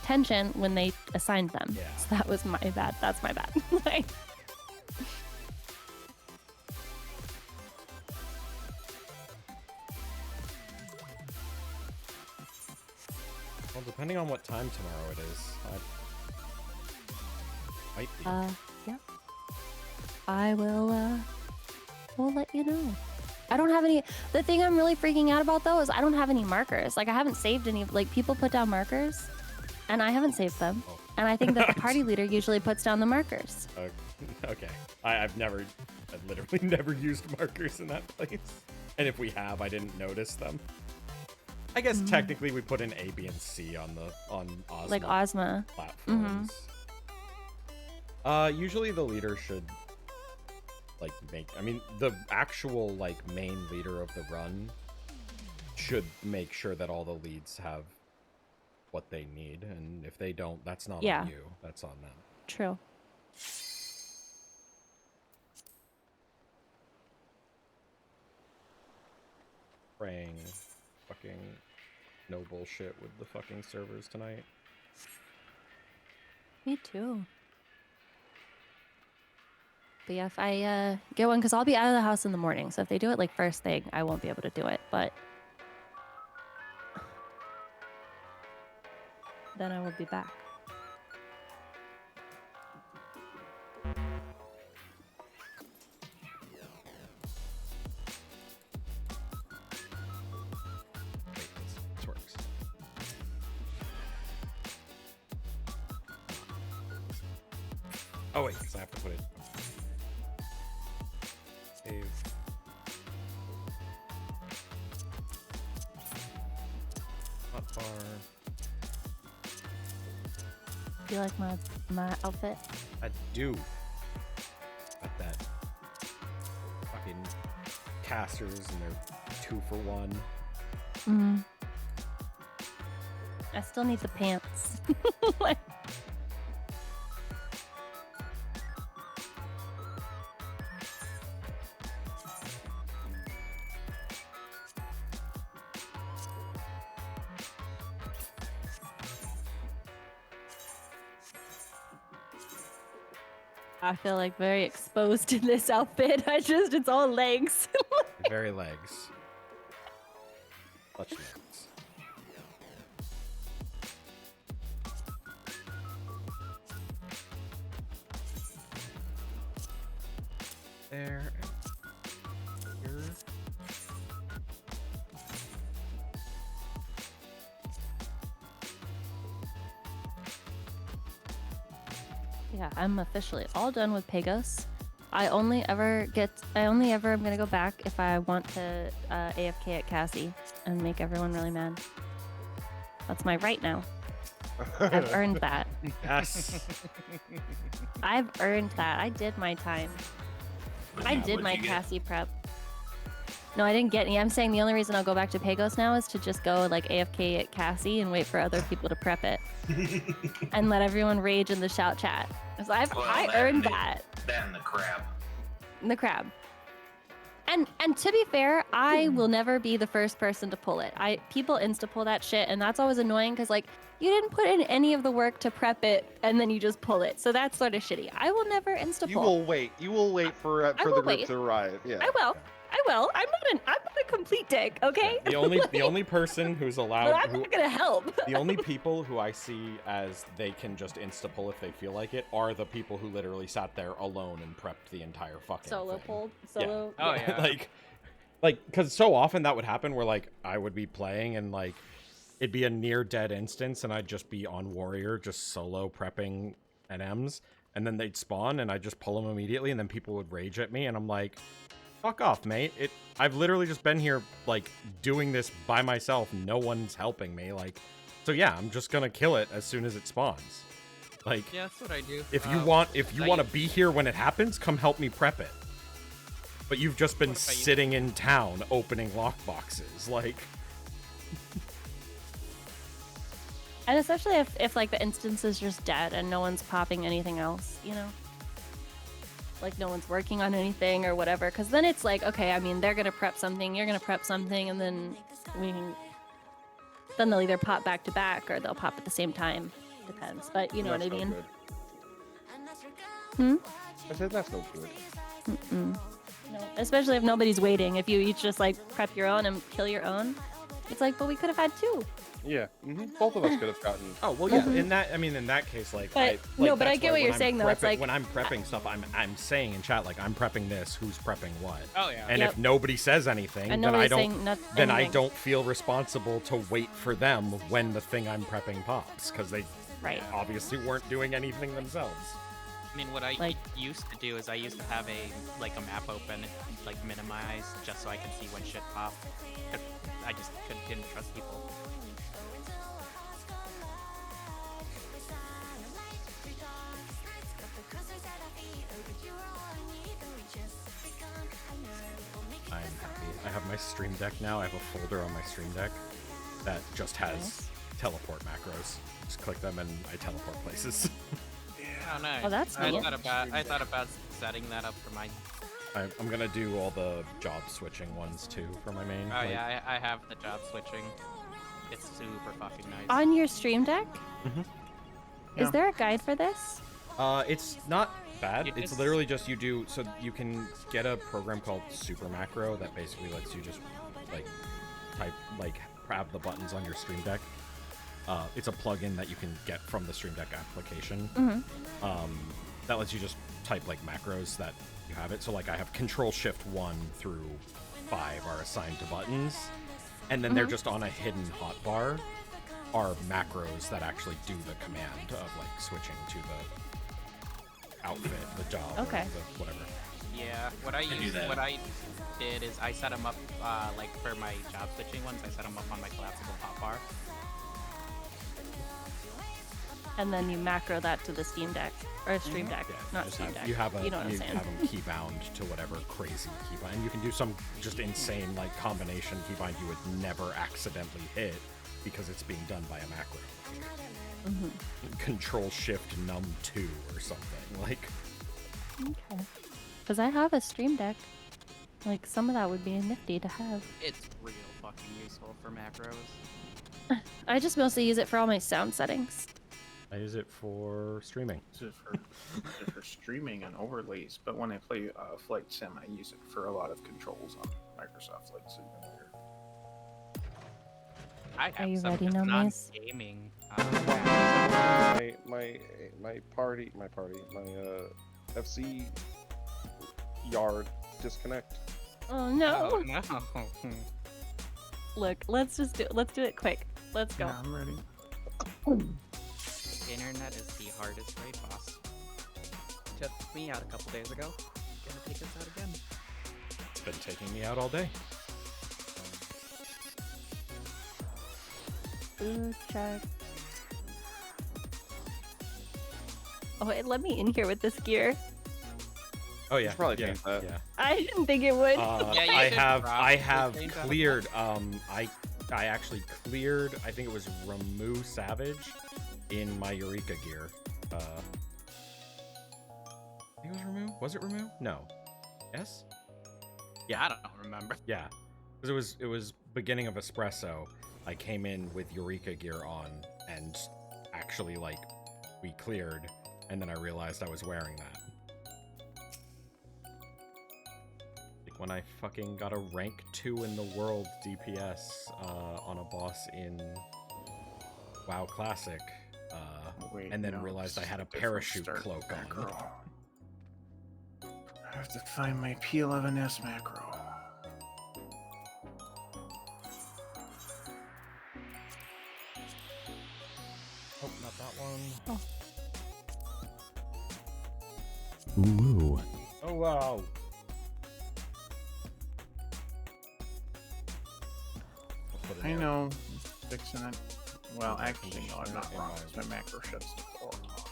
attention when they assigned them. Yeah. So that was my bad. That's my bad. Like, Well, depending on what time tomorrow it is, I might be. yeah. I will let you know. I don't have any. The thing I'm really freaking out about though is I don't have any markers. Like I haven't saved any. Like people put down markers, and I haven't saved them. Oh. And I think that the party leader usually puts down the markers. Okay. I've literally never used markers in that place. And if we have, I didn't notice them. I guess technically we put in A, B, and C on Ozma. Like Ozma. Platforms. Usually the leader should the actual main leader of the run should make sure that all the leads have what they need, and if they don't, that's not on you, that's on them. True. Praying fucking no bullshit with the fucking servers tonight. Me too. But yeah, if I get one, because I'll be out of the house in the morning, so if they do it first thing, I won't be able to do it, but then I will be back. Wait, this works. Oh wait, because I have to put it. Save. Hotbar. Do you like my outfit? I do. Got that fucking casters and they're 2-for-1. Mm-hmm. I still need the pants. I feel very exposed in this outfit. It's all legs. Very legs. Clutch legs. There and here. Yeah, I'm officially all done with Pagos. I only ever am gonna go back if I want to AFK at Cassie and make everyone really mad. That's my right now. I've earned that. Yes. I've earned that. I did my time. I did my Cassie prep. No, I didn't get any. I'm saying the only reason I'll go back to Pagos now is to just go AFK at Cassie and wait for other people to prep it. And let everyone rage in the shout chat. So I earned that. That and the crab. And the crab. And to be fair, I will never be the first person to pull it. People insta pull that shit, and that's always annoying because you didn't put in any of the work to prep it, and then you just pull it. So that's sort of shitty. I will never insta pull. You will wait. You will wait for the group to arrive. Yeah. I will. I'm not a complete dick, okay? The only person who's allowed. But I'm not gonna help. The only people who I see as they can just insta pull if they feel like it are the people who literally sat there alone and prepped the entire fucking Solo thing. pulled. Solo. Yeah. Oh yeah. Because so often that would happen where I would be playing and it'd be a near dead instance and I'd just be on warrior just solo prepping NMs and then they'd spawn and I'd just pull them immediately and then people would rage at me and I'm like, fuck off, mate. I've literally just been here doing this by myself. No one's helping me. So yeah, I'm just gonna kill it as soon as it spawns. Yeah, that's what I do. If you want to be here when it happens, come help me prep it. But you've just been sitting in town opening lockboxes, And especially if the instance is just dead and no one's popping anything else, you know? No one's working on anything or whatever, because then it's okay, I mean, they're gonna prep something, you're gonna prep something, and then they'll either pop back to back or they'll pop at the same time. depends. But you know what I That's no mean. good. Hmm. I said that's no good. Mm-mm. No, especially if nobody's waiting. If you each just like prep your own and kill your own, it's like, but we could have had two. Yeah, both of us could have gotten. Oh well, yeah. In that case, like, But- no, but I get what you're saying, though. It's like- when I'm prepping stuff, I'm saying in chat like I'm prepping this. Who's prepping what? Oh yeah. And Yep. if nobody says anything, And then I nobody's don't. saying Then I anything. don't feel responsible to wait for them when the thing I'm prepping pops, because they Right. obviously weren't doing anything themselves. I mean, what I Like- used to do is I used to have a map open, like minimized, just so I could see when shit popped. I just didn't trust people. I'm happy. I have my Stream Deck now. I have a folder on my Stream Deck that just has Nice. teleport macros. Just click them and I teleport places. Oh nice. Oh, that's I neat. thought about setting that up for my. I'm gonna do all the job switching ones too for my main. Oh like- yeah, I have the job switching. It's super fucking nice. On your Stream Deck, Yeah. is there a guide for this? It's not bad. You It's just- literally just you do so you can get a program called Super Macro that basically lets you just like type grab the buttons on your Stream Deck. It's a plugin that you can get from the Stream Deck application. That lets you just type like macros that you have it. So like I have Control Shift 1 through 5 are assigned to buttons, and then they're just on a hidden hotbar are macros that actually do the command of like switching to the outfit, the job, Okay. or the whatever. Yeah, what I did is I set them up like for my job switching ones. I set them up on my collapsible hotbar. And then you macro that to the Steam Deck or Stream Deck, Yeah, not just Steam Deck. you have a you know what I'm you saying? have them keybound to whatever crazy keybind. And you can do some just insane like combination keybind you would never accidentally hit because it's being done by a macro. Control Shift Num 2 or something like. Okay. Because I have a Stream Deck. Like some of that would be nifty to have. It's real fucking useful for macros. I just mostly use it for all my sound settings. I use it for streaming. Use it for streaming and overlays, but when I play Flight Sim, I use it for a lot of controls on Microsoft Flight Simulator. I have Are you some ready, just Nomis? non-gaming. My FC yard disconnect. Oh no! Oh no. Look, let's do it quick. Let's go. Yeah, I'm ready. Internet is the hardest raid boss. Just took me out a couple days ago. Gonna take us out again. It's been taking me out all day. Food check. Oh, wait, let me in here with this gear. Oh yeah, should probably yeah, change that. yeah. I didn't think it would. Yeah, you I should have probably change that. cleared. I actually cleared. I think it was Ramu Savage in my Eureka gear. I think it was Ramu. Was it Ramu? No. Yes. Yeah, I don't remember. Yeah. Because it was beginning of Espresso. I came in with Eureka gear on, and actually like we cleared, and then I realized I was wearing that. When I fucking got a rank 2 in the world DPS on a boss in WoW Classic, Wait, and then no, realized I this had a is different parachute start cloak on. macro. I have to find my P11S macro. Oh, not that one. Oh. Ooh. Oh wow. I'll put it I there. know, fixing it. Well, Okay, actually, no, I'm not in wrong. my- 'Cause my macro shuts the door off.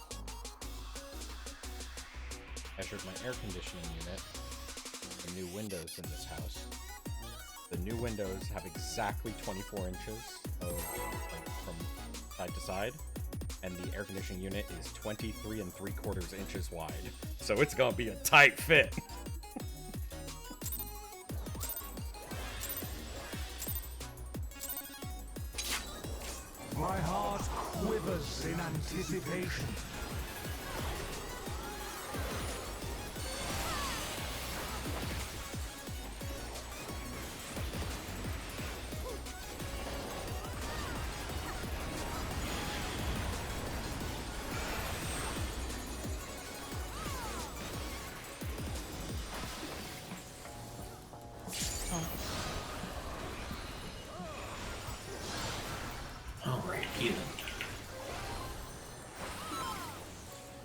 Measured my air conditioning unit. The new windows in this house. The new windows have exactly 24 inches of like, from side to side, and the air conditioning unit is 23 3/4 inches wide. So it's gonna be a tight fit. My heart quivers. quivers in anticipation. Alright, healing.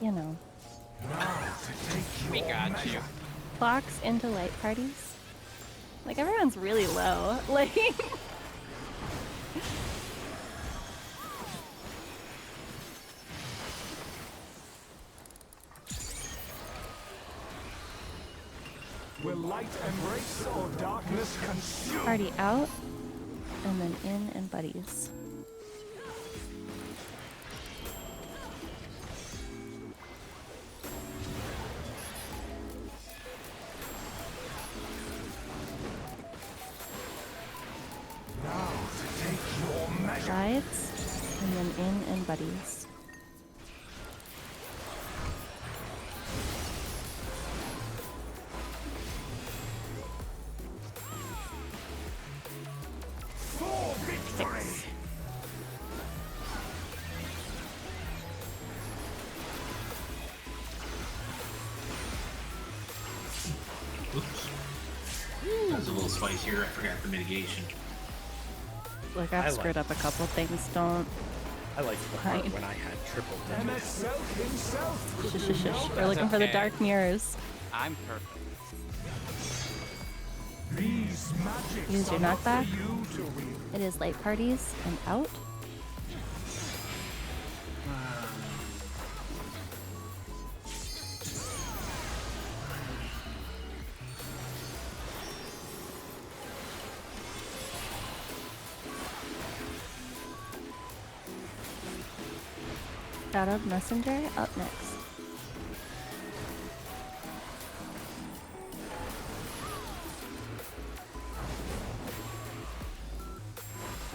You know. We got you. Clocks into light parties. Like, everyone's really low. Like... Will light embrace or darkness consume? Party out, and then in and buddies. Now to take your measure. Sides, and then in and buddies. For victory. Oops. That was a little spicier. I forgot the mitigation. Look, I I've like- screwed up a couple things. Don't. I liked the part Fine. when I had triple digits. MSL himself could Shush, shush, know shush. We're better. looking for the okay. dark mirrors. I'm perfect. These magics Use your are not for knockback. you to wield. It is light parties and out. Shadow Messenger up next.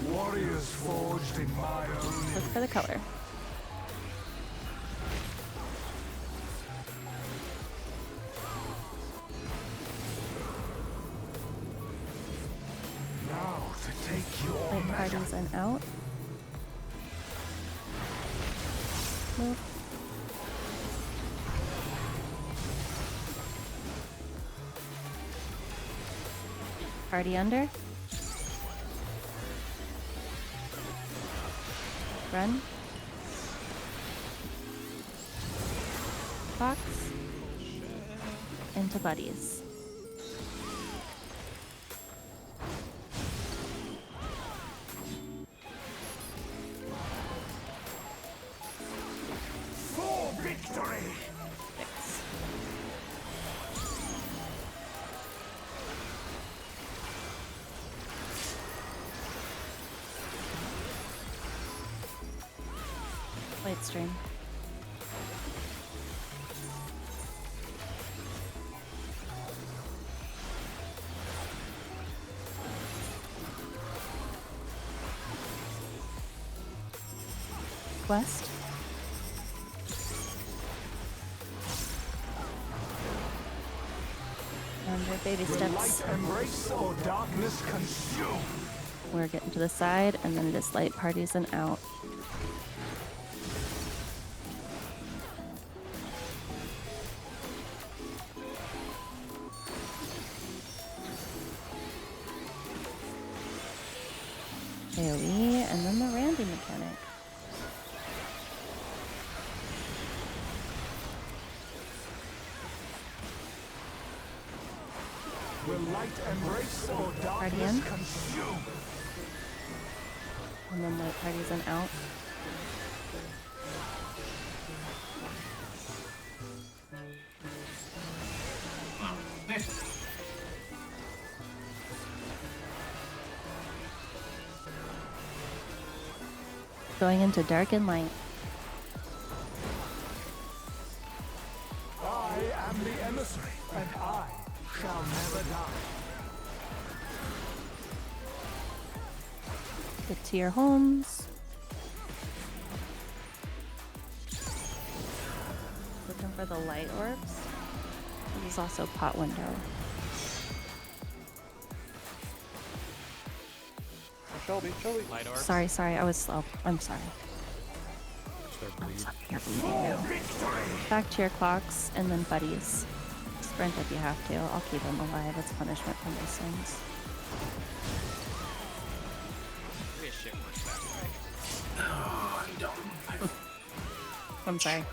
Warriors forged in my own Look for the color. now to take your Light measure. parties and out. Move. Party under. Run. Box. Into buddies. For victory. Six. Light stream. West. Under baby Will steps. light embrace or darkness consume? We're getting to the side, and then it is light parties and out. AoE, and then the Randy mechanic. Will light embrace or Party darkness in. consume? And then light parties and out. Oh, eh. Going into dark and light. I am the emissary, and I shall never die. Get to your homes. for the light orbs. This is also pot window. Shelby. Light orb. Sorry, I was slow. I'm sorry. Their bleed. You're bleeding now. Back to your clocks and then buddies. Sprint if you have to. I'll keep them alive. It's punishment for my sins. This shit works that way. Oh, I don't. I'm sorry.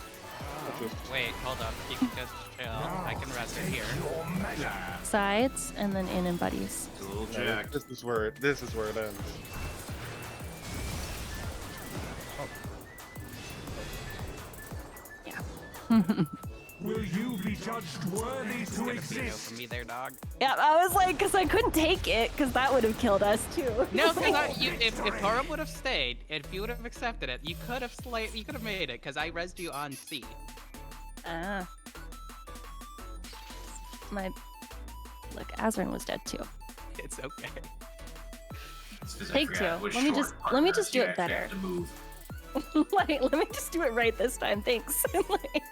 Wait, hold up. You can just chill. I can rest it here. Sides and then in and buddies. Cool, Yeah, Jack. this is where it ends. Yeah. Will you be judged worthy It's to gonna be a no exist? from me there, dog. Yeah, I was like, because I couldn't take it, because that would have killed us too. No, because if Tara would have stayed, if you would have accepted it, you could have made it, because I rezzed you on C. Ah. Look, Azrin was dead too. It's okay. It's 'cause I Take forgot two. which Let me short just partners do it Jack better. had to move. Like, let me just do it right this time. Thanks. Like,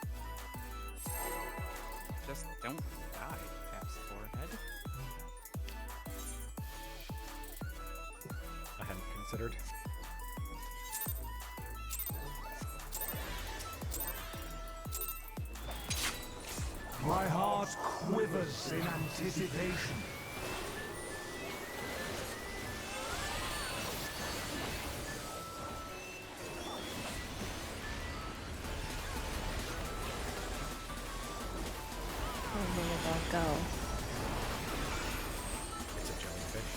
Just don't die, Cap's forehead. I hadn't considered. My heart quivers in anticipation. where did that go? It's a jellyfish.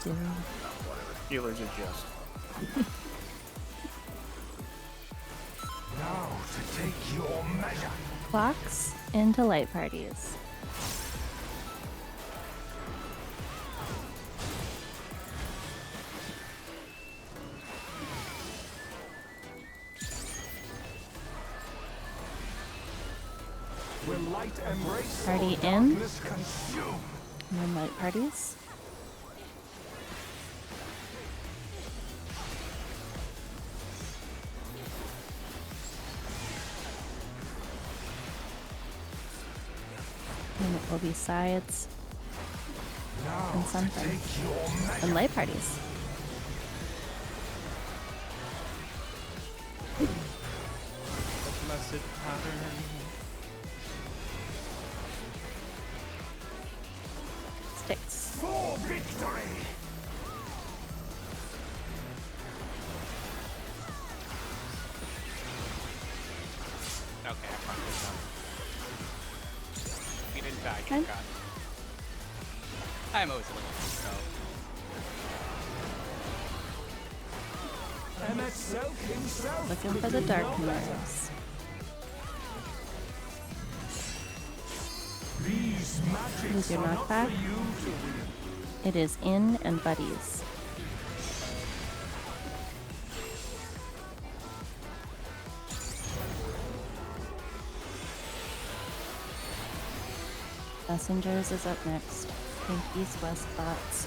Dude. Whatever. Healers adjust. Now to take your measure. Clocks into light parties. Will light embrace Party or in. darkness consume? And then light parties. And it will be sides Now and to something. take your measure. And light parties. Blessed pattern. Sticks. For victory. Okay, I fucked this up. If you didn't die, Okay. you got it. I'm always a little so. Emet himself Looking could for the do dark no better. mirrors. These magics Who's your are not knockback? for you to win. It is in and buddies. Messengers is up next. Think east-west thoughts.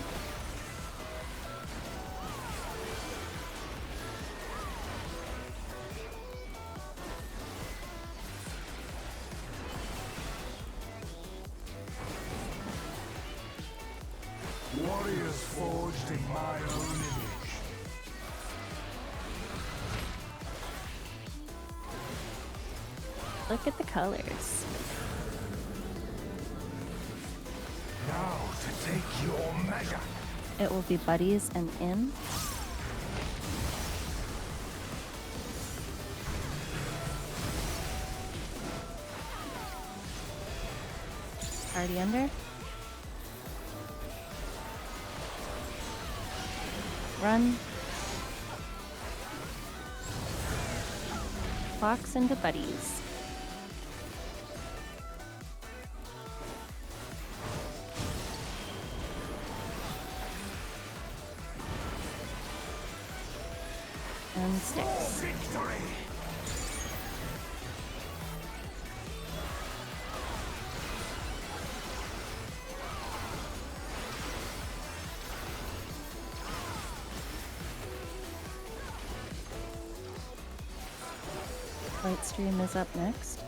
Warriors forged in my own image. Look at the colors. Now to take your measure. It will be buddies and in. Party under. Run. Clocks into buddies. And sticks. Victory. Flight stream is up next.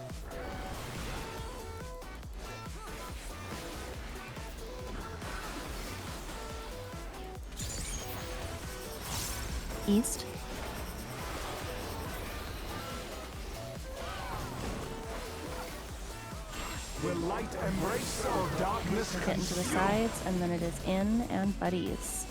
East. Will light embrace or darkness Get into the consume? sides, and then it is in and buddies.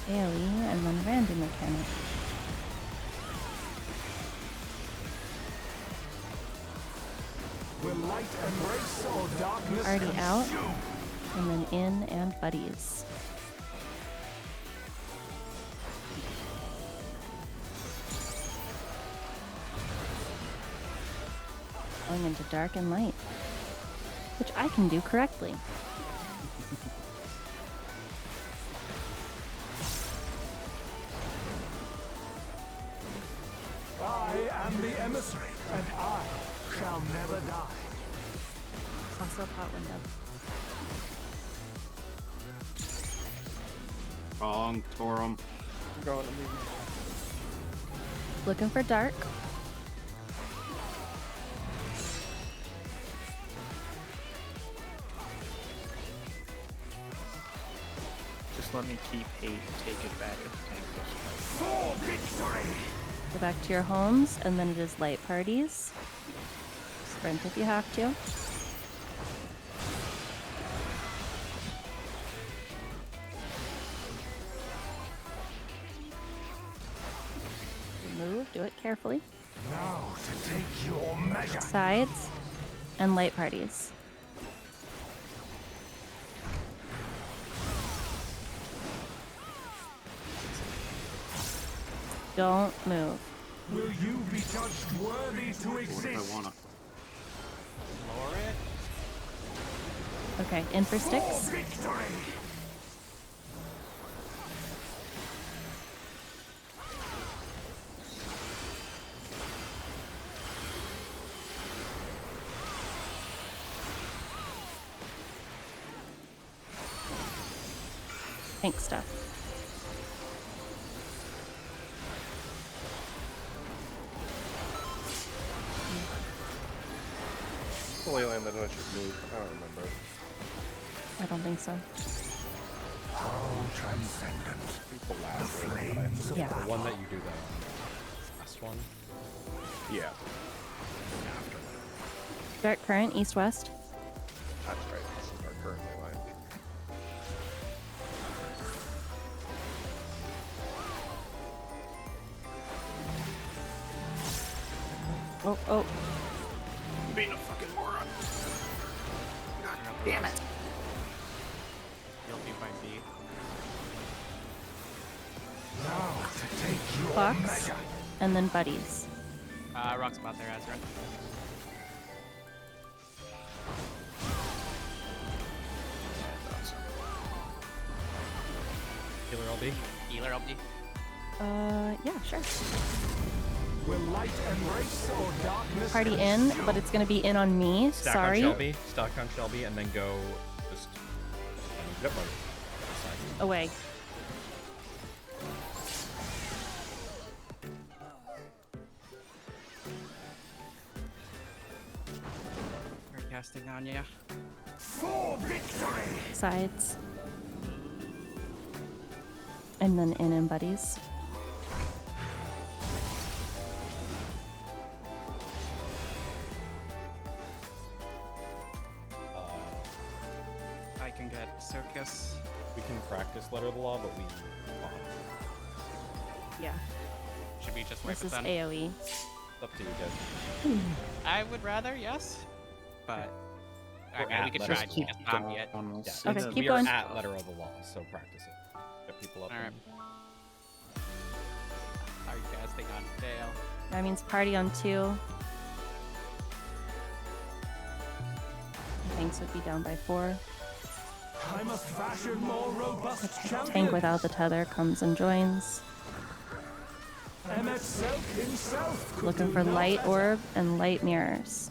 AoE and then random mechanic. Will light embrace or darkness Already out, consume? and then in and buddies. Going into dark and light, which I can do correctly. I am the emissary, and I shall never die. Also a pot window. Wrong, Torum. I'm going to me. Looking for dark. Just let me keep hate and take it back at the tank this For victory! Go back to your homes, and then it is light parties. Sprint if you have to. Move, do it carefully. Now to take your measure. Sides and light parties. Don't move. Will you be judged worthy to What if exist? I wanna? Lower it. Okay, in for For sticks. victory! Tank stuff. Fully landed when I should move. I don't remember. I don't think so. How transcendent. The The last one, but I- flames of Yeah. The battle. one that you do that on. Last one. Yeah, After. Dark current, east-west. that's right. This is our currently line. Oh, oh. Being a fucking moron. Damn it. You'll be by B. Now to take your Fox, measure. and then buddies. Rock spot there, Ezra. Healer LB. Healer LB. Yeah, sure. Will light embrace or darkness Party in, consume? but it's gonna be in on me. Stack Sorry. on Shelby. Stack on Shelby, and then go just. Yep. Side. Away. We're casting on ya. For victory! Sides. And then in and buddies. I can get Circus. We can practice letter of the law, but we. Yeah. Should we just wipe This it is then? AoE. It's up to you guys. I would rather, yes. But We're I mean, we at could letter try. of the law. Just not yet. We'll Yeah, see Okay, the- keep we are going. at letter of the law, so practice it. Get people up. Alright. and- Are you casting on fail? That means party on 2. Tanks would be down by 4. I must fashion more robust champions. Tank without the tether comes and joins. MM Emet-Selch himself could Looking do for no light better. orb and light mirrors.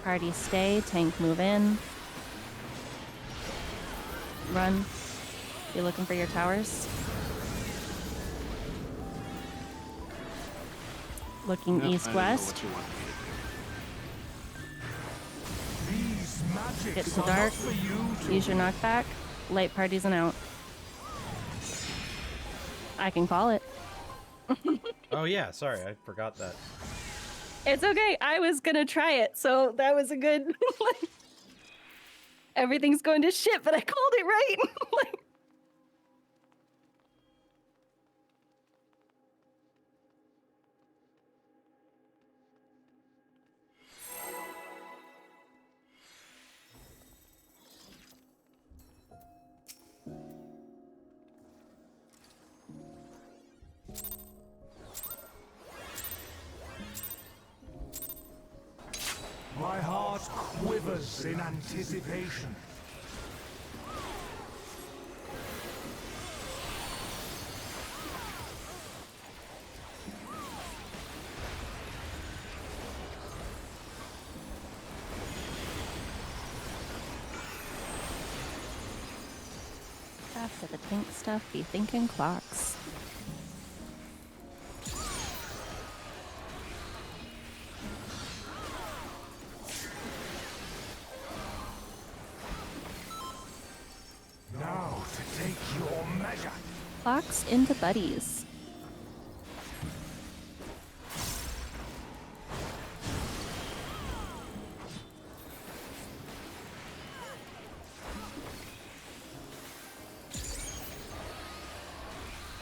Party stay, tank move in. Run. You looking for your towers? Looking east-west. These magics Get to are dark. not for you to Use your knockback. Light parties and out. I can call it. Oh yeah, sorry, I forgot that. It's okay. I was gonna try it, so that was a good. Everything's going to shit, but I called it right. My heart quivers in anticipation. After the pink stuff, be thinking clocks. Now to take your measure. Clocks into buddies.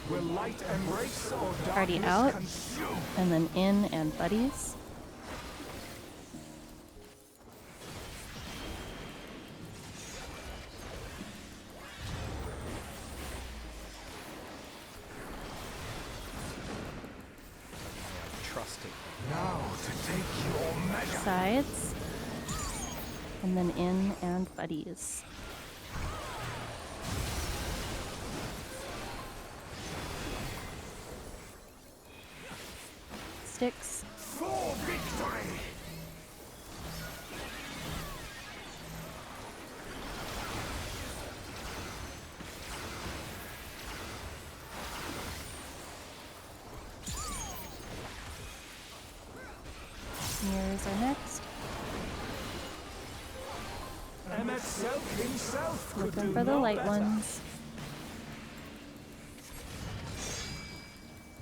Will light embrace or Party darkness out. consume? And then in and buddies. Trusted. Now to take your measure. Sides. And then in and buddies. Sticks. For victory! Mirrors are next. Emet-Selch himself could Looking do for the no light better. ones.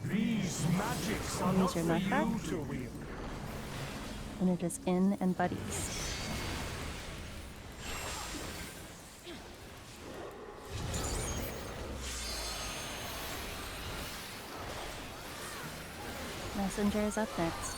These magics are Use not your for you knockback. to wield. And it is in and buddies. Messenger is up next.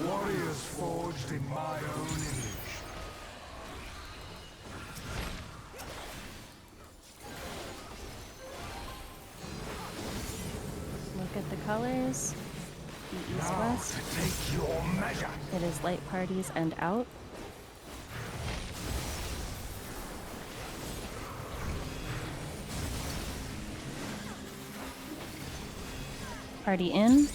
Warriors forged in my own image. Look at the colors. The Now east-west. to take your measure. It is light parties and out. Party in.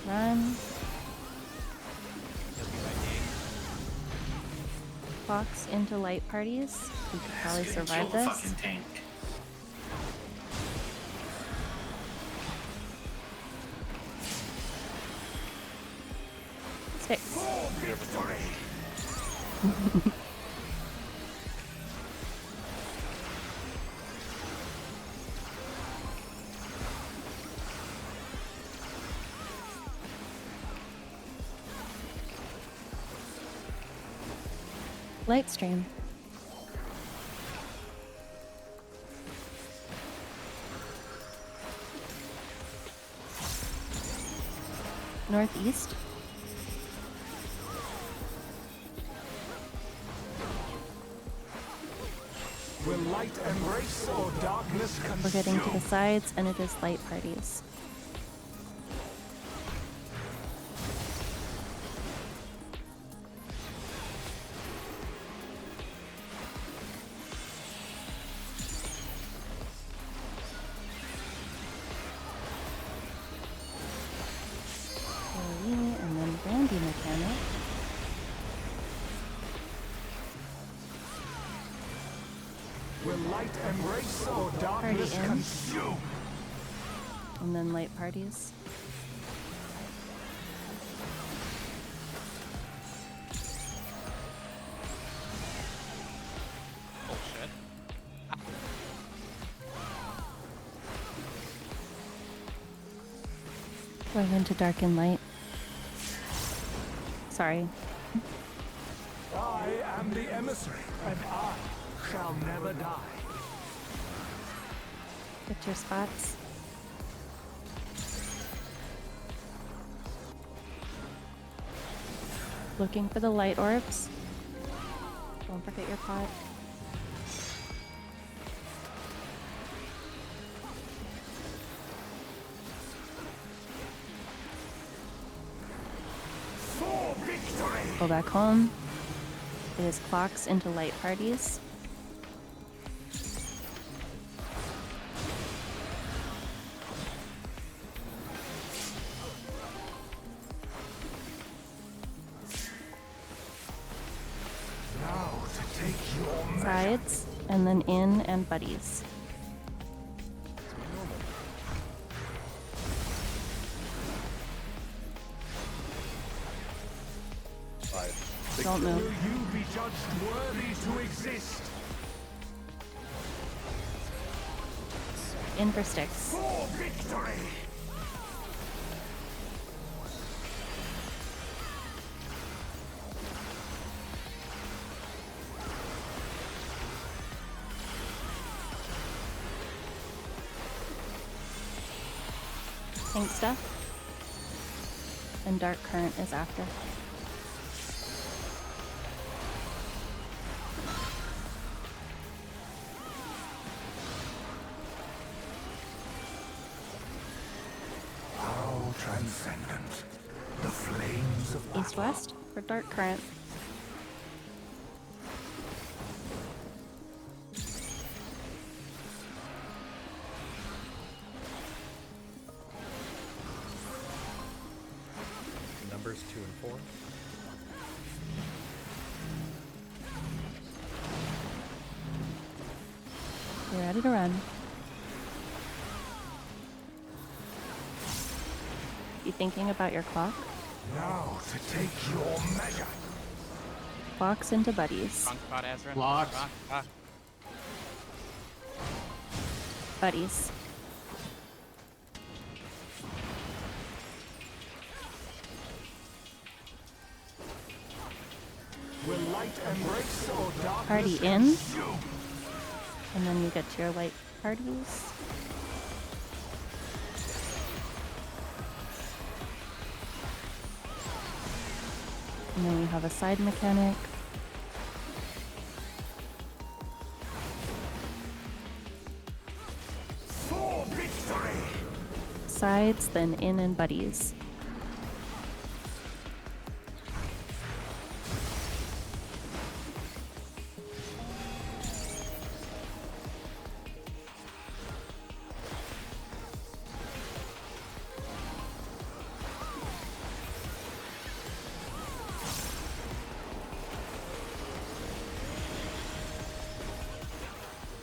Run. Clocks into light parties. We could probably It's gonna survive kill the this. fucking tank. Sticks. For victory! Light stream. Northeast. Will light embrace or darkness consume? We're getting to the sides, and it is light parties. And then Brandy Mechanic. Will light embrace or darkness in. consume? And then light parties. Bullshit. Going into dark and light. Sorry. I am the emissary, and I shall never die. Get your spots. Looking for the light orbs. Don't forget your pot. For victory! Go back home. It is clocks into light parties. Now to take your measure. Sides, and then in and buddies. Don't Will move. you be judged worthy to exist? In for sticks. For victory! Pink stuff. And dark current is after. How transcendent. The flames of battle. East-west for dark current. Numbers 2 and 4. You're ready to run. You thinking about your clock? Now to take your measure. Clocks into buddies. Wrong spot, Ezra. Blocks. Wrong spot. Buddies. Will light embrace or darkness Party in. consume? And then you get to your light parties. And then we have a side mechanic. For victory! Sides, then in and buddies.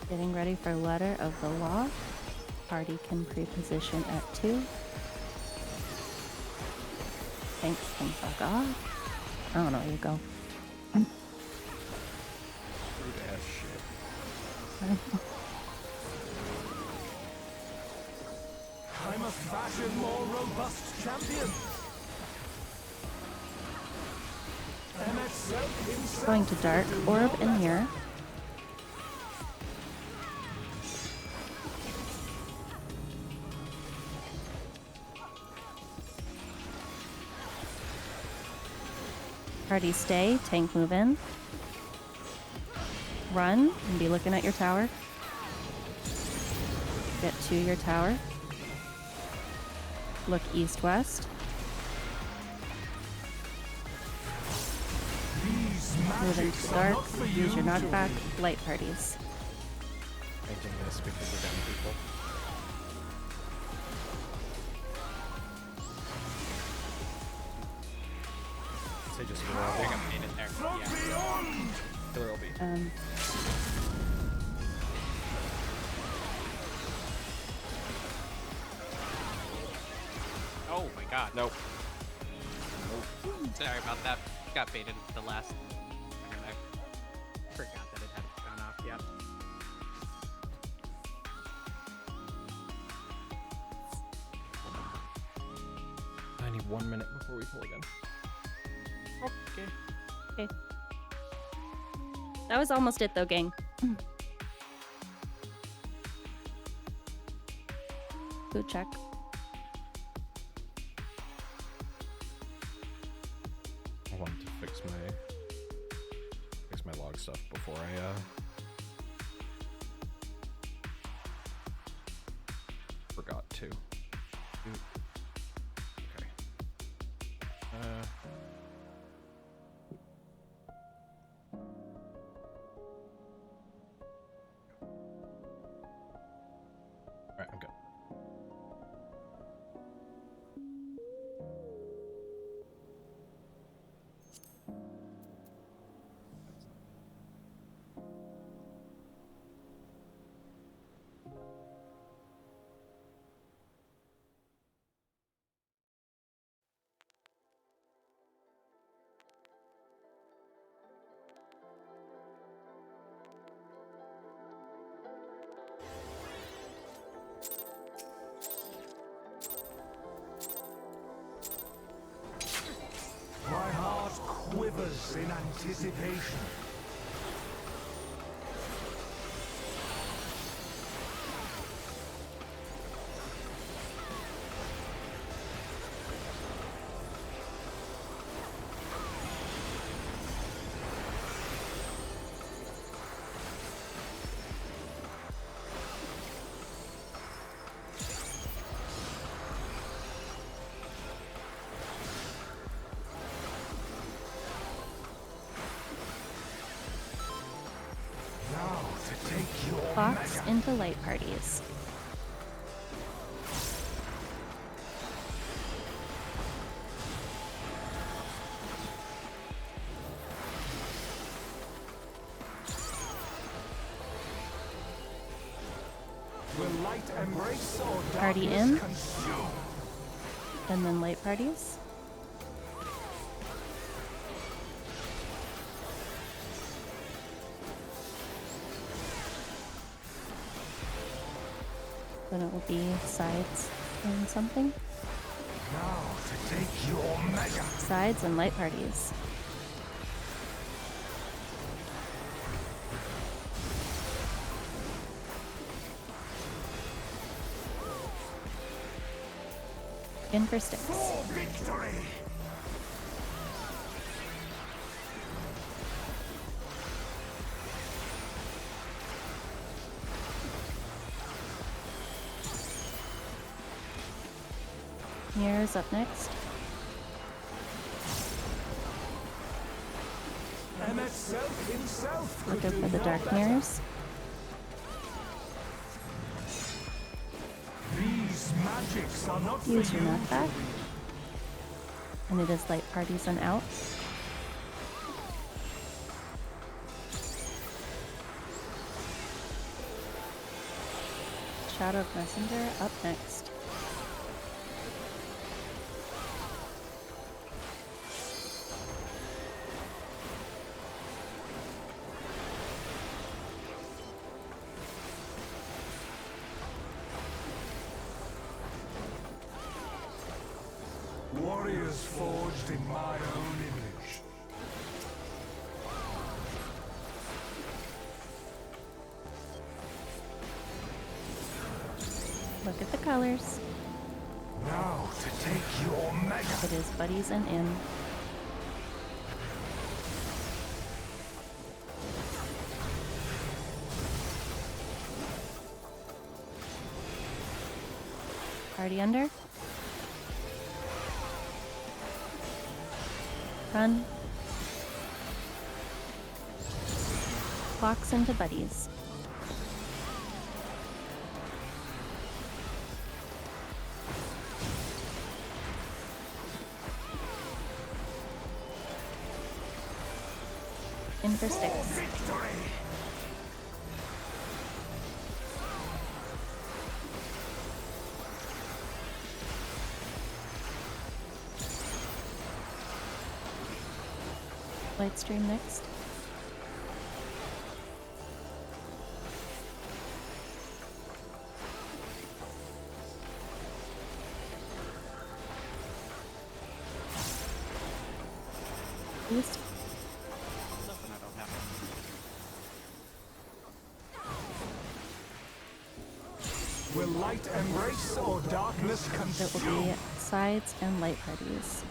Getting ready for letter of the law. Party can pre-position at 2. Thanks, can fuck off. I don't know where you go. Rude ass shit. I must fashion more robust champions. Emmet self himself Going to dark orb in here. Party stay, tank move in. Run and be looking at your tower. Get to your tower. Look east-west. Move into dark. Use your knockback. Light parties. Painting this because we're down people. Say just They're gonna paint it there. Yeah. there will be. Oh my god. Nope. Sorry about that. Got baited at the last. I forgot that it hadn't gone off yet. I need 1 minute before we pull again. Okay. Okay. That was almost it though, gang. Food check. I wanted to fix my log stuff before I forgot to. Okay. Alright, I'm good. My heart quivers in anticipation. Now to take your Fox mega. into light parties. Will light embrace or Party darkness in. consume? And then light parties. Then it will be sides and something. Now to take your mega. Sides and light parties. In for sticks. For victory! Mirrors up next. Emmet Self himself could Looking do for the no dark better. mirrors. These magics are not for Use your you knockback. to wield. And it is light parties and out. Shadow of Messenger up next. Warriors forged in my own image. Look at the colors. Now to take your mega. It is buddies and in. Party under. Run. Clocks into buddies. In for sticks. Light stream next. East. Something I don't have. Will light embrace or darkness It will consume? be sides and light parties.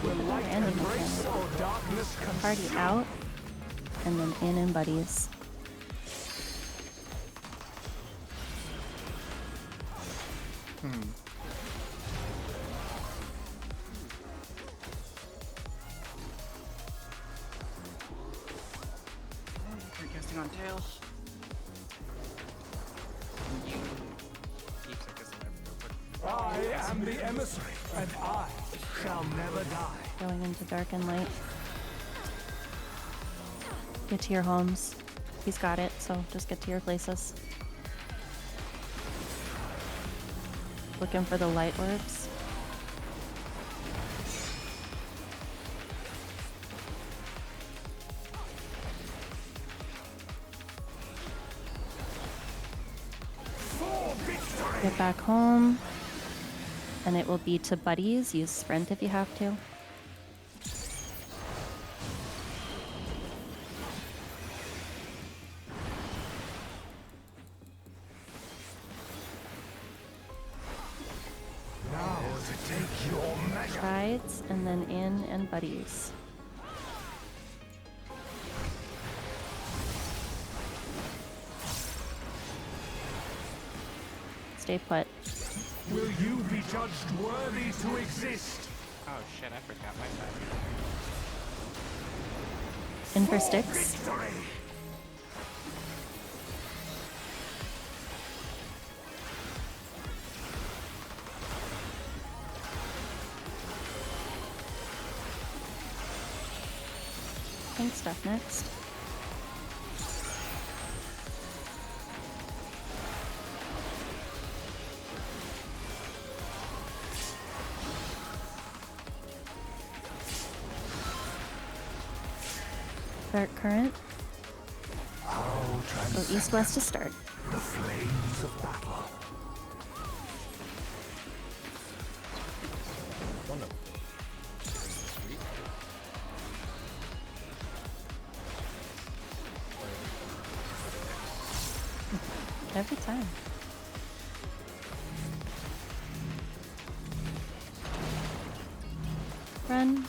Will light Ending the embrace thing. or darkness Party consume? out, and then in and buddies. You're casting on tail. Keeps it 'cause I'm real quick. I am the emissary, and I shall never die. Going into dark and light. Get to your homes. He's got it, so just get to your places. Looking for the light orbs. Get back home. And it will be to buddies. Use sprint if you have to. Now to take your measure. Sides and then in and buddies. Stay put. Will you be judged worthy to exist? Oh shit, I forgot my time. In for sticks. Victory! Pink stuff next. Dark current. How Go transcendent east-west to start. the flames of battle. Wonderful. Every time. Run.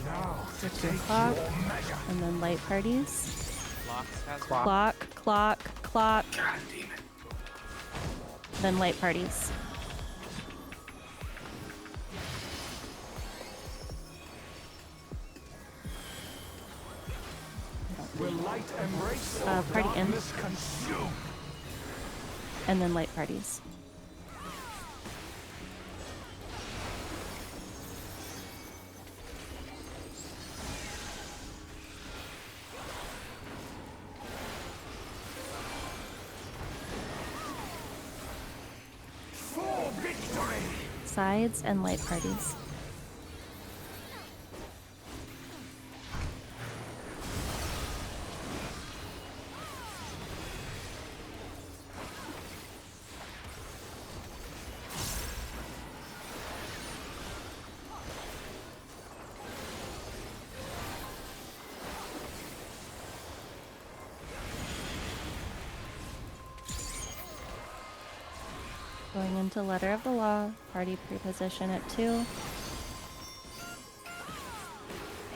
Now to take Clock. your measure. And then light parties. Locks has Clock, clock, clock. God damn it. Then light parties. Will light embrace or Party in. darkness consume? And then light parties. For victory! Sides and light parties. into letter of the law. Party preposition at 2.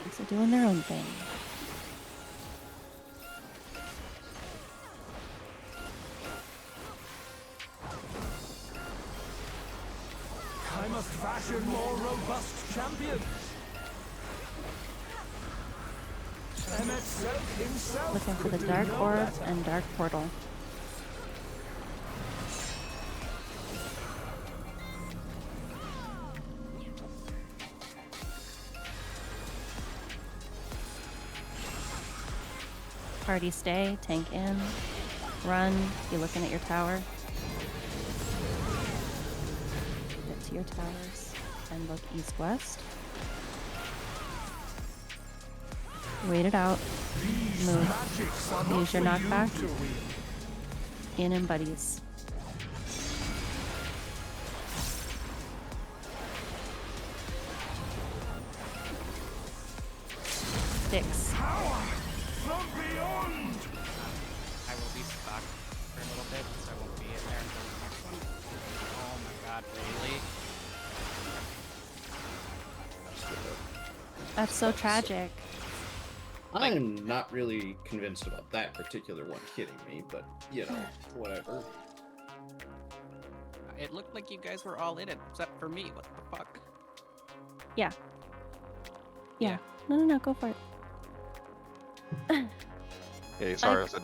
Thanks for doing their own thing. I must fashion more robust champions. Emet himself Looking for could the do dark no orb better. and dark portal. Party stay, tank in, run, be looking at your tower. Get to your towers and look east-west. Wait it out. Move. Magics are not Use your for you knockback. to wield. In buddies. Sticks. Power from beyond. I will be stuck for a little bit, so I won't be in there until the next one. Oh my god, really? That's so tragic. I'm not really convinced about that particular one hitting me, but you know, whatever. It looked like you guys were all in it, except for me. What the fuck? Yeah. Yeah. No, go for it. Yeah, sorry, I said.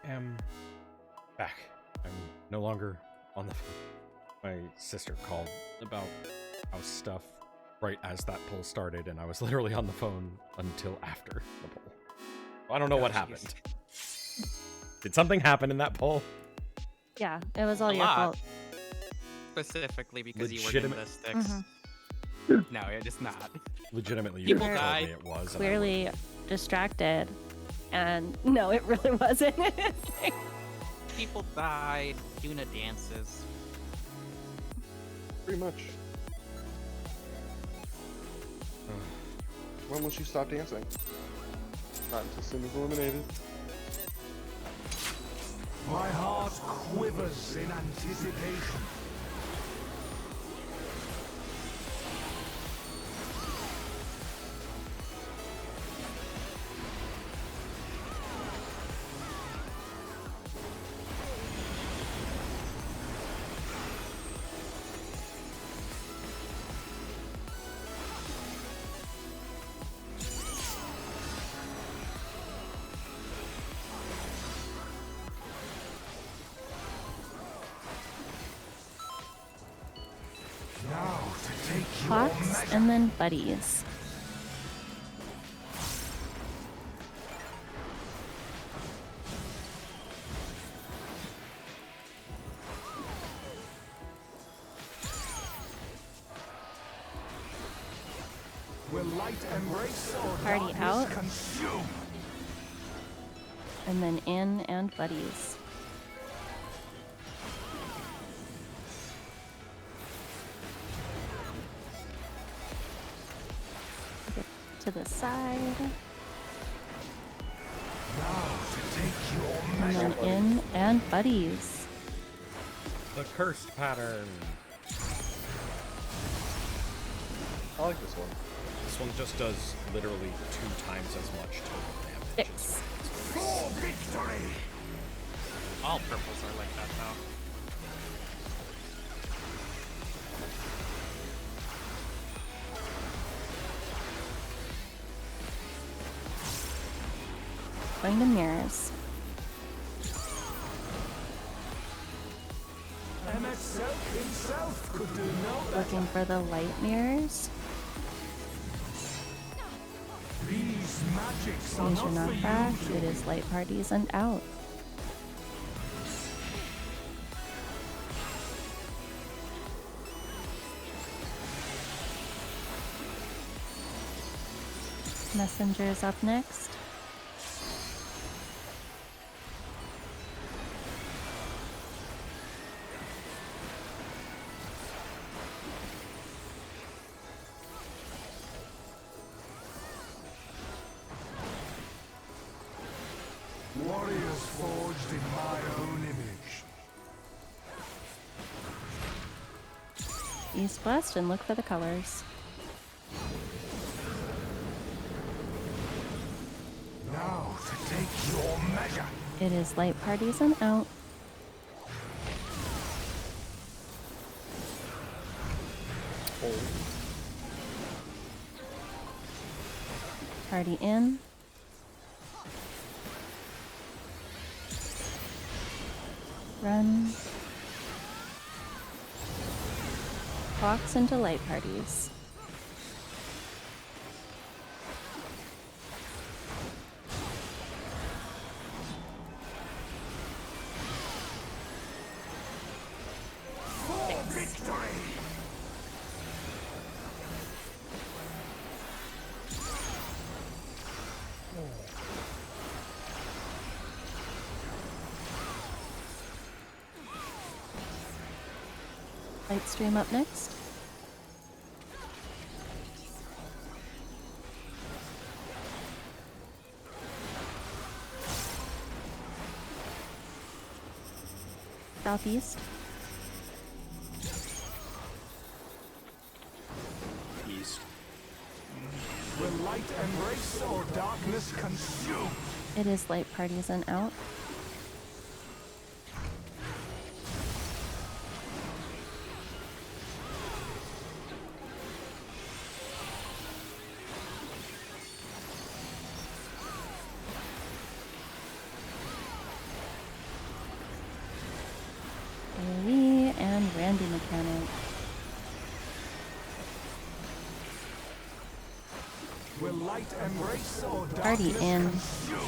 Am back. I'm no longer on the phone. My sister called about house stuff right as that poll started, and I was literally on the phone until after the poll. I don't know what happened. Did something happen in that poll? Yeah, it was all A your lot. fault. Specifically because you were in Legitimate- the sticks. Mhm. No, it is not. Legitimately, you People told die. me it was. and I Clearly distracted. and no, it really wasn't. People died, Yuna dances. Pretty much. When will she stop dancing? Not until Sim is eliminated. My heart quivers in anticipation. Fox and then buddies. Will light embrace or Party darkness out. consume? And then in and buddies. Get to the side. Now to take your And then measure. in and buddies. The cursed pattern. I like this one. This one just does literally 2 times as much total damage. 6. For victory! All purples are like that though. Going to mirrors. MS himself could do no better. Looking for the light mirrors. These magics are These are not not for back. you It to is light parties and out. Messengers up next. Warriors forged in my own image. East west and look for the colors. Now to take your measure. It is light parties and out. Party in. Run. Walks into light parties. For victory! Light stream up next. Southeast. East. Will light embrace or darkness consume? It is light parties and out. AoE and Randy mechanic. Will light embrace or Party darkness in. consume?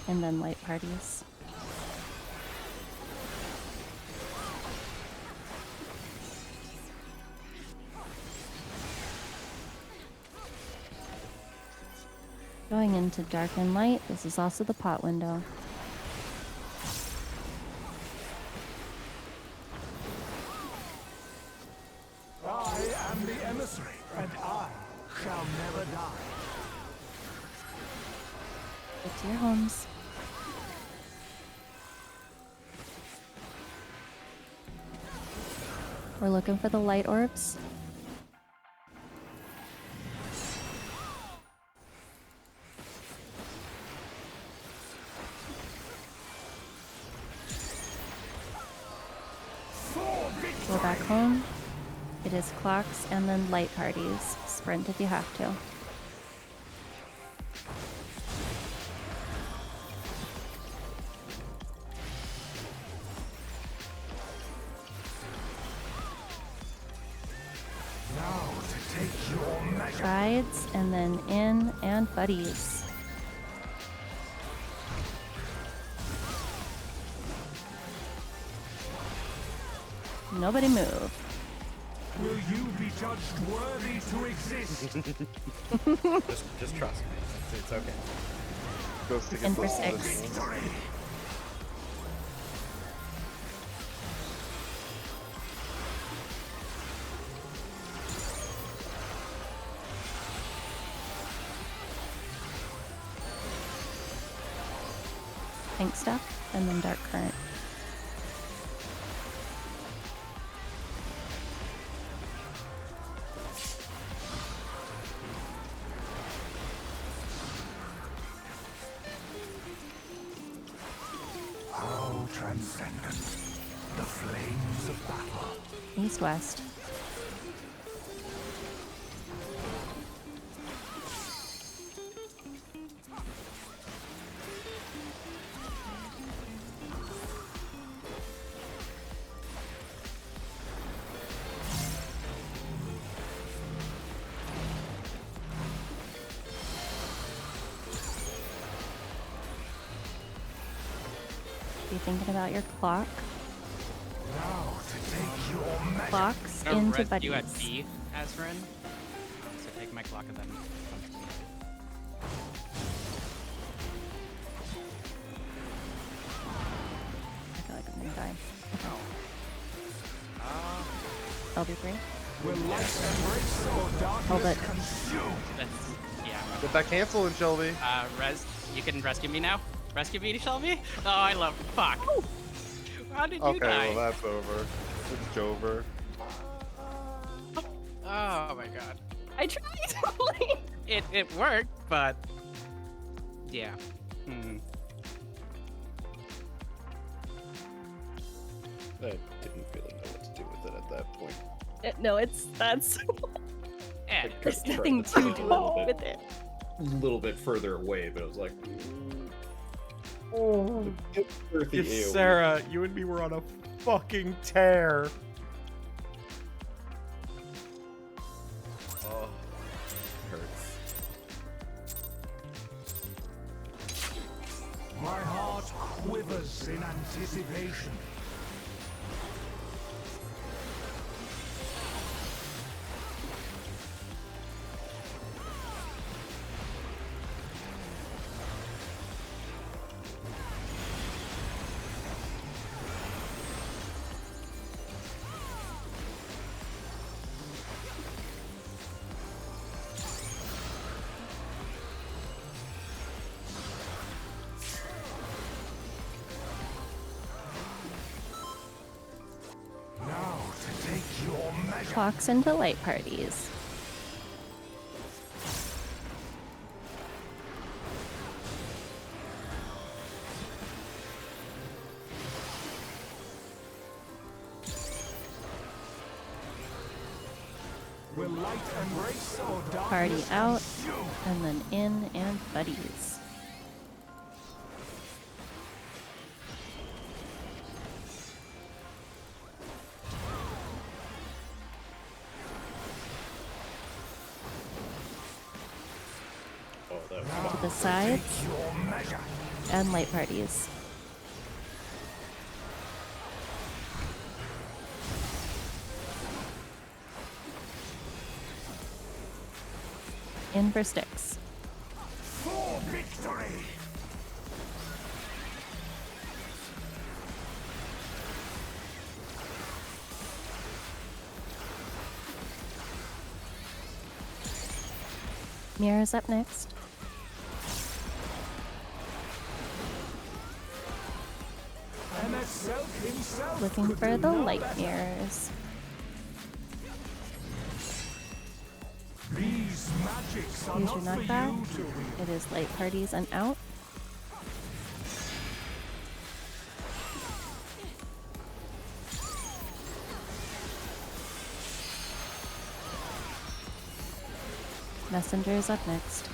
And then light parties. Going into dark and light. This is also the pot window. I am the emissary, and I shall never die. Get to your homes. We're looking for the light orbs. Go back home. It is clocks and then light parties. Sprint if you have to. Now to take your measure. Guides and then in and buddies. Nobody move. Will you be judged worthy to exist? Just trust me. It's okay. Goes to get In for those 6. Victory! Pink stuff and then dark current. How transcendent. The flames of battle. East west. You thinking about your clock? Now to take your measure. Clocks I'm gonna into res you at buddies. B, Azrin. So take my clock and then come to me. I feel like I'm gonna die. LB3. Will light embrace or darkness Hold it. consume? That's, yeah. Get that canceling, Shelby. You can rescue me now? Rescue me, Shelby? Oh, I love. Fuck. How did you Okay, die? well that's over. It's Jover. Oh my god. I tried. it worked, but yeah. I didn't really know what to do with it at that point. No, that's Eh, there's Tried nothing to to take do a little bit- with it. little bit further away, but it was like, earthy AoE. Sarah, you and me were on a fucking tear. Oh, hurts. My heart quivers in anticipation. Now to take your measure. Clocks into light parties. Will light embrace or darkness Party out consume? and then in and buddies. Oh, that was Now To the sides take your measure. and light parties. In for sticks. For Victory! Mirror's up next. MSL himself Looking could for do the no light better. mirrors. These magics are Use your not for knockback. you to wield. It is light parties and out. Messenger is up next.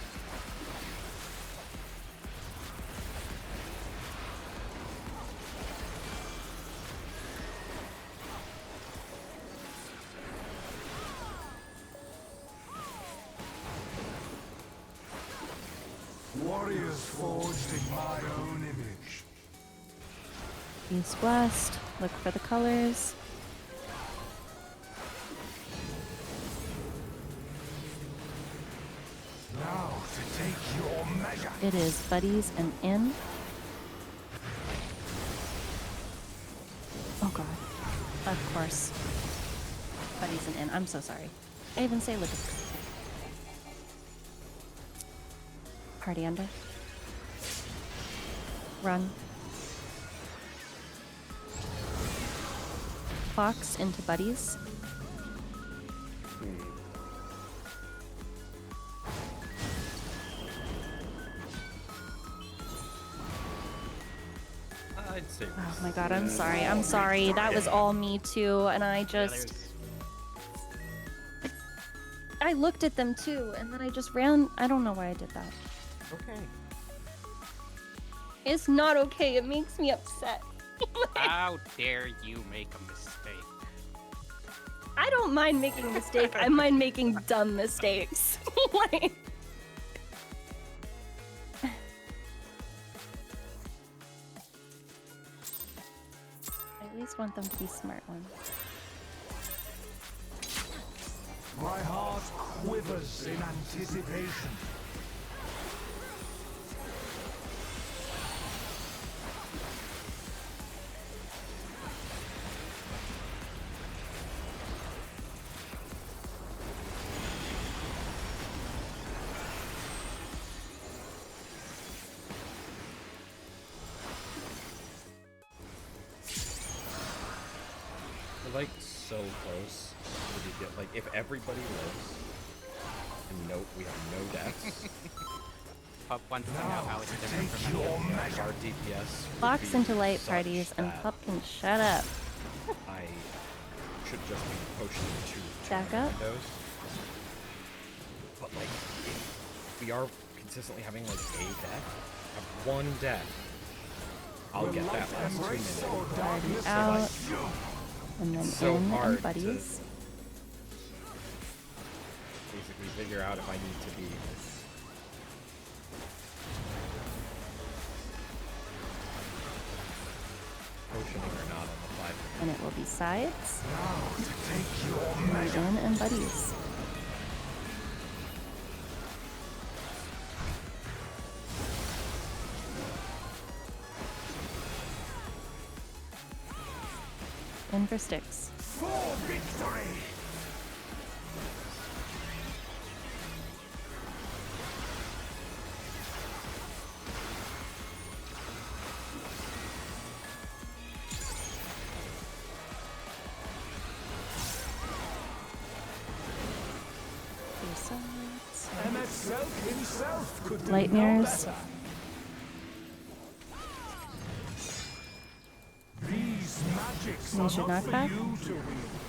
Warriors forged in my own image. East west. Look for the colors. Now to take your measure. It is buddies and in. Oh god. Of course. Buddies and in. I'm so sorry. I even say Lucas. Party under. Run. Fox into buddies. I'd say. Oh my god, I'm sorry. I'm sorry. That was all me too, and I just... I looked at them too, and then I just ran... I don't know why I did that. Okay. It's not okay. It makes me upset. How dare you make a mistake? I don't mind making a mistake. I mind making dumb mistakes. Like... I at least want them to be smart ones. My heart quivers in anticipation. We're like so close to the like if everybody lives and no we have no deaths. Pup wants to know how it's different from any other. Our DPS would Fox be into light such parties and that Pup can shut up. I should just be potioning two Back up. windows. But like if we are consistently having like a death, have one death, I'll get that last 2 minutes. Party out. And then So in hard and to- buddies. Basically figure out if I need to be potioning or not on the 5. And it will be sides. Now to take your And measure. in and buddies. In for sticks. For victory! Two sides. MSL himself could do Light no mirrors. better. These magics are Use your not for knockback. you to wield.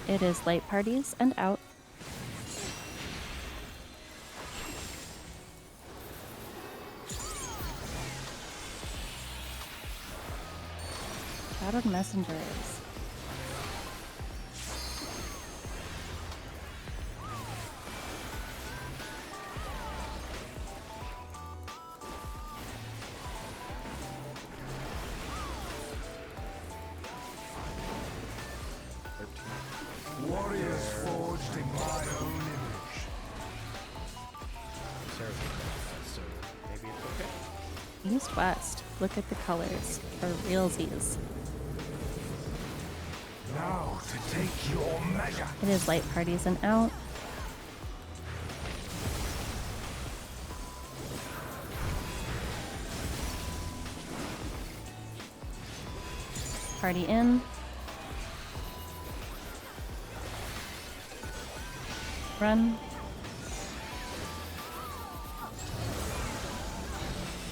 It is light parties and out. Shadowed messengers. Warriors forged in my own image. Sarah's so maybe it's okay. East West. Look at the colors for realsies. Now to take your measure. It is light parties and out. Party in. Run.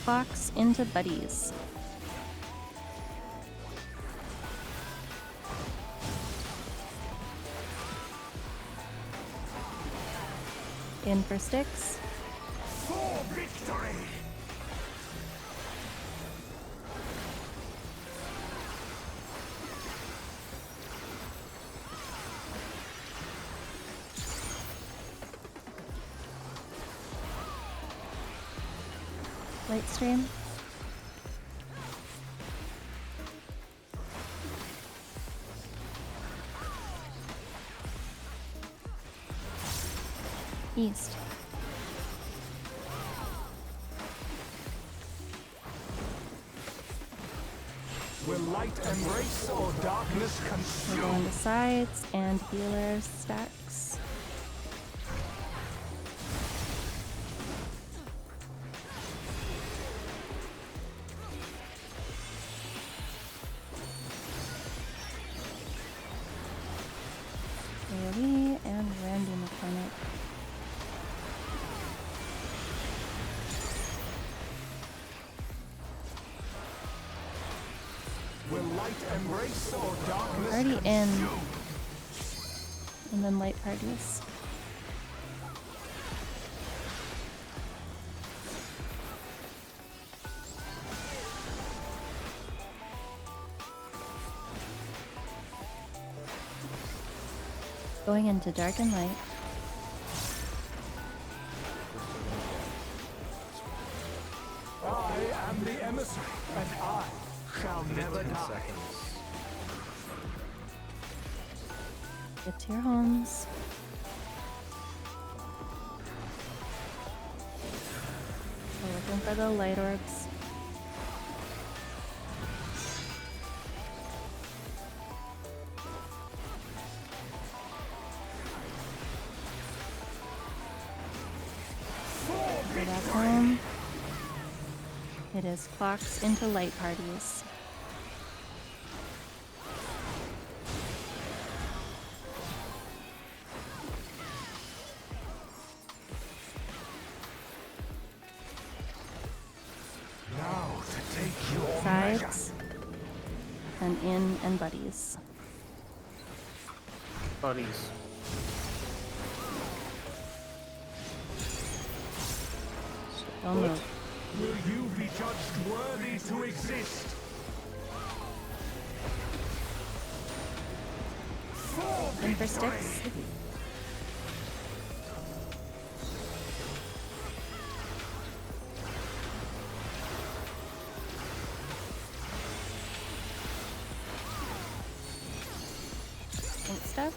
Fox into buddies. In for sticks. For victory. Light stream. East. Will light embrace or darkness We're consume? going to sides and healer stacks. AoE and Randy mechanic. Will light embrace or darkness Already in. consume? And then light parties. Going into dark and light. I am the emissary, and I shall never die. Get to your homes. We're looking for the light orbs. Go back home. It is clocks into light parties. Now to take your measure. Sides. And in and buddies. Buddies. Don't move. Will you be judged worthy to exist? For In for victory. sticks. Paint stuff.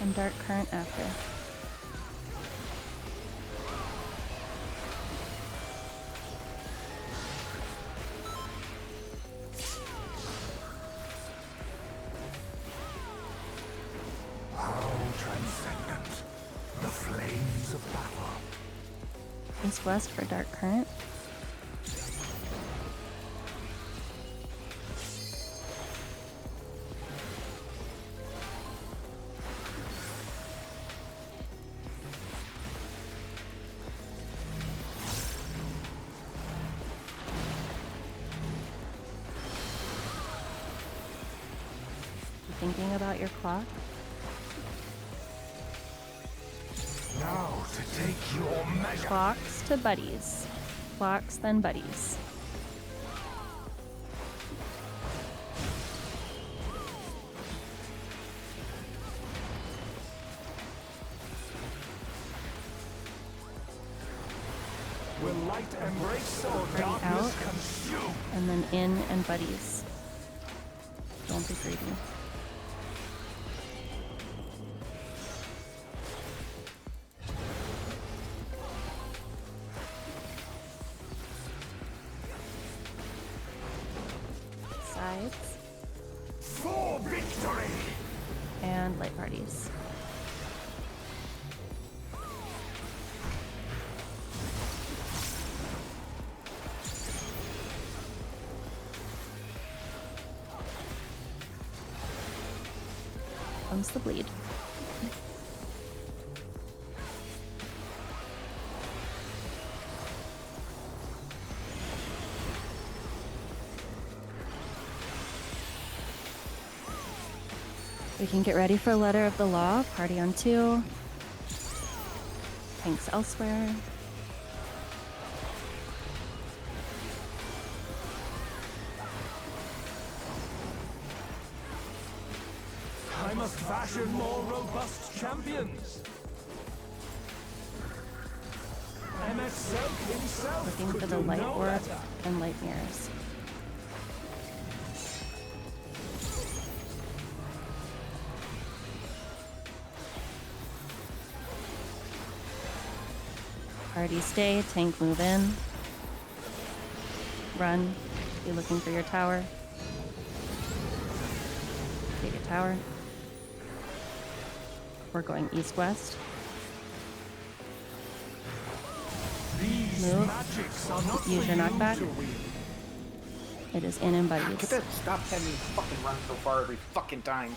And dark current after. How transcendent. The flames of battle. East west for dark current. You thinking about your clock? Now to take your measure. Clocks to buddies. Clocks, then buddies. Will light embrace or Party darkness out. consume? And then in and buddies. Don't be greedy. and light parties. Comes the bleed. We can get ready for Letter of the Law. Party on 2. Tanks elsewhere. I must fashion more robust champions. MS Selk himself Looking could for the do light no orb better. and light mirrors. Party stay, tank move in. Run. Be looking for your tower. Take a tower. We're going east-west. These Move. magics are not Use for your you knockback. to wield. It is in and Get buddies. that! Stop having me fucking run so far every fucking time.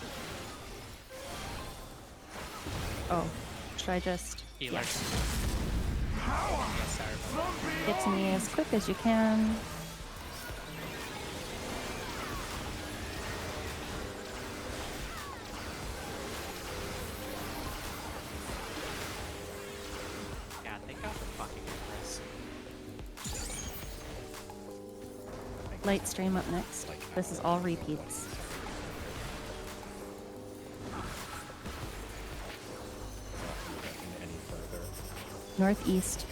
Oh, should I just Healer. yes. Yes, sorry. Get to me as quick as you can. God, they got the fucking Empress. Light stream up next. This is all repeats. Any further. Northeast.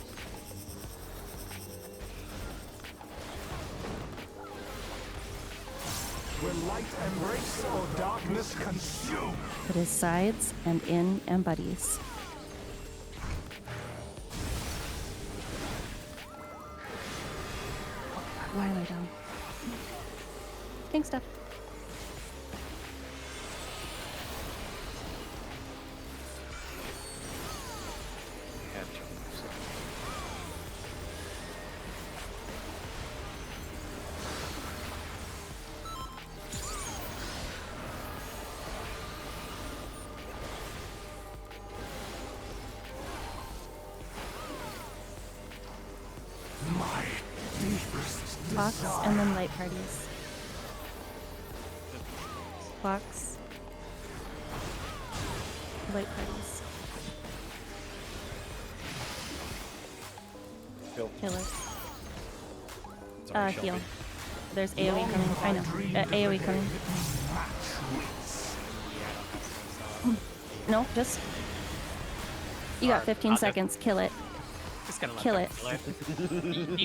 Will light embrace or darkness consume? It is sides and in and buddies. Why am I down? King stuff. My deepest Fox desire. and then light parties. Fox. Light parties. Kill. Killer. Sorry, Heal. Shelby. There's AoE coming. I know. AoE coming. No, just. You got Alright, 15 I'll just- seconds. Kill it. Just gonna let Kill them it. kill it.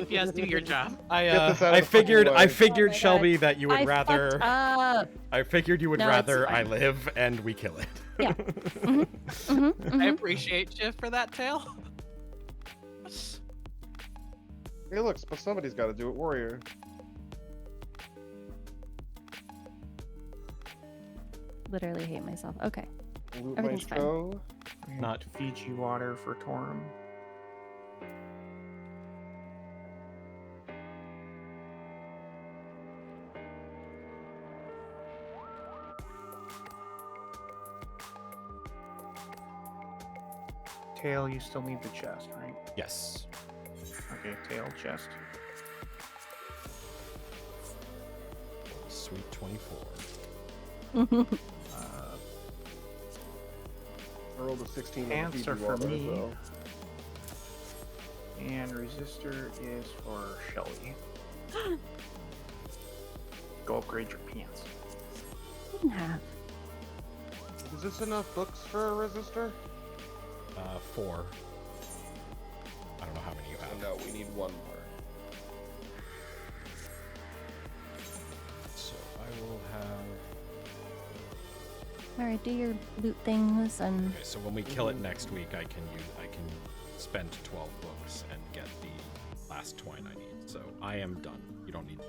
DPS, do your job. Get this out of the fucking way. I figured, Oh my Shelby, God. that you would I rather. fucked up. I figured you would No, it's rather I fine. live and we kill it. Yeah. I appreciate you for that, Tail. Hey, look, but somebody's got to do it, warrior. Literally hate myself. Okay. Loot Everything's fine. Maestro. Not- Fiji water for Torum. Tail, you still need the chest, right? Yes. Okay, tail, chest. Sweet 24. I rolled a 16 on the Pants Fiji are for water, me. so. And resistor is for Shelly. Go upgrade your pants. Didn't have. Is this enough books for a resistor? 4. I don't know how many you have. No, we need one more. So I will have. Alright, do your loot things and Okay, so when we kill it next week, I can spend 12 books and get the last twine I need. So I am done. You don't need to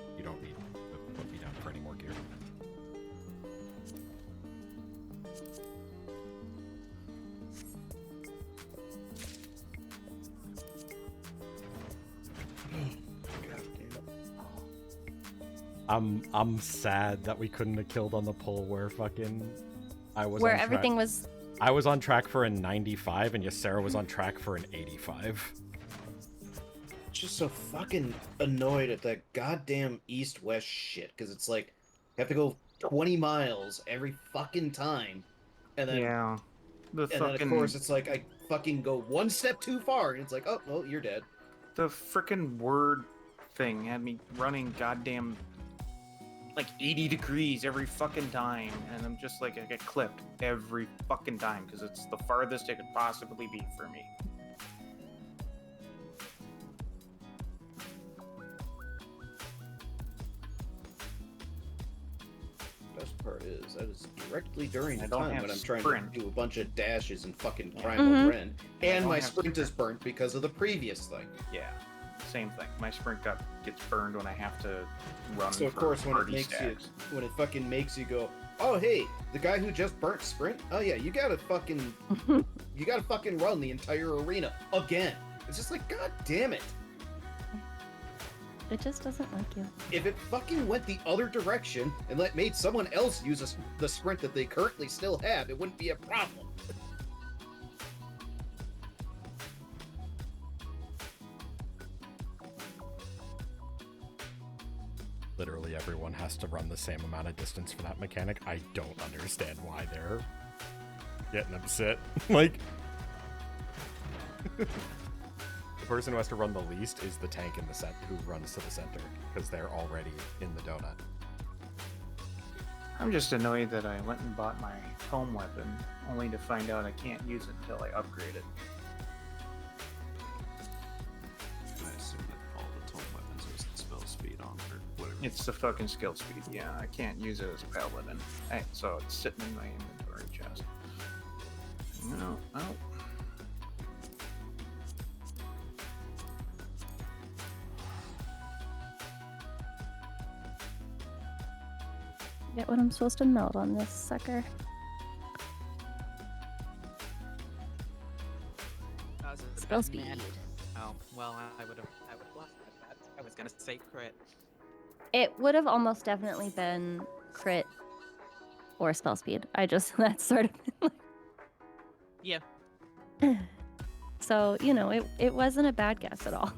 put me down for any more gear. I'm sad that we couldn't have killed on the pull where fucking I was Where on track. everything was. I was on track for a 95 and Ysera was on track for an 85. Just so fucking annoyed at that goddamn east-west shit, because it's like, you have to go 20 miles every fucking time, and then, Yeah. The then of course it's like, I fucking go one step too far, and it's like, oh, well, you're dead. The frickin' word thing had me running goddamn like 80 degrees every fucking time, and I'm just like, I get clipped every fucking time because it's the farthest it could possibly be for me. Best part is, that is directly during I the don't time have when I'm trying sprint. to do a bunch of dashes and fucking Yeah. primal Mhm. Ren, I and don't my have sprint is burnt because of the previous thing. Yeah, same thing. My sprint gets burned when I have to run. So of for course when it party makes stacks. you, when it fucking makes you go, oh hey, the guy who just burnt sprint, oh yeah, you gotta fucking run the entire arena again. It's just like, god damn it. It just doesn't like you. If it fucking went the other direction and made someone else use the sprint that they currently still have, it wouldn't be a problem. Literally everyone has to run the same amount of distance for that mechanic. I don't understand why they're getting upset. Like, the person who has to run the least is the tank in the set who runs to the center because they're already in the donut. I'm just annoyed that I went and bought my home weapon only to find out I can't use it until I upgrade it. I assume that all the tome weapons use the spell speed on or whatever. It's the fucking skill speed. Yeah, I can't use it as a paladin. Hey, so it's sitting in my inventory chest. No, no. Get what I'm supposed to melt on this sucker. How's it Spell been, speed. man? Oh, well, I would have lost that. I was gonna say crit. It would have almost definitely been crit or spell speed. That's sort of. Yeah. So, it wasn't a bad guess at all.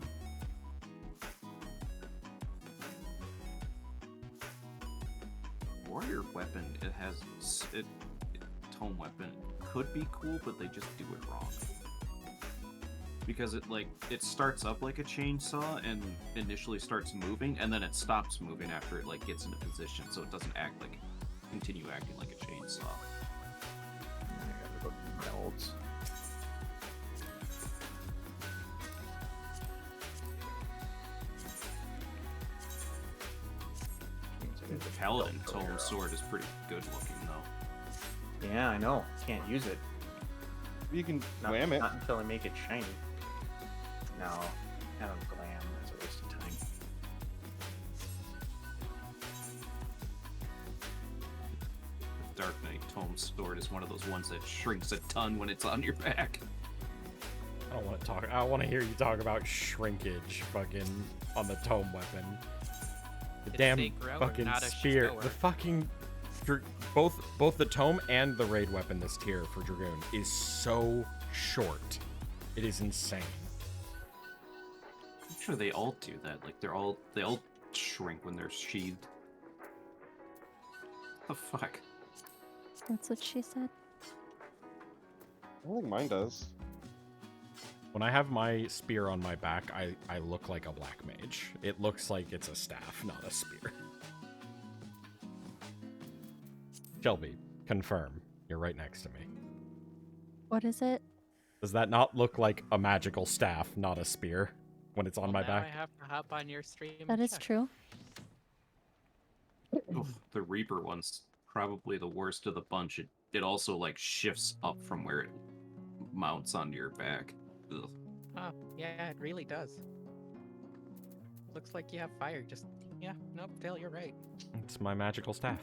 Warrior weapon, tome weapon could be cool, but they just do it wrong. Because it starts up like a chainsaw and initially starts moving, and then it stops moving after it gets into position, so it doesn't continue acting like a chainsaw. I gotta go melts. The Paladin tome sword is pretty good looking though. Yeah, I know. Can't use it. You can Not, wham it. not until I make it shiny. No, I don't glam. That's a waste of time. Dark Knight tome sword is one of those ones that shrinks a ton when it's on your back. I don't want to talk. I want to hear you talk about shrinkage, fucking on the tome weapon. The It's damn a grower, fucking not a spear. shower. The fucking both the tome and the raid weapon this tier for Dragoon is so short. It is insane. I'm sure they all do that. They all shrink when they're sheathed. The fuck? That's what she said. I don't think mine does. When I have my spear on my back, I look like a black mage. It looks like it's a staff, not a spear. Shelby, confirm. You're right next to me. What is it? Does that not look like a magical staff, not a spear, when it's on my now back? I have to hop on your stream. That and is check. true. Oof, the Reaper one's probably the worst of the bunch. It also shifts up from where it mounts onto your back. Ugh. Oh, yeah, it really does. Looks like you have fire. Nope, Dale, you're right. It's my magical staff.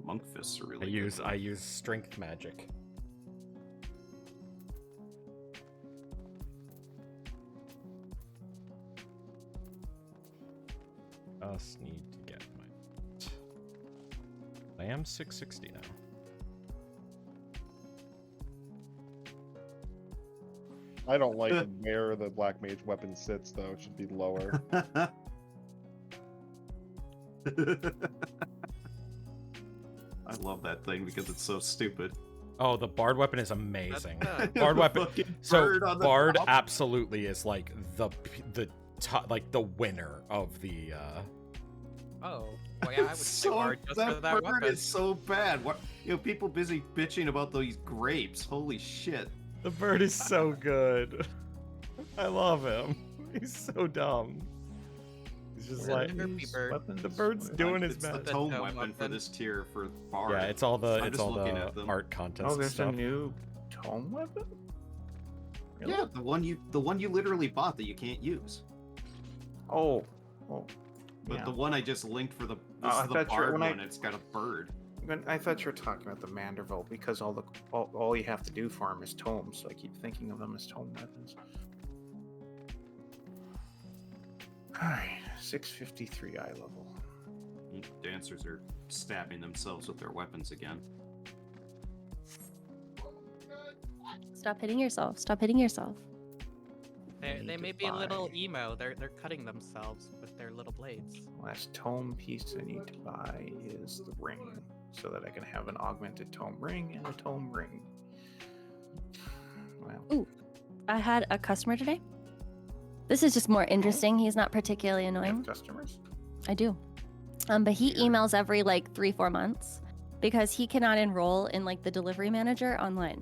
Monk fists are really I use strength magic. Just need to get am 660 now. I don't like where the black mage weapon sits though. It should be lower. I love that thing because it's so stupid. Oh, the bard weapon is amazing. That's Bard weapon. Fucking So bird on the bard top. absolutely is like the like the winner of the. Oh, well, yeah, I would say hard just for that bird weapon. is so bad. What people busy bitching about these grapes. Holy shit. The bird is so good. I love him. He's so dumb. He's just like the bird's doing his It's the best. tome weapon for this tier for bard. Yeah, it's all the I'm it's just all looking the at them. art contest Oh, there's stuff. a new tome weapon? Really? Yeah, the one you literally bought that you can't use. Oh. But Yeah. the one I just linked for the Oh, I this is the thought you were- bard when I- one. It's got a bird. I thought you were talking about the Manderville because all you have to do for him is tomes, so I keep thinking of them as tome weapons. Alright, 653 eye level. Dancers are stabbing themselves with their weapons again. Stop hitting yourself. Stop hitting yourself. They may be a little emo. They're cutting themselves with their little blades. Last tome piece I need to buy is the ring, so that I can have an augmented tome ring and a tome ring. Well, Ooh, I had a customer today. This is just more interesting. He's not particularly I annoying. have customers. I do. But he emails every like 3-4 months because he cannot enroll in like the delivery manager online.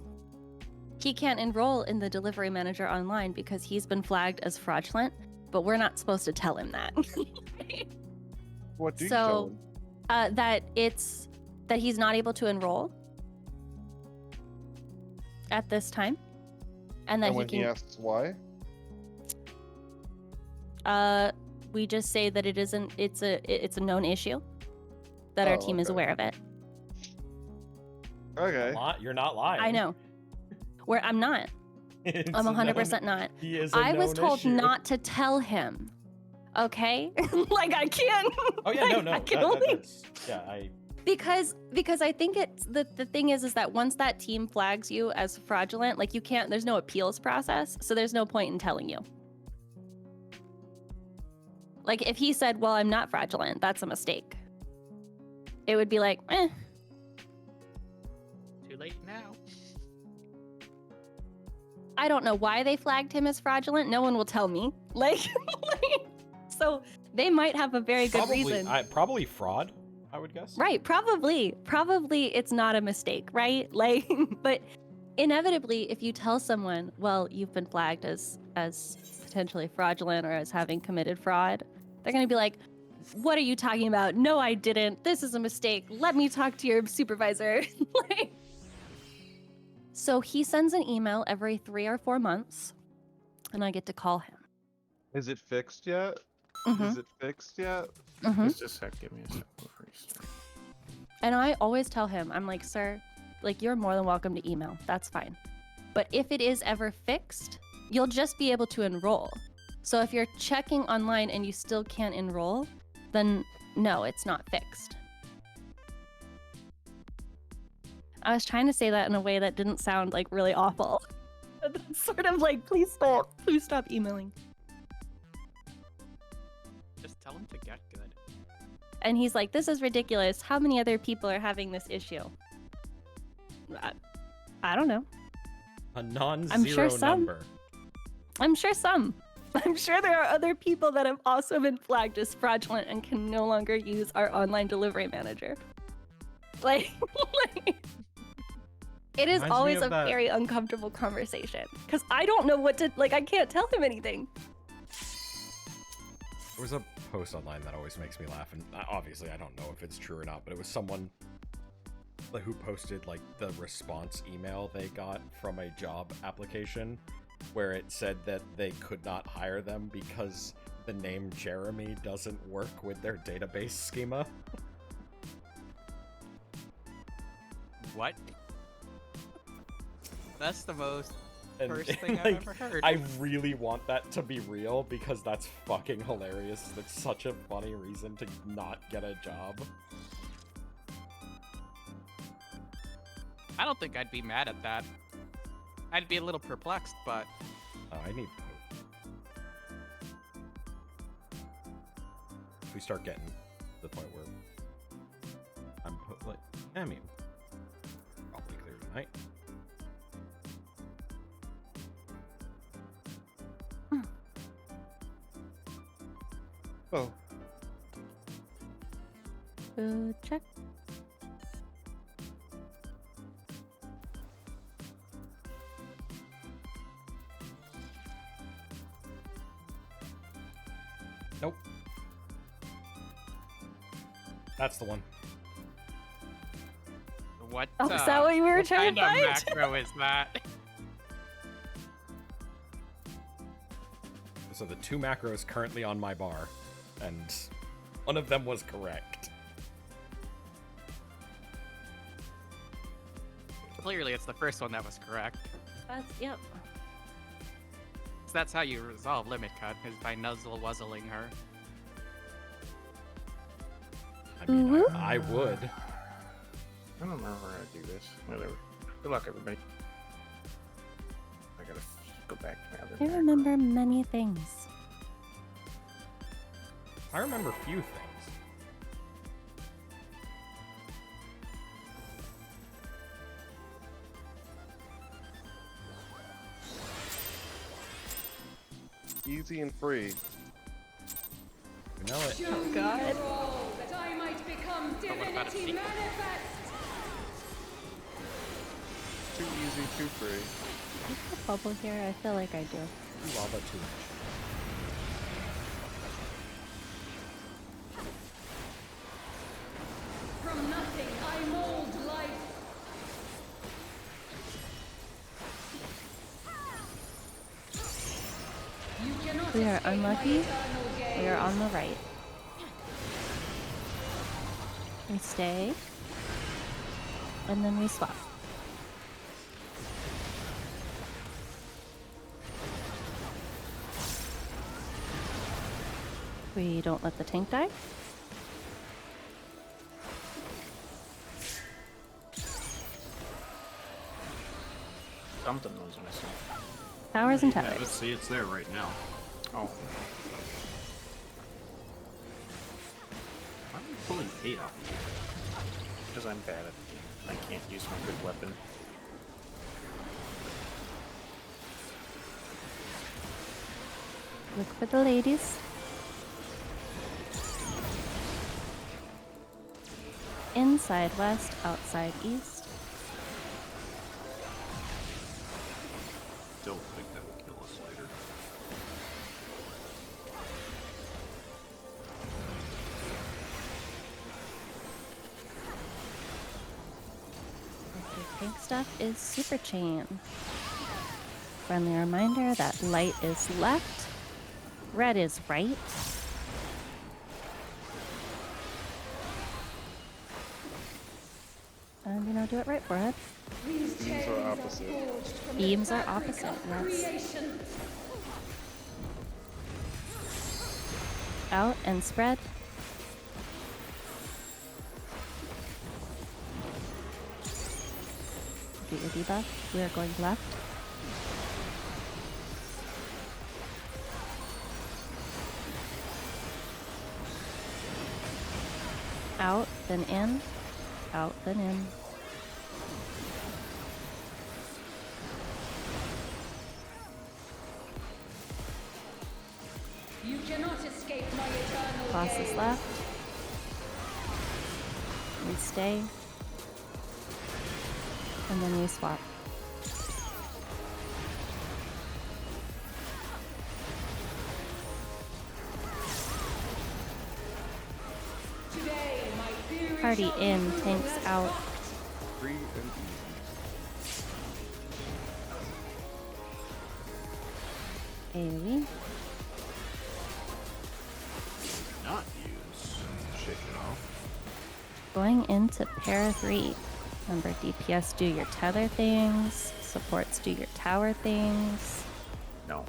He can't enroll in the delivery manager online because he's been flagged as fraudulent, but we're not supposed to tell him that. What do you So- tell him? that he's not able to enroll at this time, and that And he when can. he asks why? We just say that it isn't. It's a known issue. That our Oh, team is okay. aware of it. Okay. You're not lying. I know. Where I'm not. It's I'm a 100% known- not. He is a I was known told issue. not to tell him. Okay? Like I can't. Oh yeah, no, no. I can that- only- that's, yeah, I. because I think it's the thing is that once that team flags you as fraudulent, like you can't, there's no appeals process, so there's no point in telling you. Like if he said, well, I'm not fraudulent, that's a mistake. It would be like, Too late now. I don't know why they flagged him as fraudulent. No one will tell me. Like, so they might have a very good reason. Probably fraud, I would guess. Right, probably it's not a mistake, right? Like, but inevitably, if you tell someone, well, you've been flagged as potentially fraudulent or as having committed fraud, they're gonna be like, what are you talking about? No, I didn't. This is a mistake. Let me talk to your supervisor. Like, so he sends an email every 3 or 4 months, and I get to call him. Is it fixed yet? Mhm. Is it fixed yet? Mhm. Just a sec, give me a sec before you start. And I always tell him, I'm like, sir, like, you're more than welcome to email. That's fine. But if it is ever fixed, you'll just be able to enroll. So if you're checking online and you still can't enroll, then no, it's not fixed. I was trying to say that in a way that didn't sound like really awful. But it's sort of like, please stop emailing. Just tell him to get good. And he's like, this is ridiculous. How many other people are having this issue? I don't know. A non-zero I'm sure some. number. I'm sure some. I'm sure there are other people that have also been flagged as fraudulent and can no longer use our online delivery manager. Like, it is Reminds me always of a that- very uncomfortable conversation because I don't know what to, like, I can't tell him anything. There was a post online that always makes me laugh, and obviously I don't know if it's true or not, but it was someone who posted like the response email they got from a job application where it said that they could not hire them because the name Jeremy doesn't work with their database schema. What? That's the most And, first thing I've like, ever heard. I really want that to be real because that's fucking hilarious. That's such a funny reason to not get a job. I don't think I'd be mad at that. I'd be a little perplexed, but Oh, I need. If we start getting to the point where I'm like, I mean, probably clear tonight. Oh, Food check. Nope. That's the one. what? Oh, is that what you were what trying kind to of find? macro is that? So the 2 macros currently on my bar, and one of them was correct. Clearly, it's the first one that was correct. Yep. So that's how you resolve limit cut, is by nuzzle wuzzling her. I mean, I would. I don't remember how to do this. Whatever. Good luck, everybody. I gotta go back to my other. I remember many things. I remember few things. easy and free. You know it. Oh God. That I might become divinity manifest. Too easy, too free. Is there a bubble here? I feel like I do. Too lava, too much. From nothing I mold life. You cannot We are escape my unlucky. eternal gaze. We are on the right. We stay. And then we swap. We don't let the tank die. Something was missing. Towers and Yeah, towers. let's see, it's there right now. Oh. Why are you pulling 8 off? Because I'm bad at the game. I can't use my good weapon. Look for the ladies. Inside west, outside east. Don't think that will kill us later. Okay, pink stuff is super chain. Friendly reminder that light is left, red is right. And you know, do it right, forehead. These are opposite. Beams are opposite, yes. Creation. Out and spread. Get your debuff. We are going left. Out, then in. Out, then in. You cannot escape my eternal Boss is gaze. left. We stay. And then we swap. Today, my theory Party shall in, be tanks proved out. Free and easy. AoE. Not use. Shake it off. Going into para 3. Remember, DPS do your tether things, supports do your tower things. No.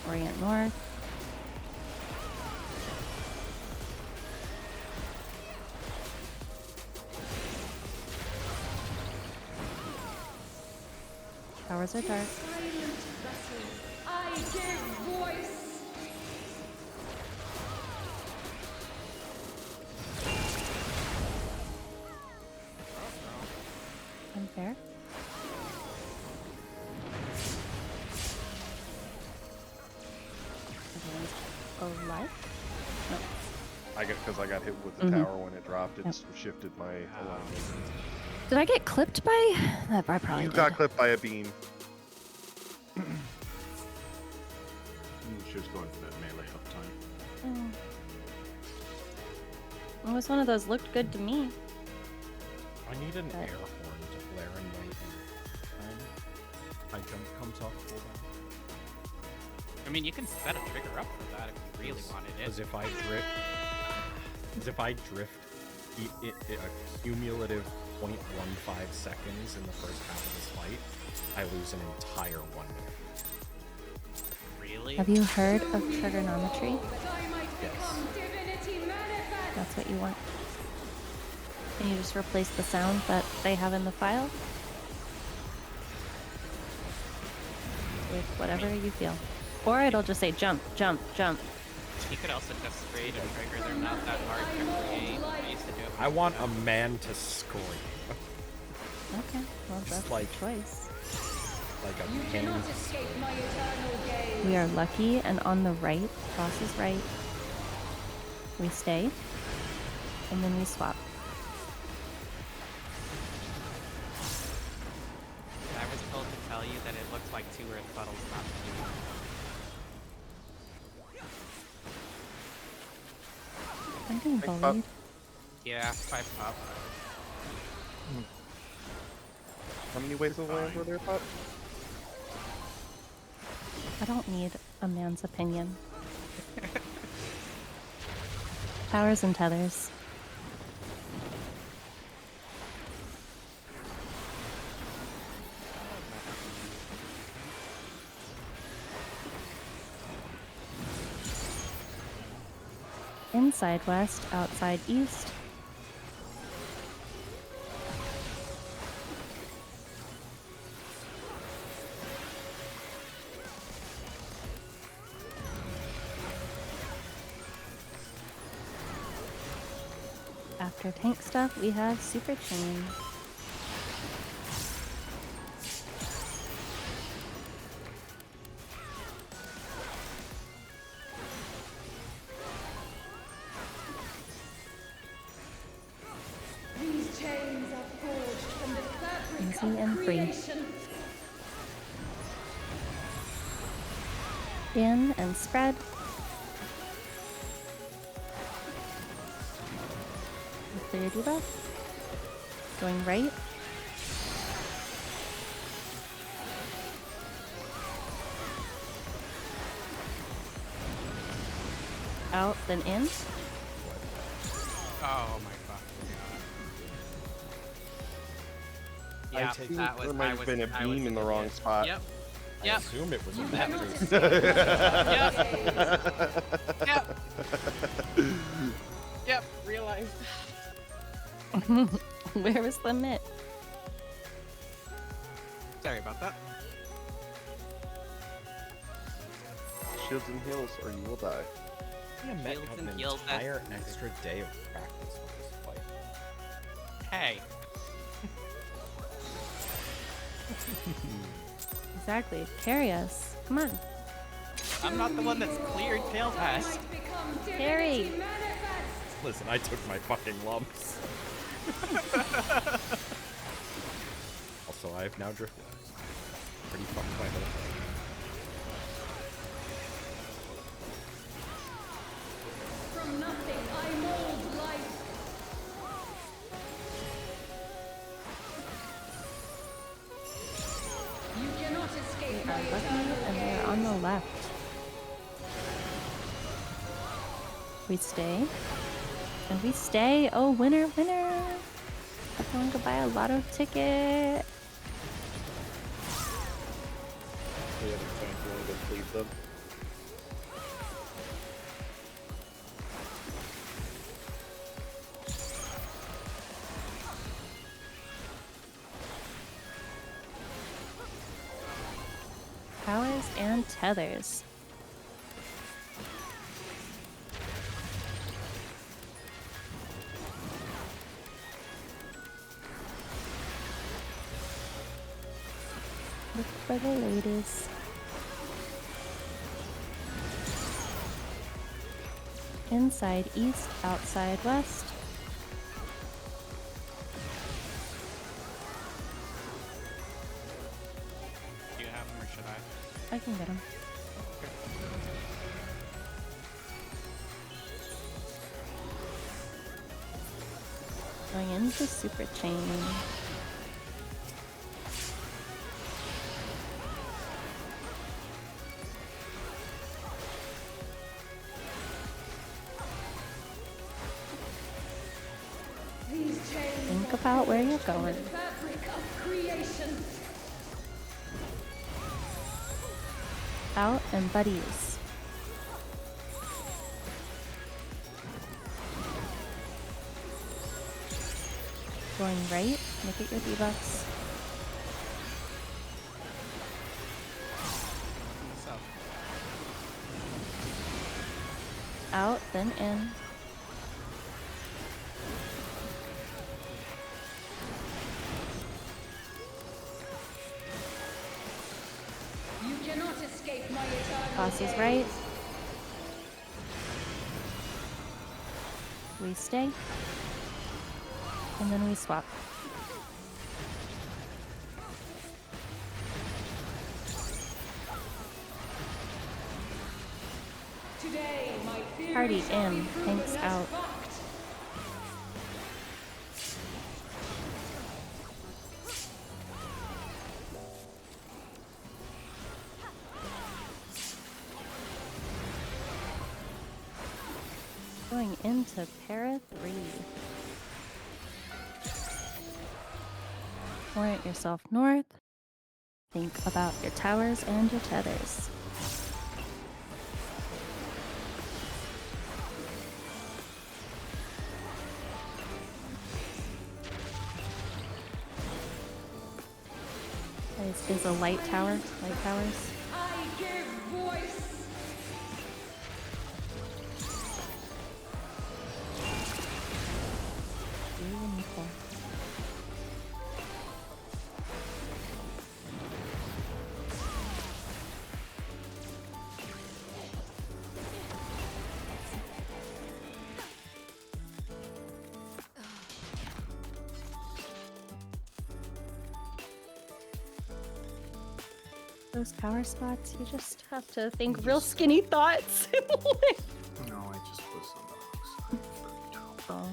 Orient north. Towers are dark. Silent vessel, I give voice. Unfair. Everyone's alive? No. Because I got hit with the tower when it dropped. It's shifted my alignment. Did I get clipped by that? I probably You did. got clipped by a beam. She was going for that melee uptime. It was one of those looked good to me. I need an air horn to blare in my ear. High jump comes off cooldown. I mean, you can set a trigger up for that if you really wanted it. As if I drift a cumulative 0.15 seconds in the first half of this fight, I lose an entire 1 minute. Really? Have you heard of trigonometry? Yes. That's what you want. Can you just replace the sound that they have in the file with whatever you feel? Or it'll just say jump, jump, jump. You could also just create a trigger. They're not that hard to create. I used to do it. I want a man to scream. Okay, well that's like a choice. Like a You pain. cannot escape my eternal gaze. We are lucky, and on the right, boss is right. We stay, and then we swap. I was told to tell you that it looks like 2 earth puddles, not 2. I'm being Thanks, bullied. Yeah, 5 pop. How many ways of land were there, Pop? I don't need a man's opinion. Towers and tethers. Inside west, outside east. After tank stuff, we have super chain. These chains are forged from the fabric Easy of and free. creation. In and spread. Clear debuff. Going right. Out, then in. Oh my god. I Yeah, think that was. there might have been a beam in the wrong spot. Yep. I Yep. assume it was a Yep. mattress. Yep. Yep. Realized. Where was the mitt? Sorry about that. Shields and heals, or you will die. Yeah, Met Shields had and an heals, that's- entire extra day of practice on this fight. Hey. Exactly. Carry us. Come on. I'm not the one that's cleared tail pass. Carry. Listen, I took my fucking lumps. Also, I've now drifted. Pretty fucked by that. From nothing I mold life. You cannot escape my Lucky, eternal and they're gaze. on the left. We stay. And we stay. Oh, winner, winner. Everyone go buy a lotto ticket. We have a chance to please them. towers and tethers. Look for the ladies. Inside east, outside west. Do you have them or should I? I can get them. Going into super chain. These chains Think about where you're going. the fabric of creation. Out and buddies. Going right, look at your debuffs. Out, then in. You cannot escape my eternal Tosses gaze. right. We stay. And then we swap. Today, my theory Party shall be in, proven tanks as out. fact. Going into para 3. Orient yourself north. Think about your towers and your tethers. Is a light tower, light towers. I give voice. Beautiful. Those power spots, you just have to think real skinny thoughts. No, I just was on the wrong side. Oh.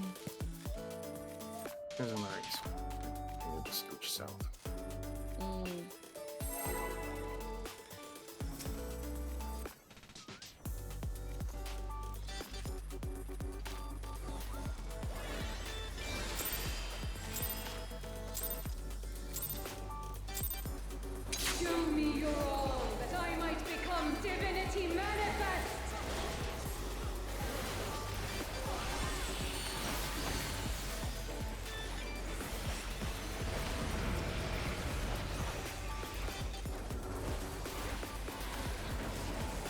There's another race. We'll just scooch south. Show me your all, that I might become divinity manifest.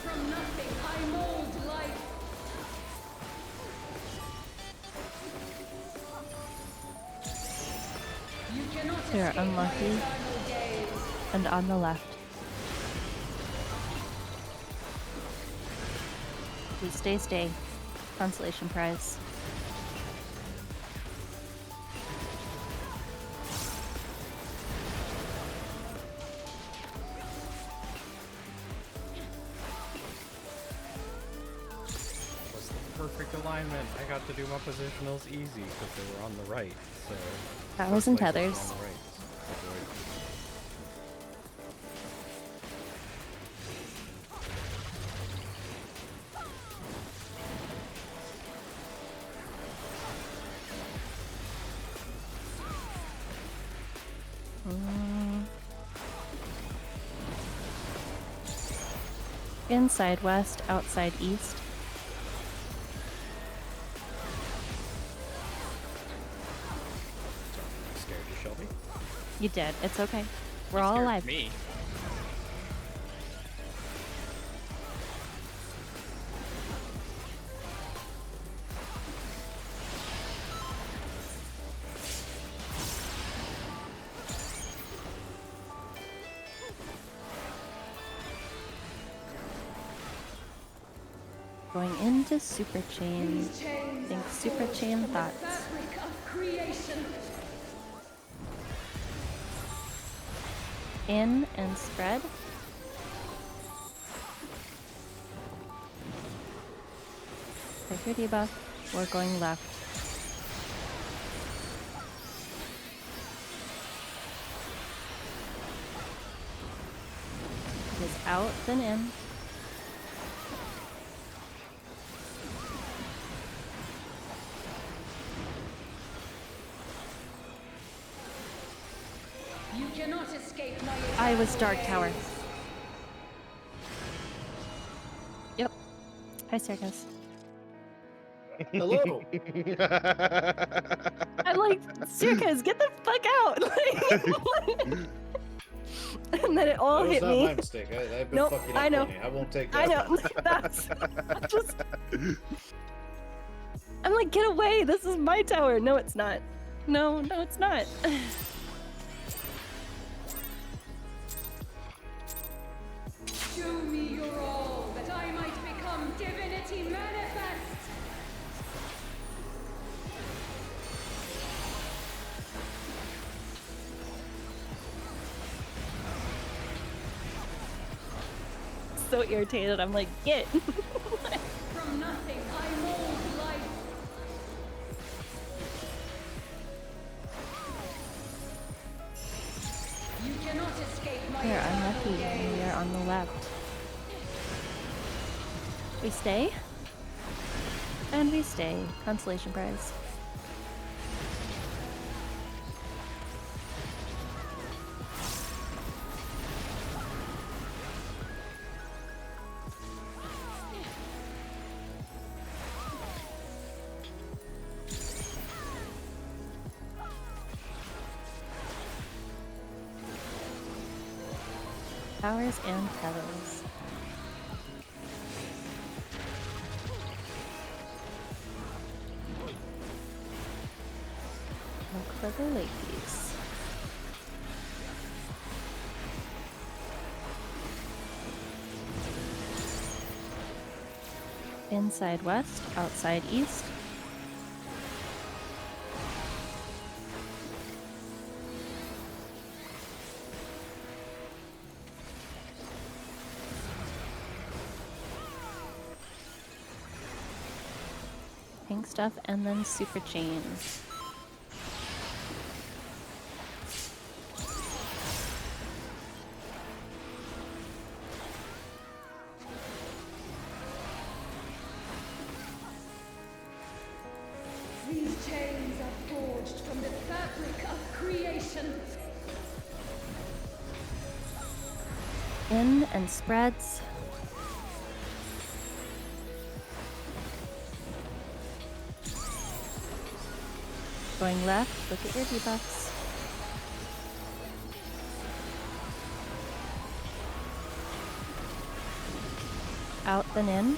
From nothing, I mold life. You cannot You're escape my unlucky. eternal gaze. And on the left. We stay. Consolation prize. Was the perfect alignment. I got to do my positionals easy because they were on the right. So Towers and first place tethers. was on the right. Avoid. Inside west, outside east. Scared you, Shelby? You did. It's okay. We're You all scared alive. Me. Going into Super Chain. These chains Think are Super forged Chain from the thoughts. fabric of creation. In and spread. Take your debuff. We're going left. It is out, then in. You cannot escape my I was eternal Dark Tower. gaze. Yep. Hi, Circus. Hello. I'm like, Circus, get the fuck out! Like, and then it all That was hit not me. my mistake. I've been Nope, fucking I up know. plenty. I won't take I that. know. That's just. I'm like, get away! This is my tower. No, it's not. No, no, it's not. Show me your all, that I might become divinity manifest. So irritated. I'm like, get. From nothing, I mold life. You cannot escape my Here, I'm eternal lucky. gaze. We are on the left. We stay. And we stay. Consolation prize. Towers and petals. Look for the ladies. Inside west, outside east. Pink stuff and then super chain. These chains are forged from the fabric of creation. In and spreads. Going left, look at your debuffs. Out then in.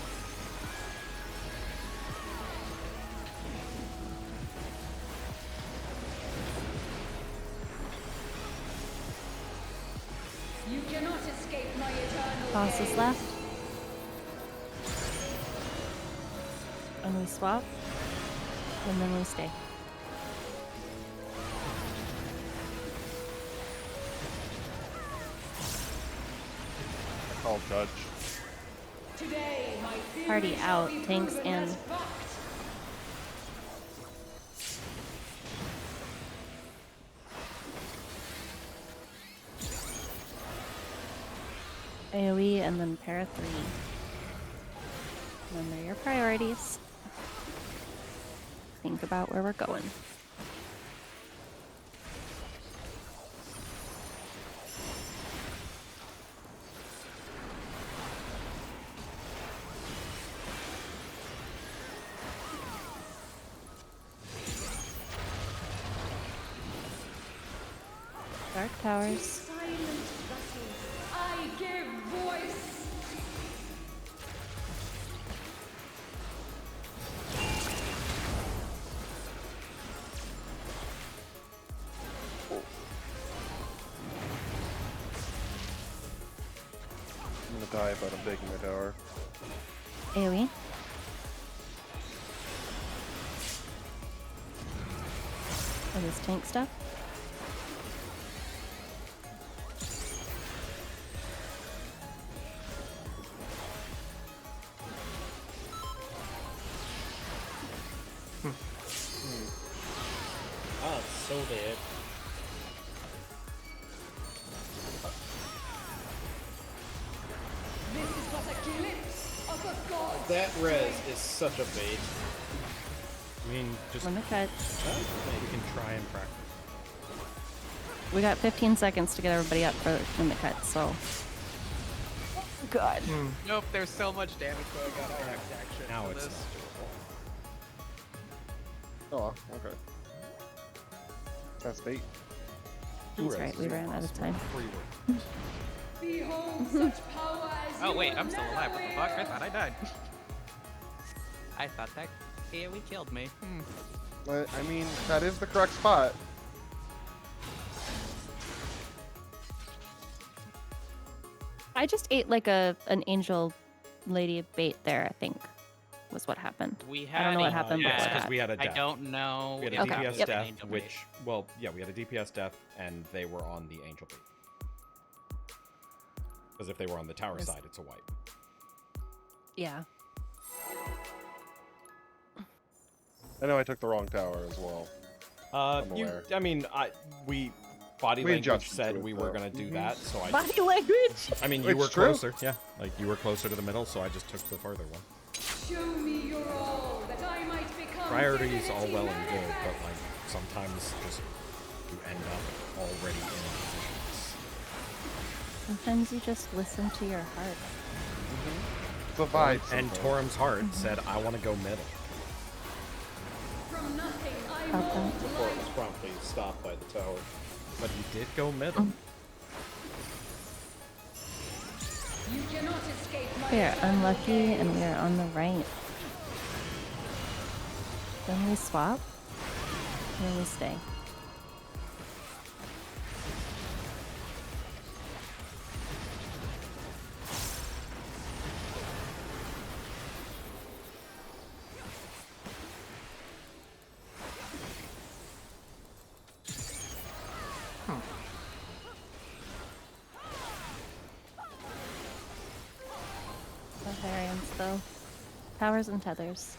You cannot escape my eternal Tosses gaze. left. And we swap. And then we stay. I call judge. Today, my theory Party shall out, be tanks proven in. as fact. AoE and then para 3. And then they're your priorities. Think about where we're going. Dark Towers. Silent vessels, I give voice. I'm gonna die, but I'm taking my tower. AoE. Or this tank stuff. Ah, it's so dead. This is but a glimpse of the gods. That res is such a bait. I mean, just Limit cuts. we can try and practice. We got 15 seconds to get everybody up for limit cuts, so. God. Nope, there's so much damage going on. I have to action Now for it's this. Oh, okay. That's bait. That's right, we ran out of time. Behold such power as Oh you wait, will I'm still never alive. What the fuck? I wield. thought I died. I thought that AoE killed me. But, I mean, that is the correct spot. I just ate like an angel lady bait there, I think, was what happened. We I had don't know what a happened death. before because that. we had a I death. don't know. We had a if Okay. DPS Yep. death, Angel which, bait. well, yeah, we had a DPS death, and they were on the angel bait. Because if they were on the tower Yes. side, it's a wipe. Yeah. I know I took the wrong tower as well. I'm aware. I mean, we body We language adjusted said to it, we were though. gonna do that, so I. Body language! I mean, you It's were true. closer, yeah. Like you were closer to the middle, so I just took the further one. Show me your all, that I might become Priorities all divinity well and good, manifest. but like sometimes just you end up already in positions. Sometimes you just listen to your heart. It's a vibe. And sometimes. Torum's heart said, "I want to go middle." From nothing I Okay. mold Before it life. was promptly stopped by the tower. But he did go middle. You cannot escape my We are eternal unlucky gaze. and we are on the right. Then we swap. Then we stay. No variants though. Towers and tethers.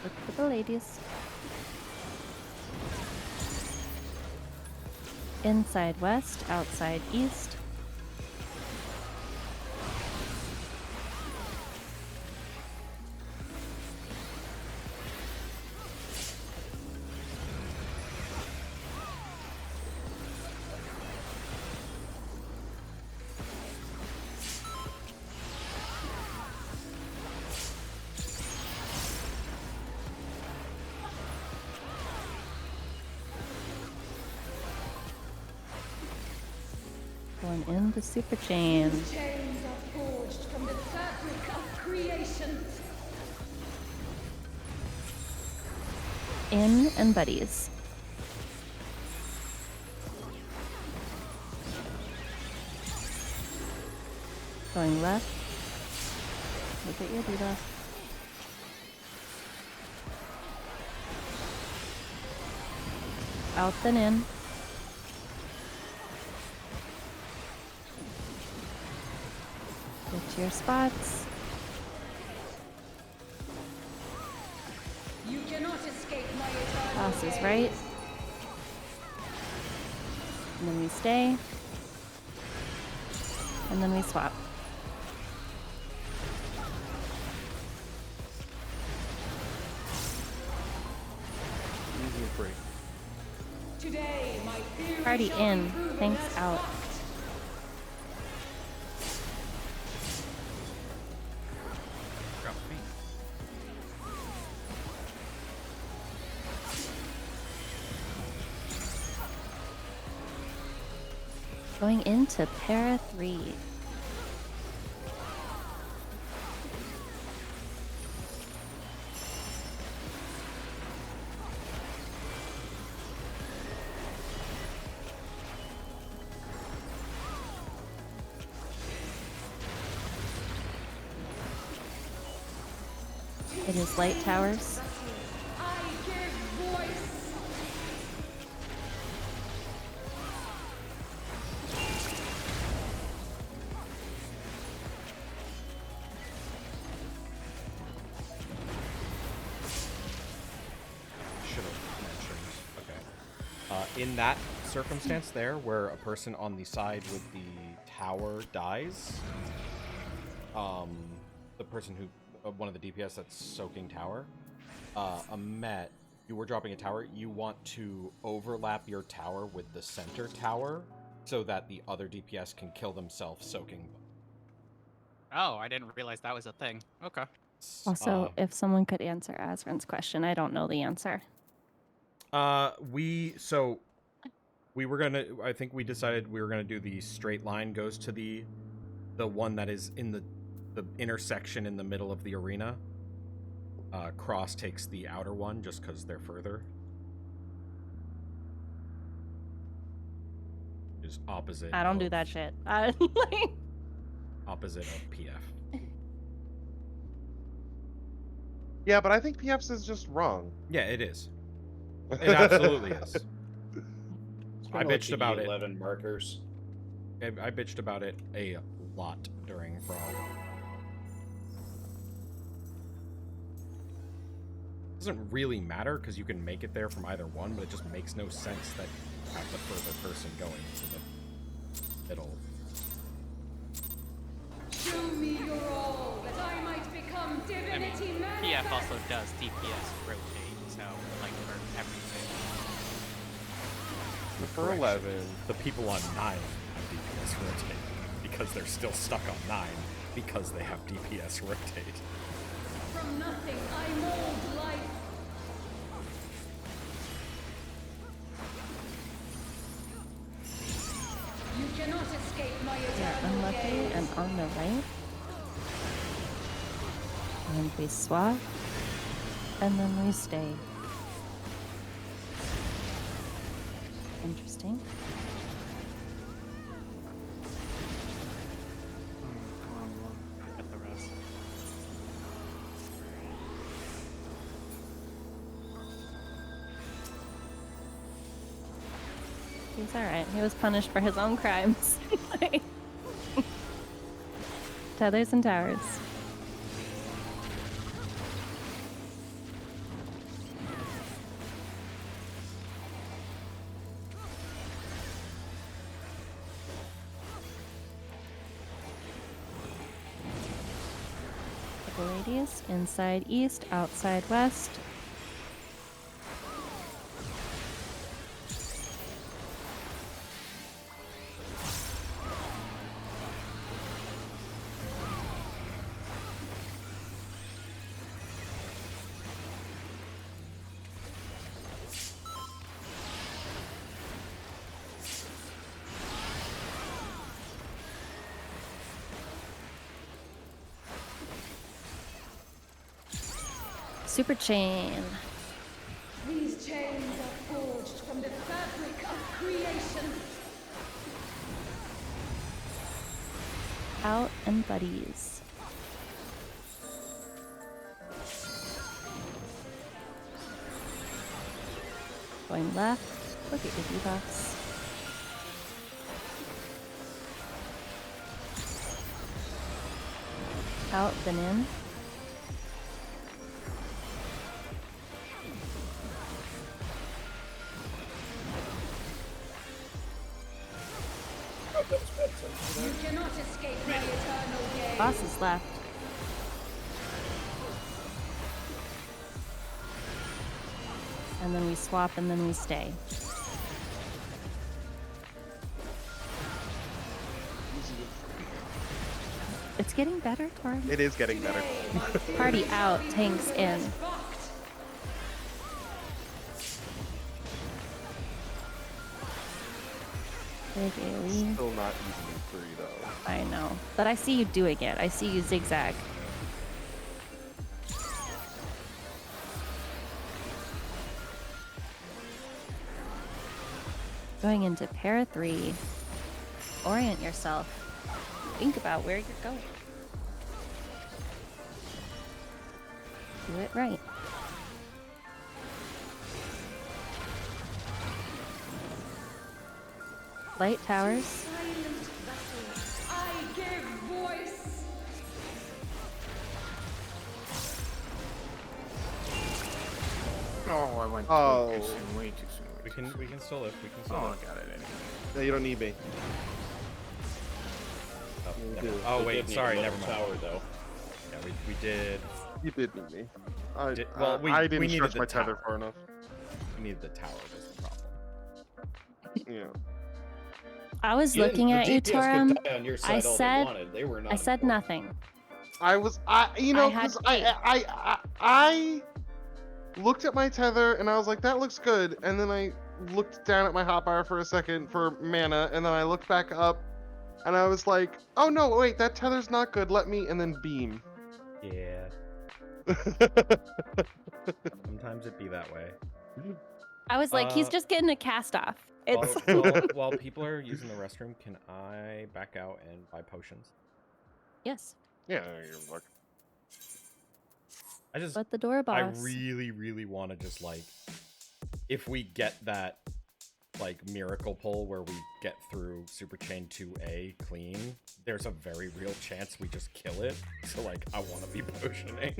Look for the ladies. Inside west, outside east. Going in the super chain. Chains are forged from the fabric of creation. In and buddies. Going left. Look at your debuff. Out then in. Get to your spots. You cannot escape my eternal Toss is gaze. right. And then we stay. And then we swap. Easy and free. Today, my theory Party shall be in. proven Thanks as out. fact. Drop feet. Going into Para 3. It is light towers. I give voice. Should have mentioned. Okay. In that circumstance there, where a person on the side with the tower dies, the person who, one of the DPS that's soaking tower, a Met, you were dropping a tower, you want to overlap your tower with the center tower so that the other DPS can kill themselves soaking. Oh, I didn't realize that was a thing. Okay. Also, if someone could answer Azrin's question, I don't know the answer. We were gonna. I think we decided we were gonna do the straight line goes to the one that is in the intersection in the middle of the arena. Cross takes the outer one just because they're further. Just opposite. I don't do that shit. Opposite of PF. Yeah, but I think PF's is just wrong. Yeah, it is. It absolutely is. I Kinda like bitched the about it. 11 markers. I bitched about it a lot during Brawl. Doesn't really matter because you can make it there from either one, but it just makes no sense that you have the further person going to the middle. Show me your all, that I might become divinity manifest. PF also does DPS rotate, so like for everything. For 11. The people on 9 have DPS rotate because they're still stuck on 9 because they have DPS rotate. From nothing I mold life. You cannot escape my Yeah, eternal unlucky gaze. and on the right. And we swap. And then we stay. Interesting. Get the rest. He's alright. He was punished for his own crimes. Tethers and towers. Couple ladies. Inside east, outside west. Super chain. These chains are forged from the fabric of creation. Out and buddies. Going left. Look at your debuffs. Out, then in. You cannot escape my eternal gaze. Boss is left. And then we swap and then we stay. It's getting better, Torin. It is getting better. Party out, tanks in. Big AoE. Still not easily free though. I know. But I see you doing it. I see you zigzag. Going into pair 3. Orient yourself. Think about where you're going. Do it right. Light towers. Silent vessels, I give voice. Oh, I went Oh. too soon, way too soon. We can still live. We can still Oh, I live. got it anyway. No, you don't need me. Oh, You never- do. oh We wait, did need sorry, a never level mind. tower, though. Yeah, we did. You did need me. I, Did- well, we- I we didn't needed stretch the my tether tower. far enough. We needed the tower. Was the problem. Yeah. I was You looking didn't- at the you, DPS could Torum. die on your I side all they said, wanted. They were not I said important. nothing. You know, I had because I looked at my tether and I was like, that looks good. And then I looked down at my hotbar for a second for mana, and then I looked back up and I was like, oh no, wait, that tether's not good. Let me, and then beam. Yeah. Sometimes it be that way. I was like, he's Uh, just getting a cast off. It's While people are using the restroom, can I back out and buy potions? yes, Yeah, you're like, I just but the door I boss. really want to just like, if we get that like miracle pull where we get through Super Chain 2A clean, there's a very real chance we just kill it. So like, I want to be potioning.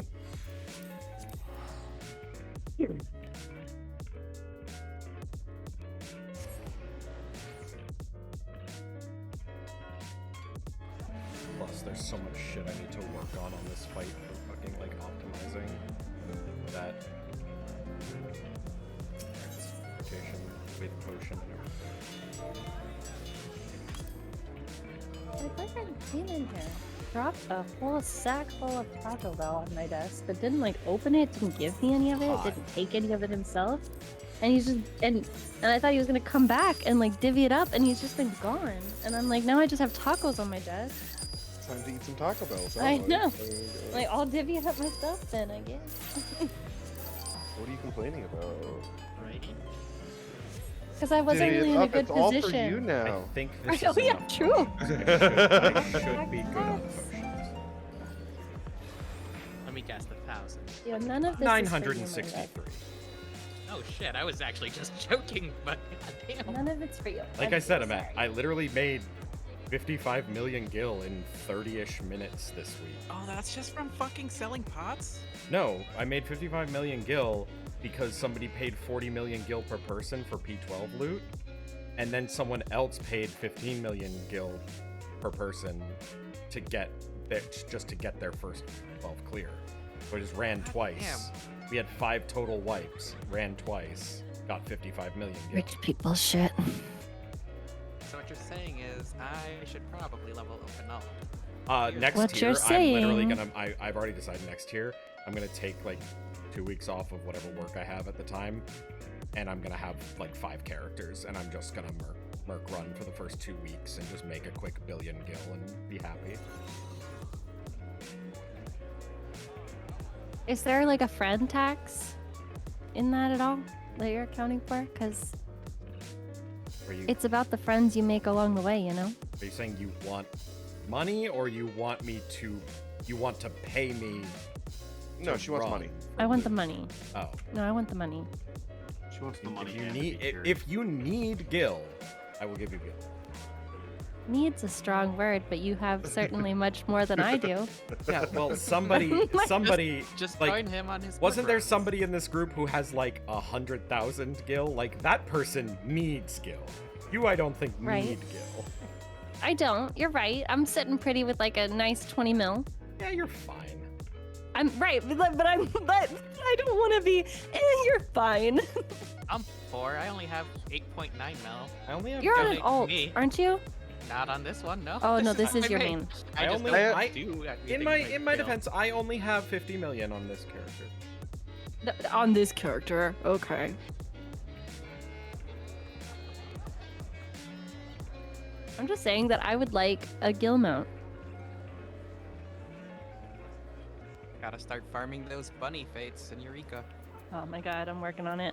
Plus, there's so much shit I need to work on this fight for fucking like optimizing that rotation with potion and everything. Like, what kind of came in here? Dropped a whole sack full of Taco Bell on my desk, but didn't like open it, didn't give me any of it, Hot. didn't take any of it himself. And he's just and I thought he was gonna come back and like divvy it up, and he's just been gone. And I'm like, now I just have tacos on my desk. it's time to eat some Taco Bell. sounds I like. know. There you go. Like, I'll divvy up my stuff then, I guess. What are you complaining about? Righty. Because I wasn't Divvy it really in a up, good it's all for you position. now. I think this Oh is yeah, enough. true. I should be good on Yes. potions. Let me guess, 1,000. Yeah, none of this is for you, my love. 963. Oh shit, I was actually just joking, but goddamn. None of it's for you. Like I'm I said, so Amet, sorry. I literally made 55 million gil in 30-ish minutes this week. Oh, that's just from fucking selling pots? No, I made 55 million gil because somebody paid 40 million gil per person for P12 loot, and then someone else paid 15 million gil per person to get just to get their first 12 clear. So I just ran twice. We had 5 total wipes, ran twice, got 55 million gil. Rich people shit. So what you're saying is I should probably level open up. Next What tier, you're I'm literally saying- gonna. I've already decided next tier. I'm gonna take like 2 weeks off of whatever work I have at the time, and I'm gonna have like 5 characters, and I'm just gonna merc run for the first 2 weeks and just make a quick billion gil and be happy. Is there like a friend tax in that at all that you're accounting for? Because Are you it's about the friends you make along the way, you know? are you saying you want money, or you want to pay me? No, to she wants run money. for I want the loot? money. Oh, No, I want the money. She wants the money. if you and need the gear. if you need gil, I will give you gil. Need's a strong word, but you have certainly much more than I do. Yeah, well, somebody Just like, join him on his wasn't there runs. somebody in this group who has like 100,000 gil? Like that person needs gil. You, I don't think Right. need gil. I don't. You're right. I'm sitting pretty with like a nice 20 mil. Yeah, you're fine. I'm right, but I don't want to be. You're fine. I'm poor. I only have 8.9 mil. I only have. You're on an donate alt, me. aren't you? Not on this one, no. Oh, no, this this is not your my main. I just only- don't I- do In anything my gil. defense, I only have 50 million on this character. On this character, okay. I'm just saying that I would like a gill mount. Gotta start farming those bunny fates in Eureka. Oh my god, I'm working on it.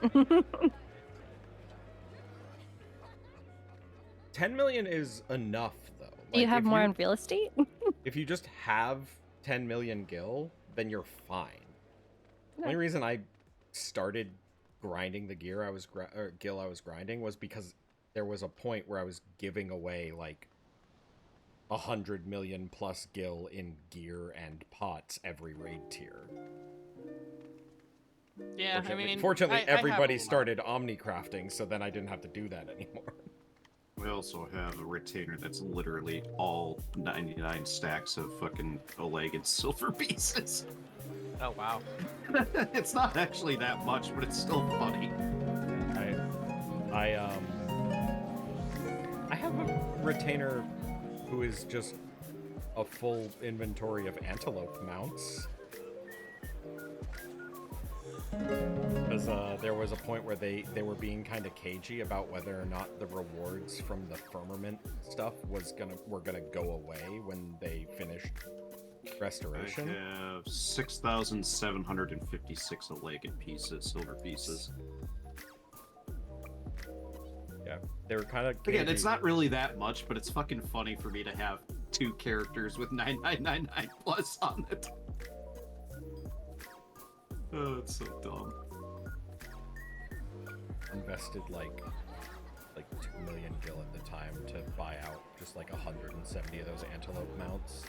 10 million is enough, though. Do you Like, have if more on real estate? If you just have 10 million gil, then you're fine. The only reason I started grinding the gil I was grinding was because there was a point where I was giving away like 100 million plus gil in gear and pots every raid tier. Yeah, fortunately, I have everybody a lot. started omni-crafting, so then I didn't have to do that anymore. We also have a retainer that's literally all 99 stacks of fucking Oleg silver pieces. Oh wow. It's not actually that much, but it's still funny. I have a retainer who is just a full inventory of antelope mounts. Because there was a point where they were being kind of cagey about whether or not the rewards from the firmament stuff were gonna go away when they finished restoration. I have 6,756 Oleg pieces, silver pieces. Yeah, they were kind of Again, it's not really that much, but it's fucking funny for me to have 2 characters with 9999 plus on it. Oh, it's so dumb. Invested like 2 million gil at the time to buy out just like 170 of those antelope mounts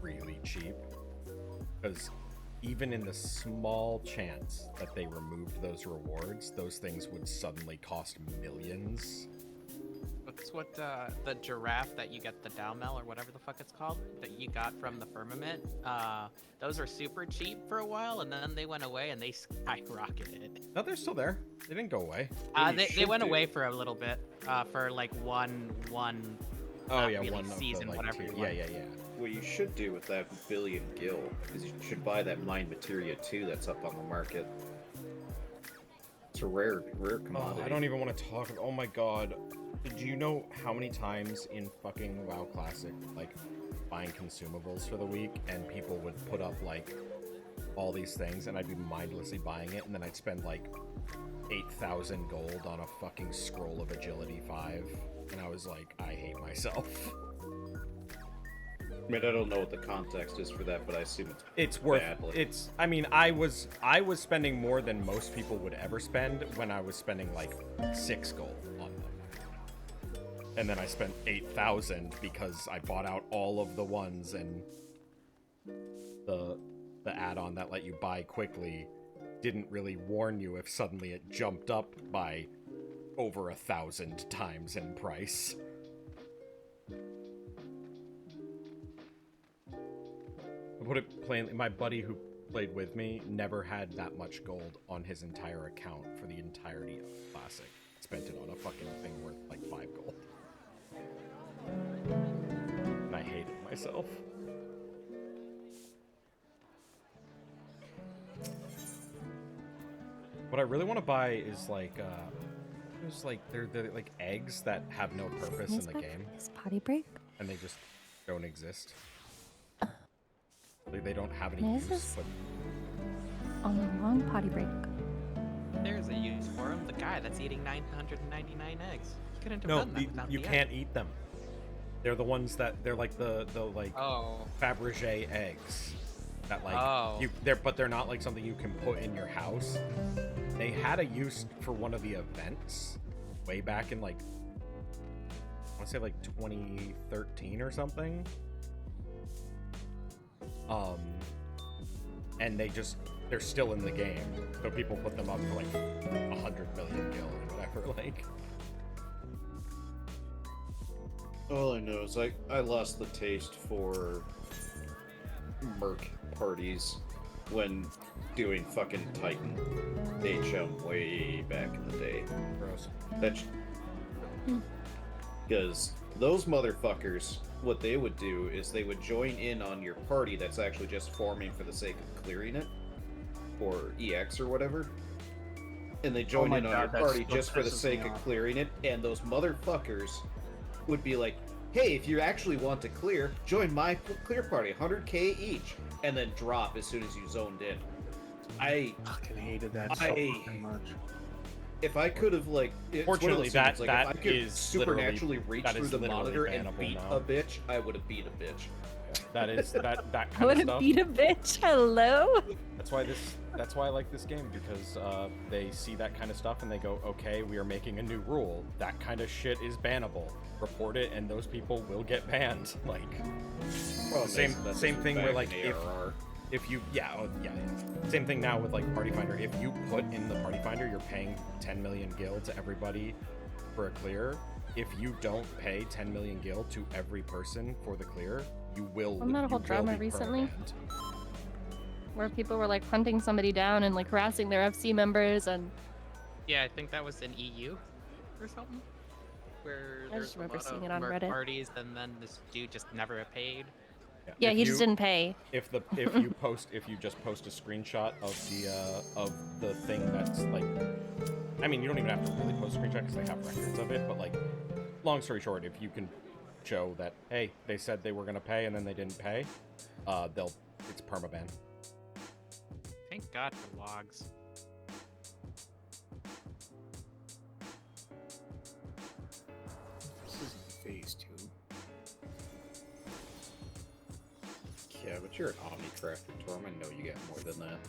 really cheap, because even in the small chance that they removed those rewards, those things would suddenly cost millions. That's what the giraffe that you get, the Daumel or whatever the fuck it's called, that you got from the firmament. Those are super cheap for a while, and then they went away and they skyrocketed. No, they're still there. They didn't go away. They went away for a little bit, for like one. Oh yeah, really one of season, the, like, whatever. two. You want. Yeah. What you should do with that billion gil is you should buy that Mind Materia 2 that's up on the market. It's a rare commodity. I don't even want to talk. Oh my god. Do you know how many times in fucking WoW Classic, like, buying consumables for the week, and people would put up, like, all these things, and I'd be mindlessly buying it, and then I'd spend, like, 8,000 gold on a fucking scroll of Agility 5, and I was like, I hate myself. I mean, I don't know what the context is for that, but I assume It's worth badly. it's I mean, I was spending more than most people would ever spend when I was spending like 6 gold on them. And then I spent 8,000 because I bought out all of the ones, and the add-on that let you buy quickly didn't really warn you if suddenly it jumped up by over 1,000 times in price. To put it plainly, my buddy who played with me never had that much gold on his entire account for the entirety of Classic. Spent it on a fucking thing worth like 5 gold. And I hated myself. What I really want to buy is like, there's like, they're like eggs that have no purpose in the game. Is potty break? And they just don't exist. Like, they don't have any This use, is- but On a long potty break. There's a use for him. The guy that's eating 999 eggs. He couldn't have no, done that without you the can't egg. eat them. They're the ones that they're like the like Fabergé eggs that like they're not like something you can put in your house. They had a use for one of the events way back in like I want to say like 2013 or something. And they're still in the game, so people put them up for like 100 million gil or whatever. Like, All I know is I lost the taste for merc parties when doing fucking Titan HM way back in the day. Gross. Because those motherfuckers, what they would do is they would join in on your party that's actually just forming for the sake of clearing it, or EX or whatever. And they join in on your party just for the sake of clearing it, and those motherfuckers would be like, hey, if you actually want to clear, join my clear party, 100k each, and then drop as soon as you zoned in. I fucking hated that so fucking much. If I could have, like, it's one of Fortunately, those things, that if I could is supernaturally reach that through is the literally monitor and bannable beat now. a bitch, I would have beat a bitch. That is that I kind would of have stuff. beat a bitch. Hello. That's why that's why I like this game, because they see that kind of stuff and they go, okay, we are making a new rule. That kind of shit is bannable. Report it, and those people will get banned. Like, Well, same thing where like ARR. if you same thing now with like Party Finder. If you put in the Party Finder, you're paying 10 million gil to everybody for a clear. If you don't pay 10 million gil to every person for the clear, you will. Wasn't that a whole you will drama be recently? perma-banned. Where people were like hunting somebody down and like harassing their FC members and. Yeah, I think that was in EU or something. Where I there's just a lot lot seeing of it on merc Reddit. parties, and then this dude just never paid. Yeah, If he just you- didn't pay. If you just post a screenshot of the thing that's like, I mean, you don't even have to really post a screenshot because they have records of it. But like, long story short, if you can show that, hey, they said they were gonna pay and then they didn't pay, it's permaban. Thank God for logs. This is phase 2. Yeah, but you're an Omnicrafter, Torm. I know you got more than that.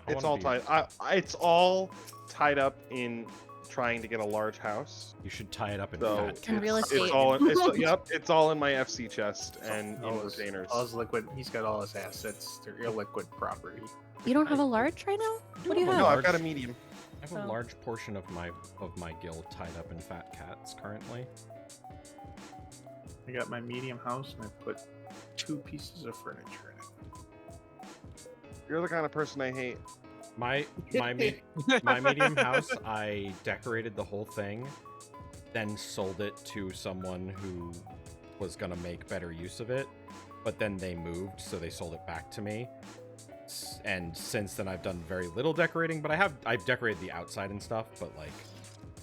It's all tied. It's all tied up in trying to get a large house. You should tie it up in So fat And cats. real it's estate. all. Yep, it's all in my FC chest and in retainers. All his liquid. He's got all his assets. They're illiquid property. You don't have a large right now? What do you have? No, I've got a medium. I have a Oh. large portion of my guild tied up in fat cats currently. I got my medium house and I put 2 pieces of furniture in it. You're the kind of person I hate. My medium house, I decorated the whole thing, then sold it to someone who was gonna make better use of it, but then they moved, so they sold it back to me. And since then, I've done very little decorating, but I've decorated the outside and stuff, but like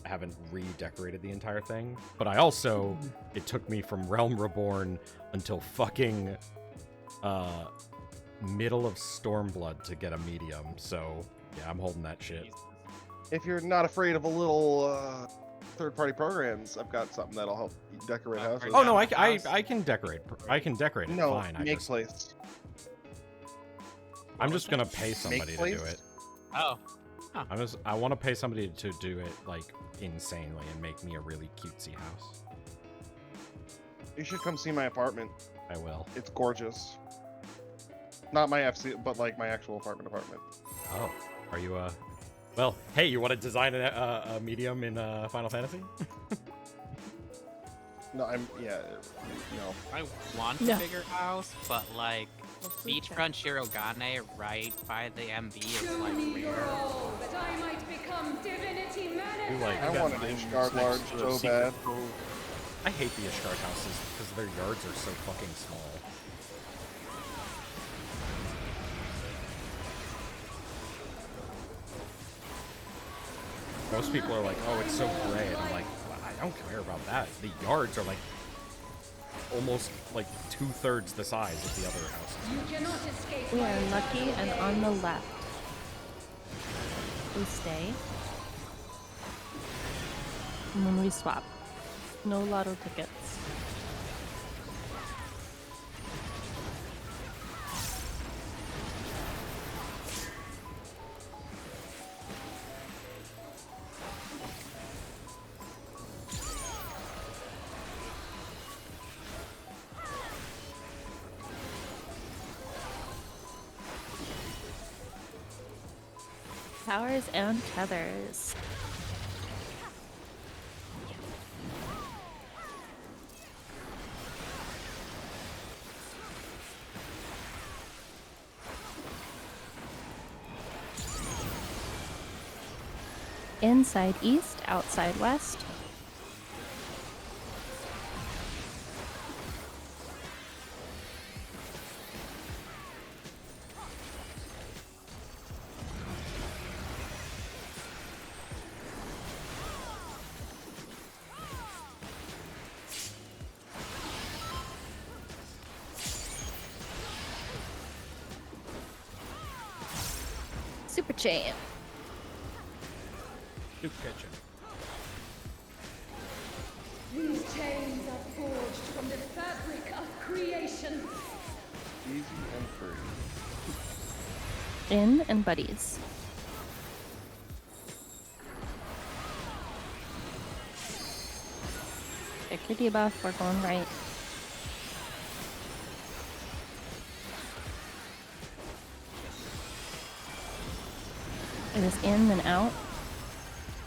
I haven't redecorated the entire thing. But I also, it took me from Realm Reborn until fucking middle of Stormblood to get a medium, so yeah, I'm holding that shit. If you're not afraid of a little third-party programs, I've got something that'll help you decorate houses. Oh no, I can decorate. I can decorate it No, fine. make place. I'm just gonna pay somebody to do place? it. Oh. I want to pay somebody to do it like insanely and make me a really cutesy house. You should come see my apartment. I will. It's gorgeous. Not my FC, but like my actual apartment. Oh, are you well, hey, you want to design a medium in Final Fantasy? No, no. I want a bigger house, but like beachfront Shirogane right by the MB is Show like me your rare. all, that I might become divinity manifest. I want an Ishgard large so bad. I hate the Ishgard houses because their yards are so fucking small. Most people are like, oh, it's so gray, and I'm like, well, I don't care about that. The yards are like almost like 2/3 the size of the other houses. You cannot escape We my are lucky, eternal and gaze. on the left, we stay. And then we swap. No lotto tickets. Towers and tethers. Inside east, outside west. Super chain. Soup kitchen. These chains are forged from the fabric of creation. Easy and free. In and buddies. Check your debuff, we're going right. It is in then out.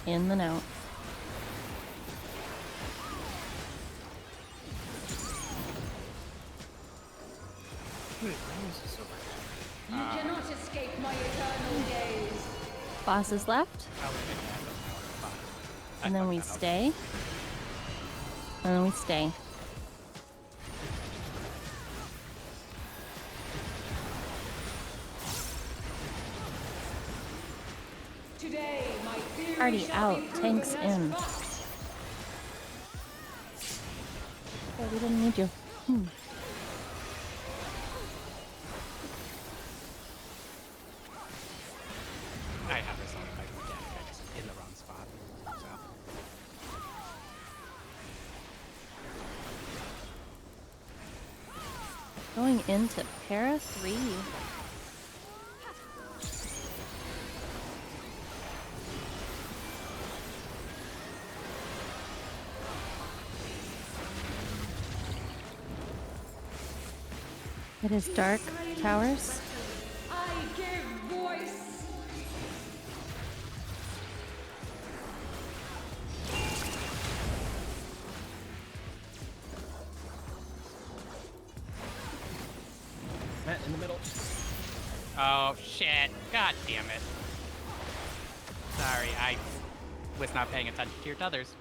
In then out. You cannot escape my eternal gaze. Boss is left. And then we stay. And then we stay. Today, my theory Party shall out, be tanks proven as in. fact. Oh, we didn't need you. I have this on my deck. I just in the wrong spot. So. Going into Para 3. It is dark towers. I give voice. Matt in the middle. Oh shit! God damn it! Sorry, I was not paying attention to your tethers.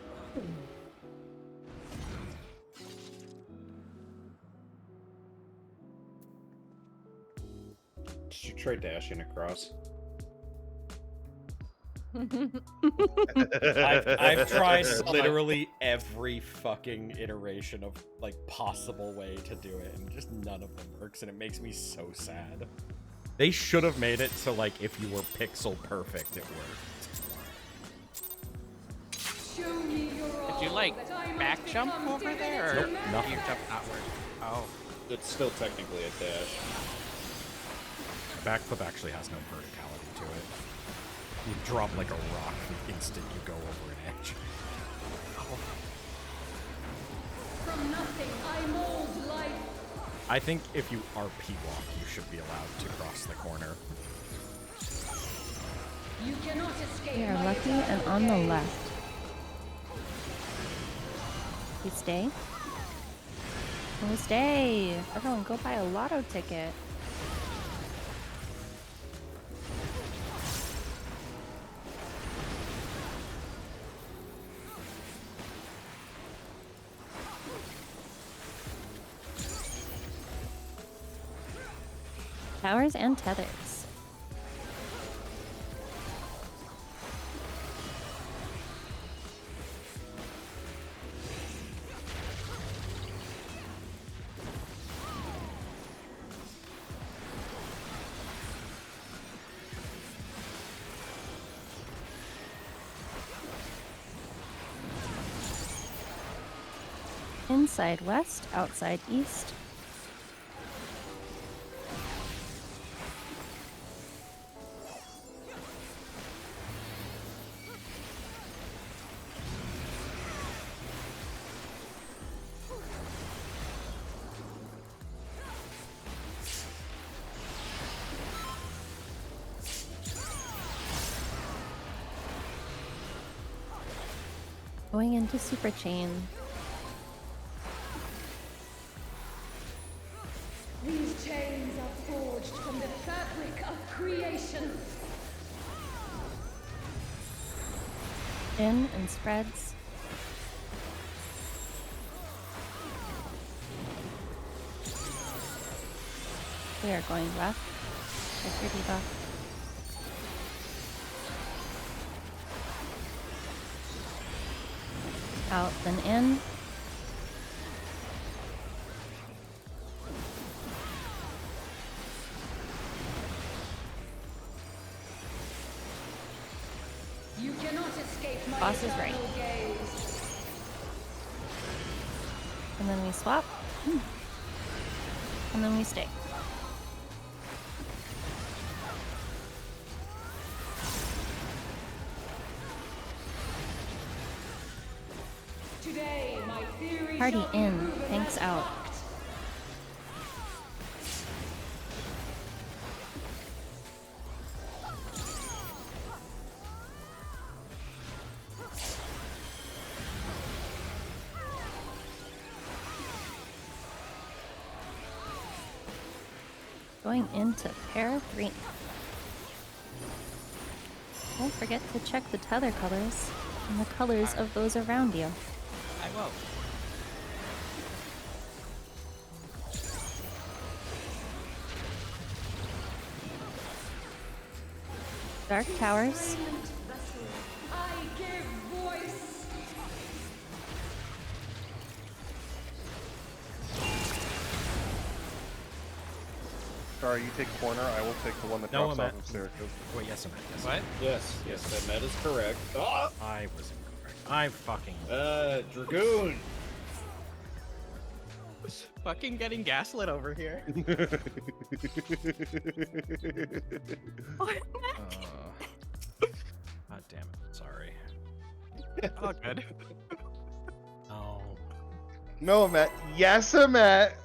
Did you try dashing across? I've tried literally every fucking iteration of like possible way to do it, and just none of them works, and it makes me so sad. They should have made it so like if you were pixel perfect, it worked. Show me your Did you like all, that I might back jump become over there, or Nope, divinity nothing. your jump not work? Oh. It's still technically a dash. Backflip actually has no verticality to it. You drop like a rock the instant you go over an edge. From nothing, I mold life. I think if you RP walk, you should be allowed to cross the corner. You cannot escape We are my lucky eternal and on the gaze. left. We stay. We stay. Everyone go buy a lotto ticket. Towers and tethers. Inside west, outside east. Going into Super Chain. These chains are forged from the fabric of creation. In and spreads. We are going left. Check your debuff. Out then in. You cannot escape my Boss is right. eternal gaze. And then we swap. And then we stay. Today, my theory Party shall be in, proven thanks as out. fact. Going into pair 3. Don't forget to check the tether colors and the colors of those around you. I will. Dark Towers. I give voice. Sorry, you take corner. I will take the one that No, drops I'm off at- of Syracuse. Wait, yes, I'm at. Yes, What? Yes, that is correct. Ah! I was incorrect. I fucking. Dragoon! Fucking getting gaslit over here. God damn it. Sorry. Oh, good. Oh. No, I'm at. Yes, I'm at.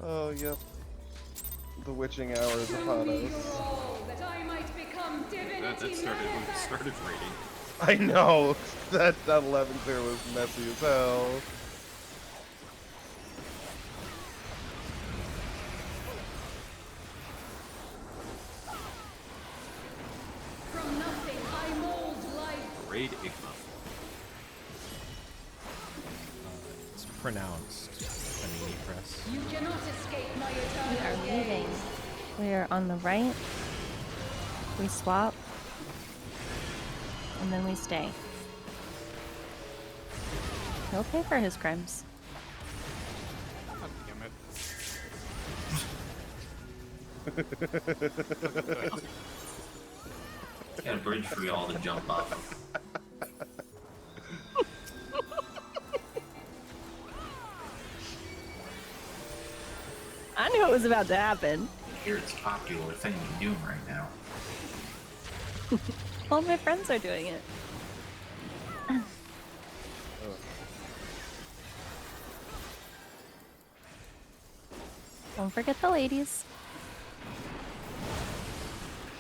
Oh, yep. The witching hour is upon us. That I might become That divinity started when it manifest. started raining. I know. That 11 clear was messy as hell. From nothing I mold life. Raid Igma. It's pronounced Panini Press. You cannot escape my We are eternal leaving. gaze. We are on the right. We swap. And then we stay. He'll pay for his crimes. God damn it. Got a bridge for y'all to jump off of. I knew it was about to happen. Here it's a popular thing to do right now. All my friends are doing it. Don't forget the ladies.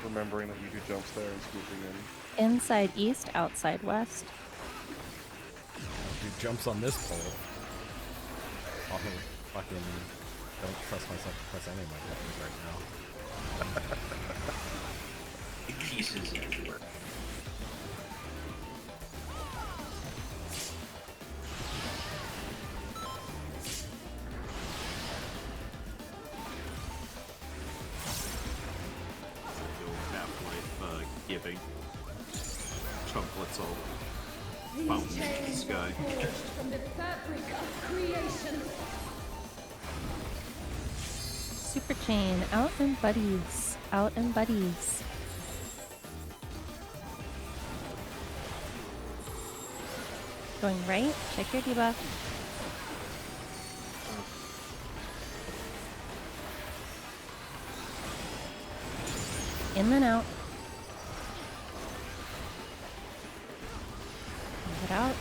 Remembering that you do jumps there and swooping in. Inside east, outside west. Dude jumps on this pole. I'll fucking don't trust myself to press any of my buttons right now. Pieces everywhere. Half-Life giving. Chunklets all These fountain into the chains sky. are forged from the fabric of creation. Super chain, out and buddies. Out and buddies. Going right, check your debuff. In then out. Move it out.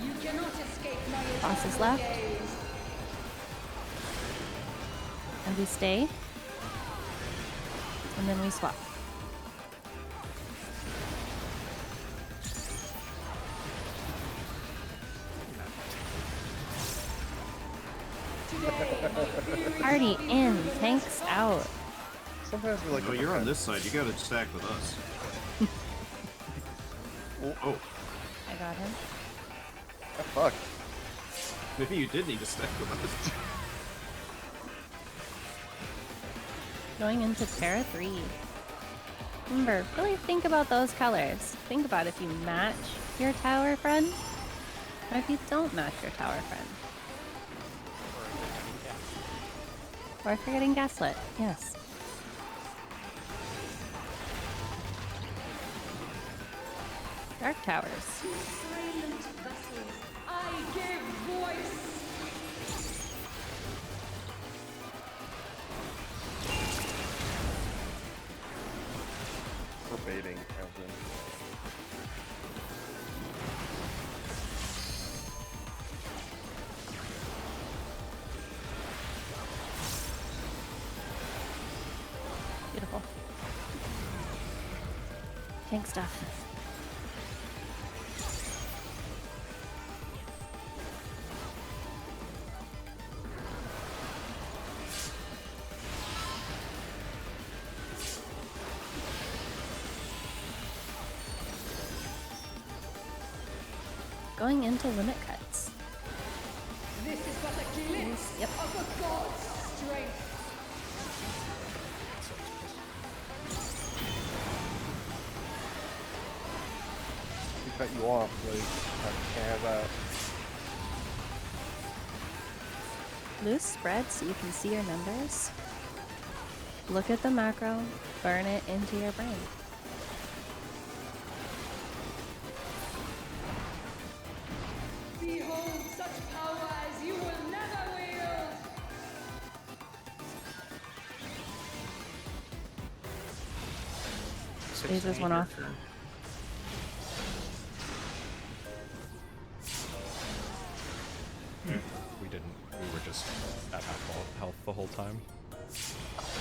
You cannot escape my Boss is eternal left. gaze. And we stay. And then we swap. Party in, tanks out. Sometimes we like Oh, to you're on pretend. this side. You gotta stack with us. Oh, I got him. Oh, fuck. maybe you did need to stack with us. Going into pair 3. Remember, really think about those colors. Think about if you match your tower friend, or if you don't match your tower friend. Or if you're getting gaslit, yes. Dark Towers. Silent vessels, Tank stuff. Going into limit cuts. This is but a glimpse Yep. of a god's strength. We cut you off, like, I can't have that. Loose spread so you can see your numbers. Look at the macro, burn it into your brain. Behold such power as you will never wield. Lasers went off. We didn't. We were just at half health the whole time.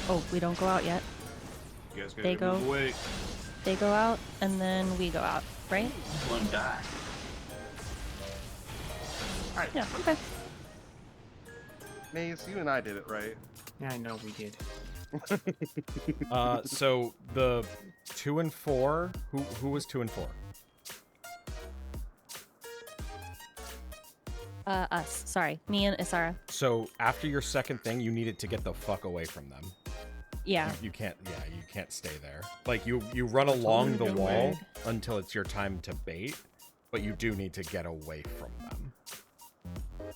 Oh, we don't go out yet. You guys They gotta go. move away. They go out, and then we go out, right? One die. Yeah, okay. Maze, you and I did it, right? Yeah, I know we did. So the 2 and 4. Who was 2 and 4? Us. Sorry. Me and Isara. So after your second thing, you needed to get the fuck away from them. Yeah. You can't. Yeah, you can't stay there. Like you run along the Totally wall weird. until it's your time to bait, but you do need to get away from them.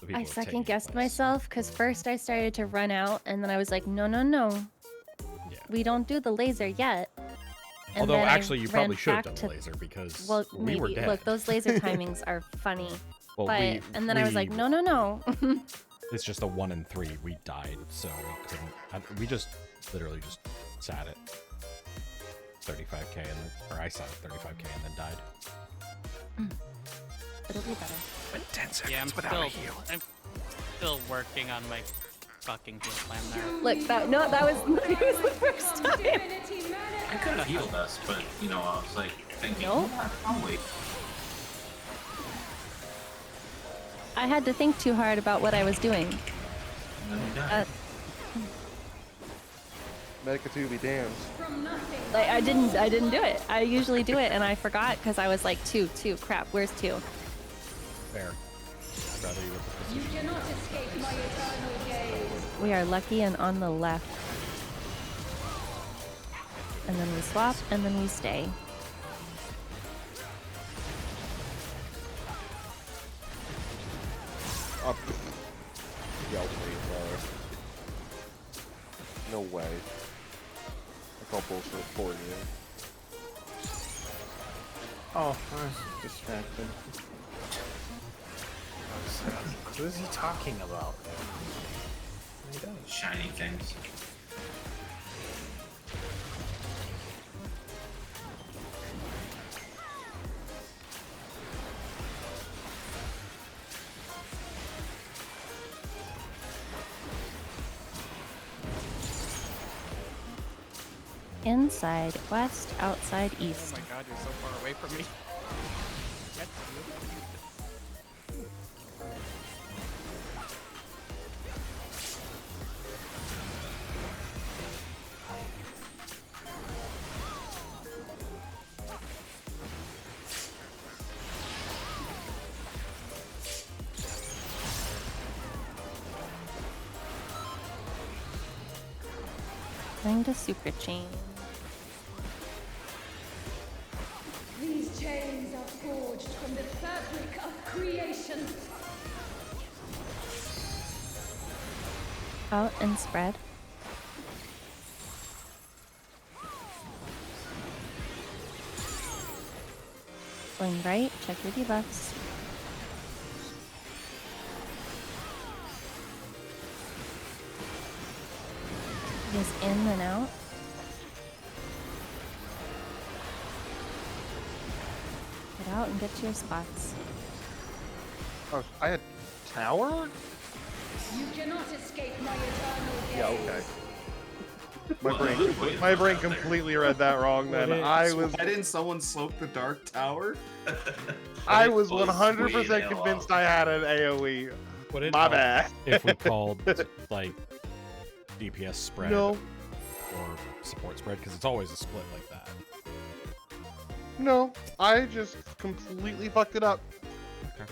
The people I have taken second guessed place. myself because first I started to run out, and then I was like, no, no, no. Yeah. We don't do the laser yet. And Although then I actually, you ran probably should have back done the laser because Well, we maybe. were dead. Look, those laser timings are funny. Well, but and then I was like, no, no, no. It's just a 1 and 3. We died, so we couldn't. We just literally just sat at 35k, and then, or I sat at 35k and then died. It'll be better. Went 10 seconds Yeah, I'm still working on my fucking heal plan there. Look, that was the first time. I could have healed us, but you know, I was like thinking, Nope. I'll wait. I had to think too hard about what I was doing. And then we died. Medica 2 be damned. Like I didn't do it. I usually do it, and I forgot because I was like two. Crap, where's 2? Fair. I'd rather you with the You position. cannot escape my eternal gaze. We are lucky and on the left. And then we swap, and then we stay. Up. Yo, wait, no way. I call bullshit for you. Oh, I was distracted. What is he talking about? What are you doing? Shiny things. Inside, west, outside, east. Oh my god, you're so far away from me. Get Going to super chain. These chains are forged from the fabric of creation. Out and spread. Going right, check your debuffs. Is in and out. Get out and get to your spots. Oh, I had tower? You cannot escape my eternal gaze. Yeah, okay. My brain completely read that wrong. Then I was. Why didn't someone soak the Dark Tower? I was Oh, 100% sweet, convinced I had an AOE. Would it My help bad. if we called like DPS spread No. or support spread? Because it's always a split like that. No, I just completely fucked it up. Okay.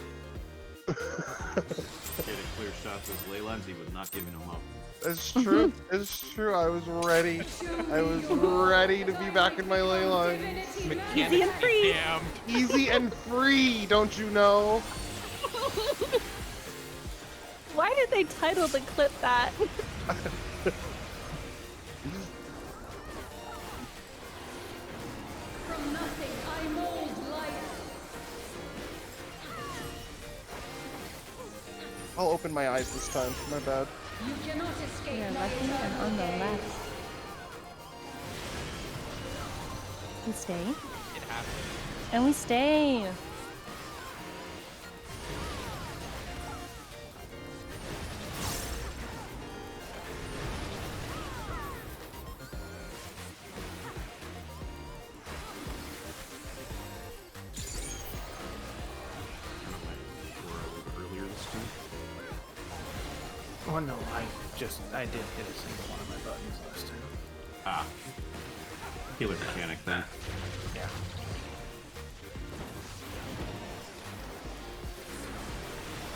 Getting clear shots as ley lines, he was not giving them up. It's true. It's true. I was ready. I was ready to be back in my ley line. Easy and free. Easy and free, don't you know? Why did they title the clip that? From nothing, I mold life. I'll open my eyes this time. My bad. You cannot escape Yeah, my left and on the left. We stay. It happened. And we stay. Earlier this time. Oh no, I did hit a single one of my buttons last time. Ah. Healer mechanic then. Yeah.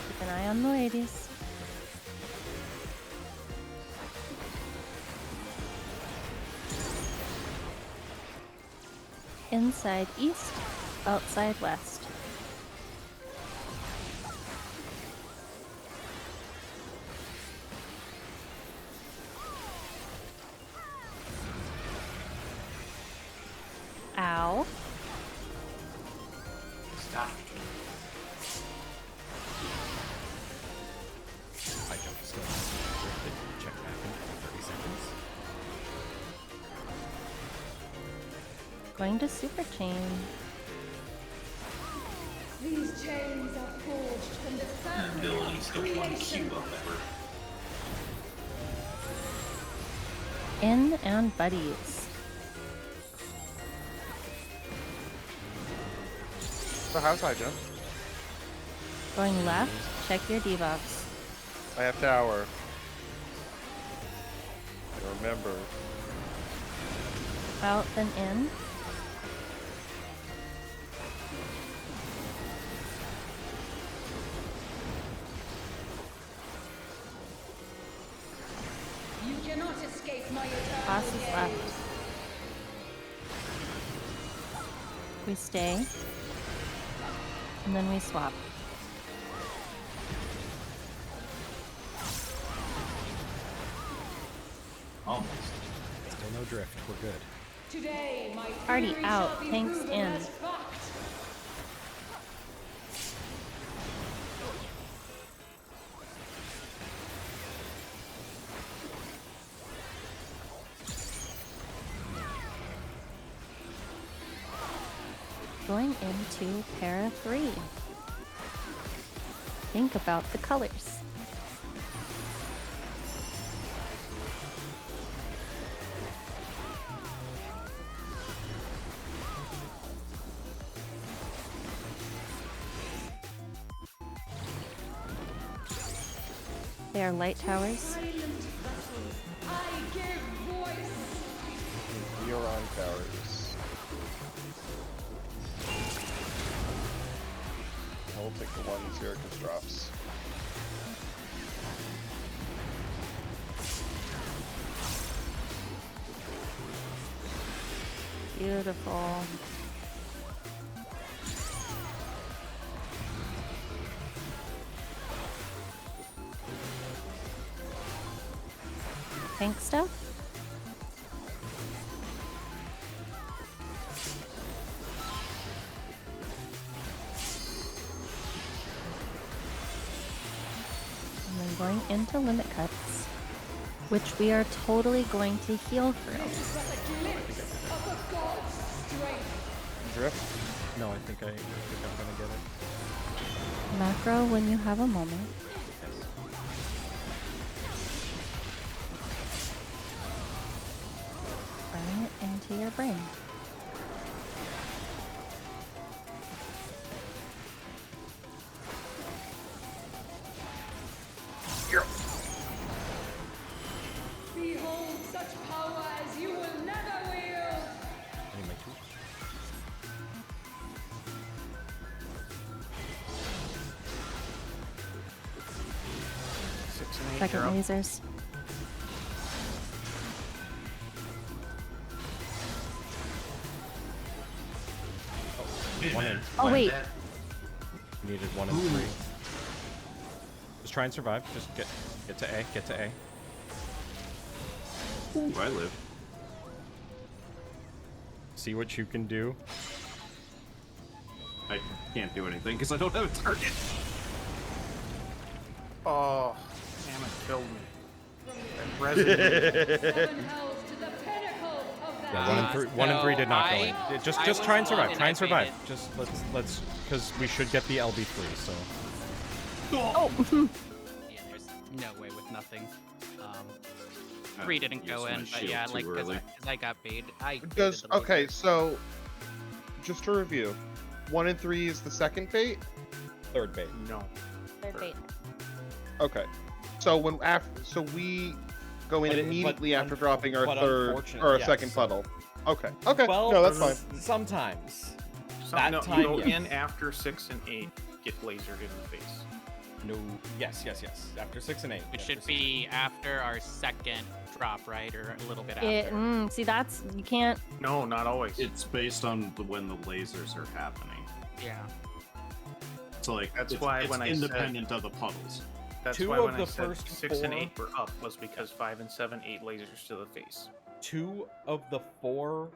Keep an eye on the ladies. Inside east, outside west. Ow. Stop. I don't still check back in 30 seconds. Going to super chain. These chains are forged from the sand Abilities of don't want to creation. queue up ever. In and buddies. So how's Hydra? Going left, check your debuffs. I have tower. I remember. Out, then in. You cannot escape my eternal Boss is gaze. left. We stay. And then we swap. Almost. Still no drift. We're good. Today, my Party theory out, shall be tanks proven in. as fact. Going into para 3. Think about the colors. They are light towers. Silent vessels, I give voice. Euron towers. I will take the one Syracuse drops. Beautiful. Tank stuff? And then going into limit cuts, which we are totally going to heal through. But a glimpse of a god's strength. Drift? No, I think I'm gonna get it. Macro when you have a moment. your brain. Behold such power as you will never wield! Any of my tools? Six and eight, Second you're up. lasers. One in. Oh wait. Needed 1 and 3. Just try and survive. Just get to A. Get to A. Ooh, I live. See what you can do. I can't do anything because I don't have a target. Oh, damn it, killed me. That resonated. Seven hells to the pinnacle of that. Yeah, 1 and 3 did not go in. I Just was try and survive. one Try and and I survive. baited. Just let's because we should get the LB free. So Oh. Yeah, there's no way with nothing. 3 didn't go used my in, but shield yeah, too like because early. I got baited. I Does baited the okay, laser. so just to review, 1 and 3 is the second bait. third bait. No. Third bait. Okay, so so we go in But immediately after dropping our third unfortunate- or our yes. second puddle. Okay, okay, Well, no, that's fine. Sometimes. That That no, time, you go yes. in after 6 and 8, get lasered in the face. No. Yes. After 6 and 8. It should be after our second drop, right, or a little bit after. See, that's you can't. No, not always. It's based on when the lasers are happening. Yeah. So like That's it's, why it's when I said- independent of the puddles. That's 2 why of when I the said first 6 and 4 8 were up was because 5 and 7, 8 lasers to the face. 2 of the 4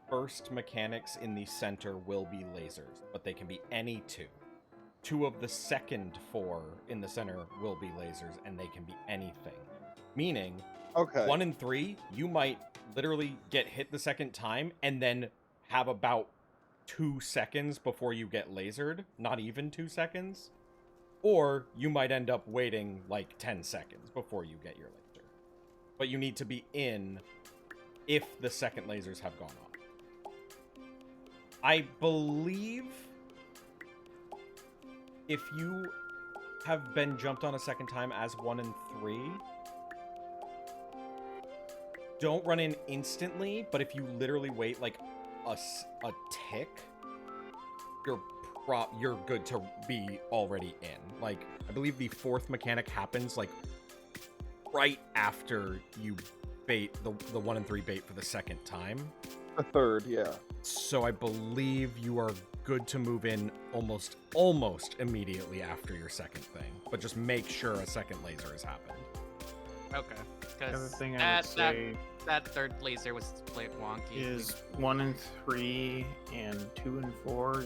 first mechanics in the center will be lasers, but they can be any 2. 2 of the second 4 in the center will be lasers, and they can be anything. Meaning, Okay. 1 and 3, you might literally get hit the second time and then have about 2 seconds before you get lasered. Not even 2 seconds. Or you might end up waiting like 10 seconds before you get your laser. But you need to be in if the second lasers have gone off. I believe if you have been jumped on a second time as 1 and 3, don't run in instantly, but if you literally wait like a tick, you're good to be already in. Like, I believe the 4th mechanic happens like right after you bait the 1 and 3 bait for the second time. The third, yeah. So I believe you are good to move in almost immediately after your second thing, but just make sure a second laser has happened. Okay. The other Because thing I would say that third laser was split wonky. is 1 and 3 and 2 and 4.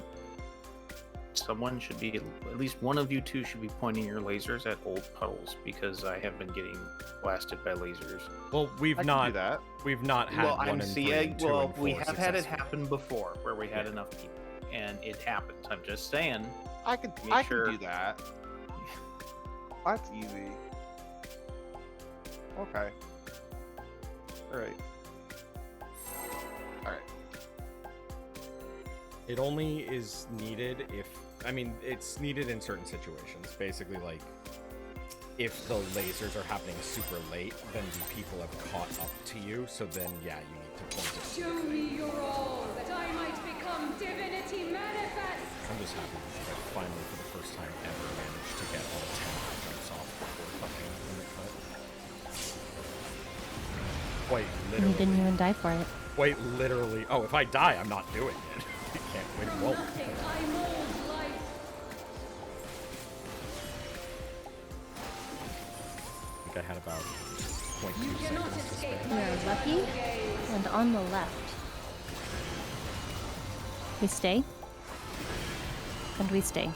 Someone should be, at least one of you two should be pointing your lasers at old puddles, because I have been getting blasted by lasers. Well, we've I can not do that. We've not had Well, 1 I'm and 3 seeing. and 2 Well, and 4 we have had it successfully. happen before, where we had enough people, and it happens. I'm just saying. I can Make sure- do that. That's easy. Okay. Alright. Alright. It only is needed if, I mean, it's needed in certain situations. Basically, like, if the lasers are happening super late, then the people have caught up to you, so then, yeah, you need to point it. Show me your all, that I might become divinity manifest! I'm just happy that I finally, for the first time ever, managed to get all 10 jumps off before fucking limit cut. Quite You literally. didn't even die for it. Quite literally. Oh, if I die, I'm not doing it. You can't win. From Won't. nothing I mold life. I think I had about 0.2 You cannot seconds to escape spare. We my are lucky, gaze. and on the left. We stay. And we stay.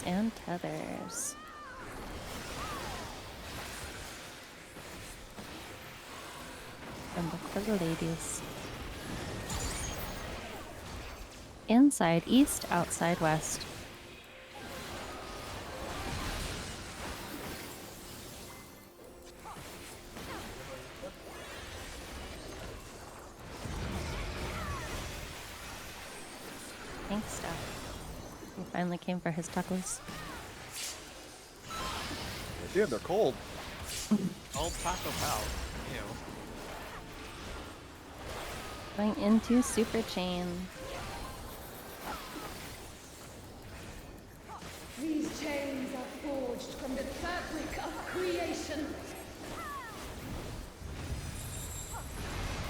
towers and tethers. And look for the ladies. Inside east, outside west. Thanks, Steph. He finally came for his tuckles. Dude, they're cold. Old Taco Bell. Ew. Going into Super Chain. These chains are forged from the fabric of creation.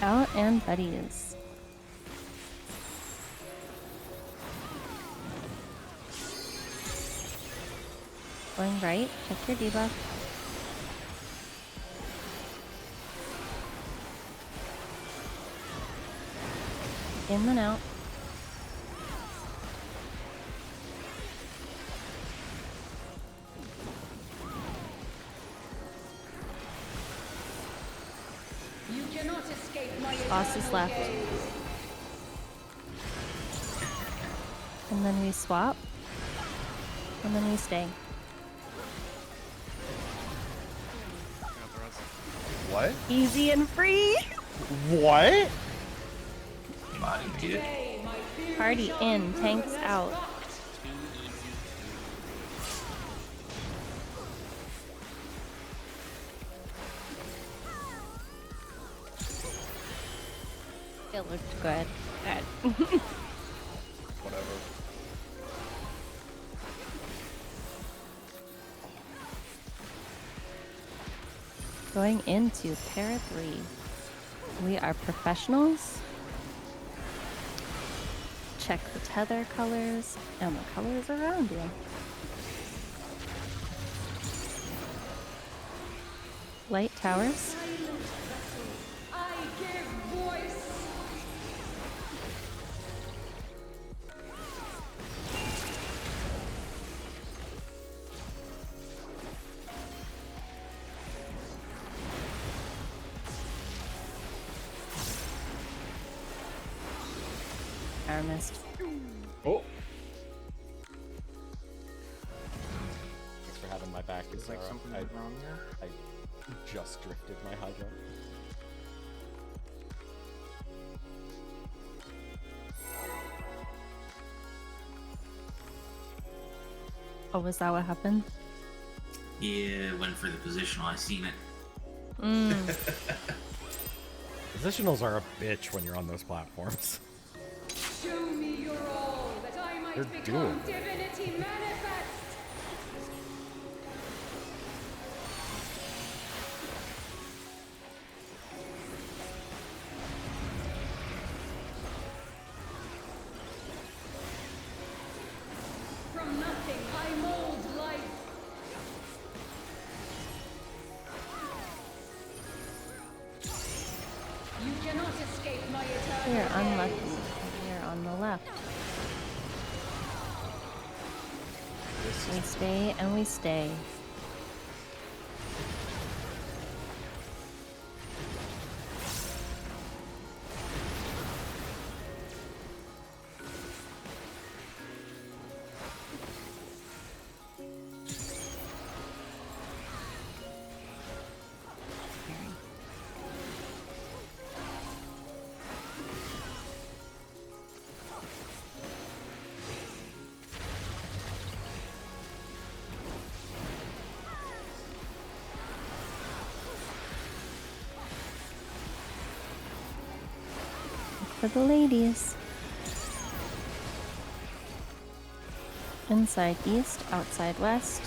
Out and buddies. Going right, check your debuff. In and out. You cannot escape my Boss is left. gaze. And then we swap. And then we stay. What? Easy and free. What? Body muted. Party in, tanks out. It looked good. Whatever. Going into Para 3. We are professionals. Check the tether colors and the colors around you. Light towers. I give voice. Power mist. Oh. Thanks for having my back. Is like something wrong there? I just drifted my Hydra. Oh, was that what happened? Yeah, went for the positional. I seen it. Positionals are a bitch when you're on those platforms. Show me your all, that I might They're become doing. divinity manifest. From nothing I mold life. You cannot escape my eternal We are gaze. unlucky. We are on the left. We stay and we stay. For the ladies. Inside east, outside west.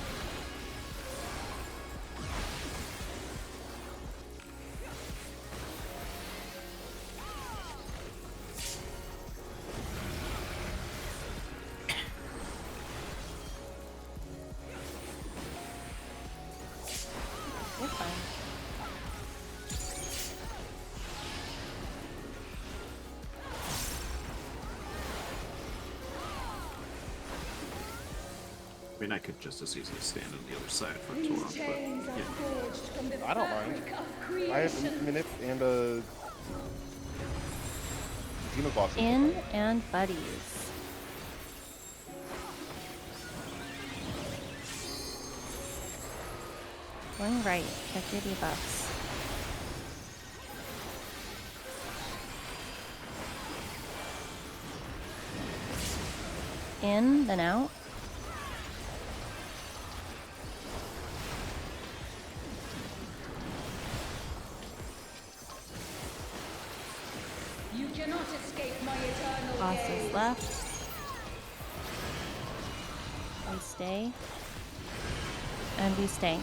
We're fine. mean, I could just as easily stand on the other side for Toron, but yeah. I don't mind. I have Infinite and a Xenobox. In and buddies. Going right. Check your debuffs. In, then out. You cannot escape my eternal Boss gaze. is left. We stay. And we stay.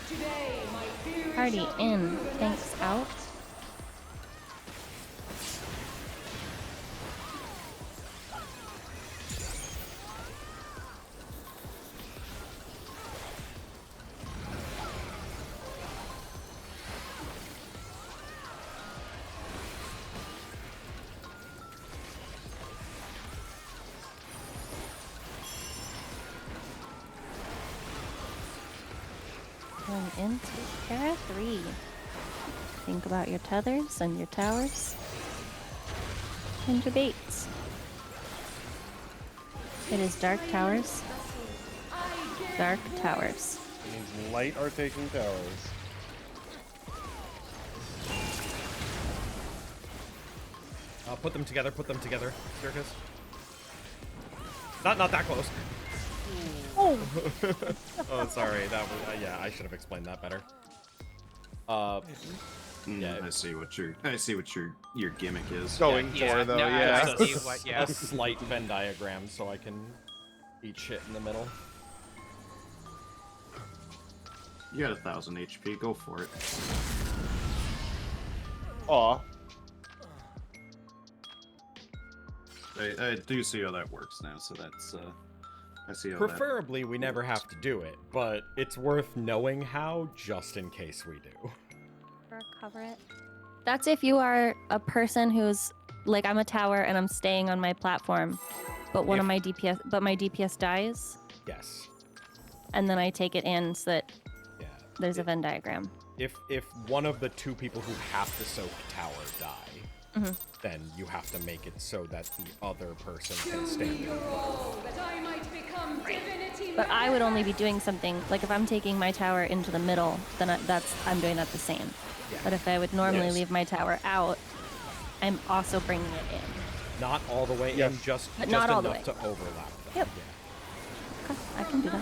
Today, my fury Party shall be in. proven Thanks as out. Going into Terra 3. Think about your tethers and your towers. And your baits. It is Dark Towers. Dark Towers. It means light are taking towers. Put them together, Circus. Not that close. Oh! Oh, sorry, that was, yeah, I should have explained that better. Yeah, I see what your gimmick is. Going for though, yeah. I see what, yeah. A slight Venn diagram so I can eat shit in the middle. You got 1,000 HP, go for it. Aw. I do see how that works now, so that's, I see how Preferably, we never have to do it, but it's worth knowing how just in case we do. Cover it. That's if you are a person who's like, I'm a tower and I'm staying on my platform, but my DPS dies. Yes. And then I take it in so that there's a Venn diagram. If one of the two people who have to soak tower die, then you have to make it so that the other person can stand there. But I would only be doing something like if I'm taking my tower into the middle, then I'm doing that the same. Yeah. But if I would normally leave my tower out, I'm also bringing it in. Not all the way in, just not all the enough way. to overlap them. Yep. Okay, I can do that. I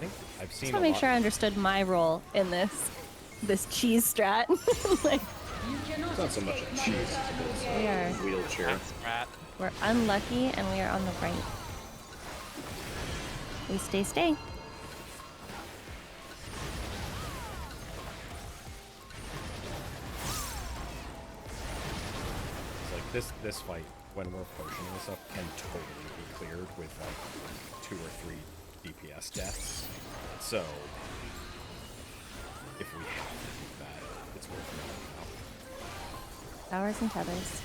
think I've seen Just want to make sure I understood my role in this cheese strat. Like, It's not so much a cheese as it We are- is a wheelchair. we're unlucky and we are on the right. We stay. It's like this fight, when we're potioning and stuff, can totally be cleared with like 2 or 3 DPS deaths. So if we have to do that, it's worth knowing. Towers and tethers.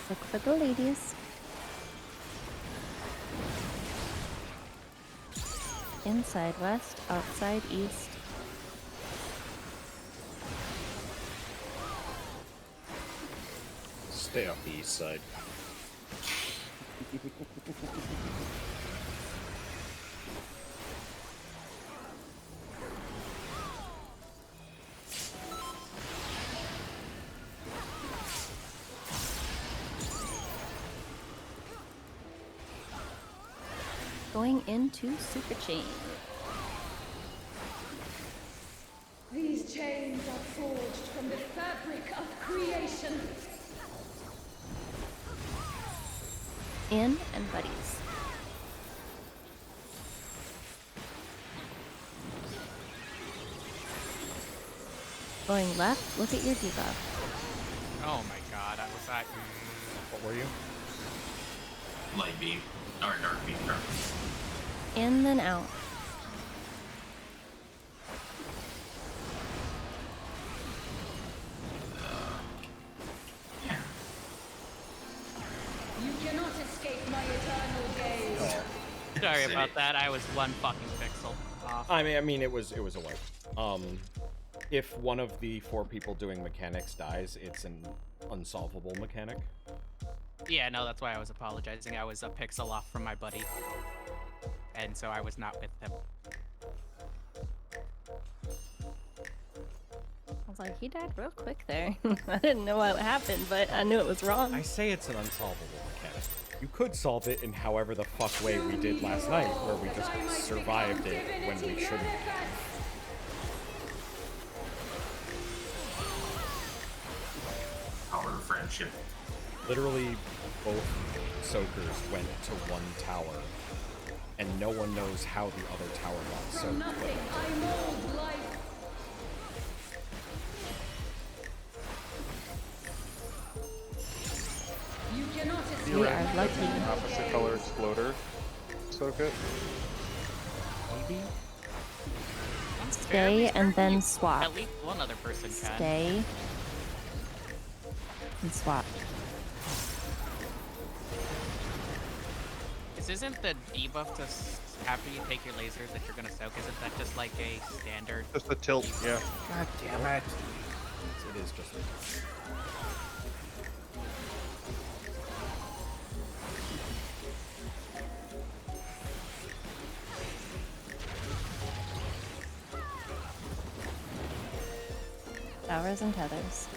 Look for the ladies. Inside west, outside east. Stay off the east side. Going into Super Chain. These chains are forged from the fabric of creation. In and buddies. Going left, look at your debuff. Oh my god, I was at. What were you? Light beam. Or dark beam. Dark beam. In then out. You cannot escape my eternal gaze. Sorry about that. I was one fucking pixel off. I mean, it was a wipe. If one of the 4 people doing mechanics dies, it's an unsolvable mechanic. Yeah, no, that's why I was apologizing. I was a pixel off from my buddy, and so I was not with him. I was like, he died real quick there. I didn't know what happened, but I knew it was wrong. I say it's an unsolvable mechanic. You could solve it in however the fuck way we did last night, where we just survived it when we shouldn't. Power of friendship. Literally, both soakers went to one tower, and no one knows how the other tower got soaked. Nothing, I mold life. You cannot escape. We are lucky. Opposite color exploder. Soak it. Maybe? Stay and then swap. At least one other person can. Stay and swap. Isn't the debuff to after you take your lasers that you're gonna soak? Isn't that just like a standard? Just a tilt, yeah. God damn it. It is just a... Towers and tethers.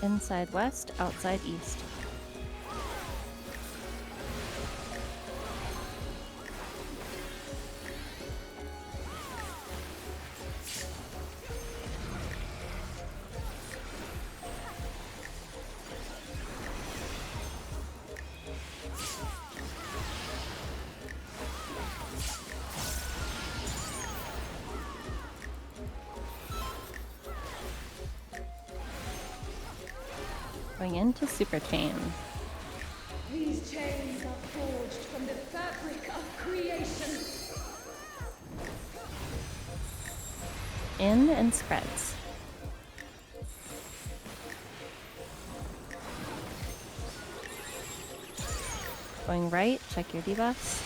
Inside west, outside east. Going into super chain. These chains are forged from the fabric of creation. In and spreads. Going right, check your debuffs.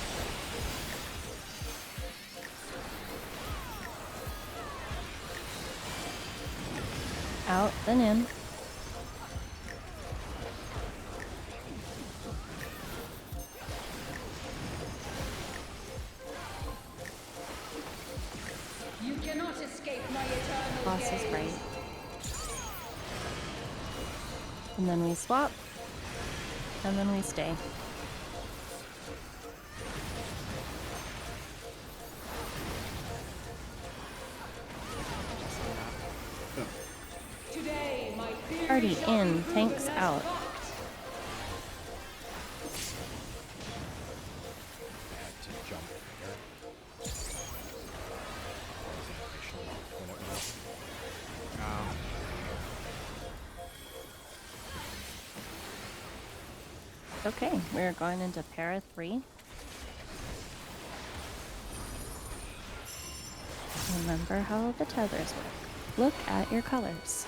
Out, then in. You cannot escape my eternal Boss gaze. is right. And then we swap. And then we stay. Today, my theory Party shall in, be tanks proven as out. fact. Had to jump there. When it was. Okay, we're going into para 3. Remember how the tethers work. Look at your colors.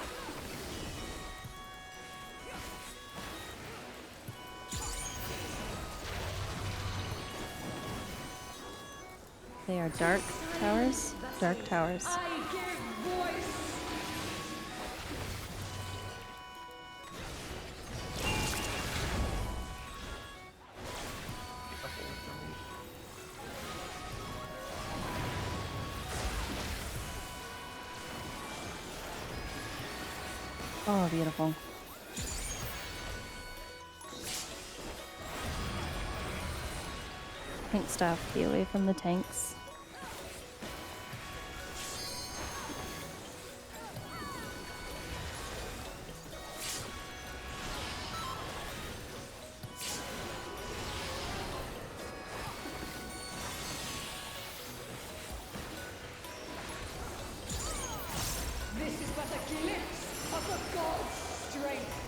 They are dark towers. Dark towers. I give voice. Oh, beautiful. Tank staff, be away from the tanks. but a glimpse of the god's strength.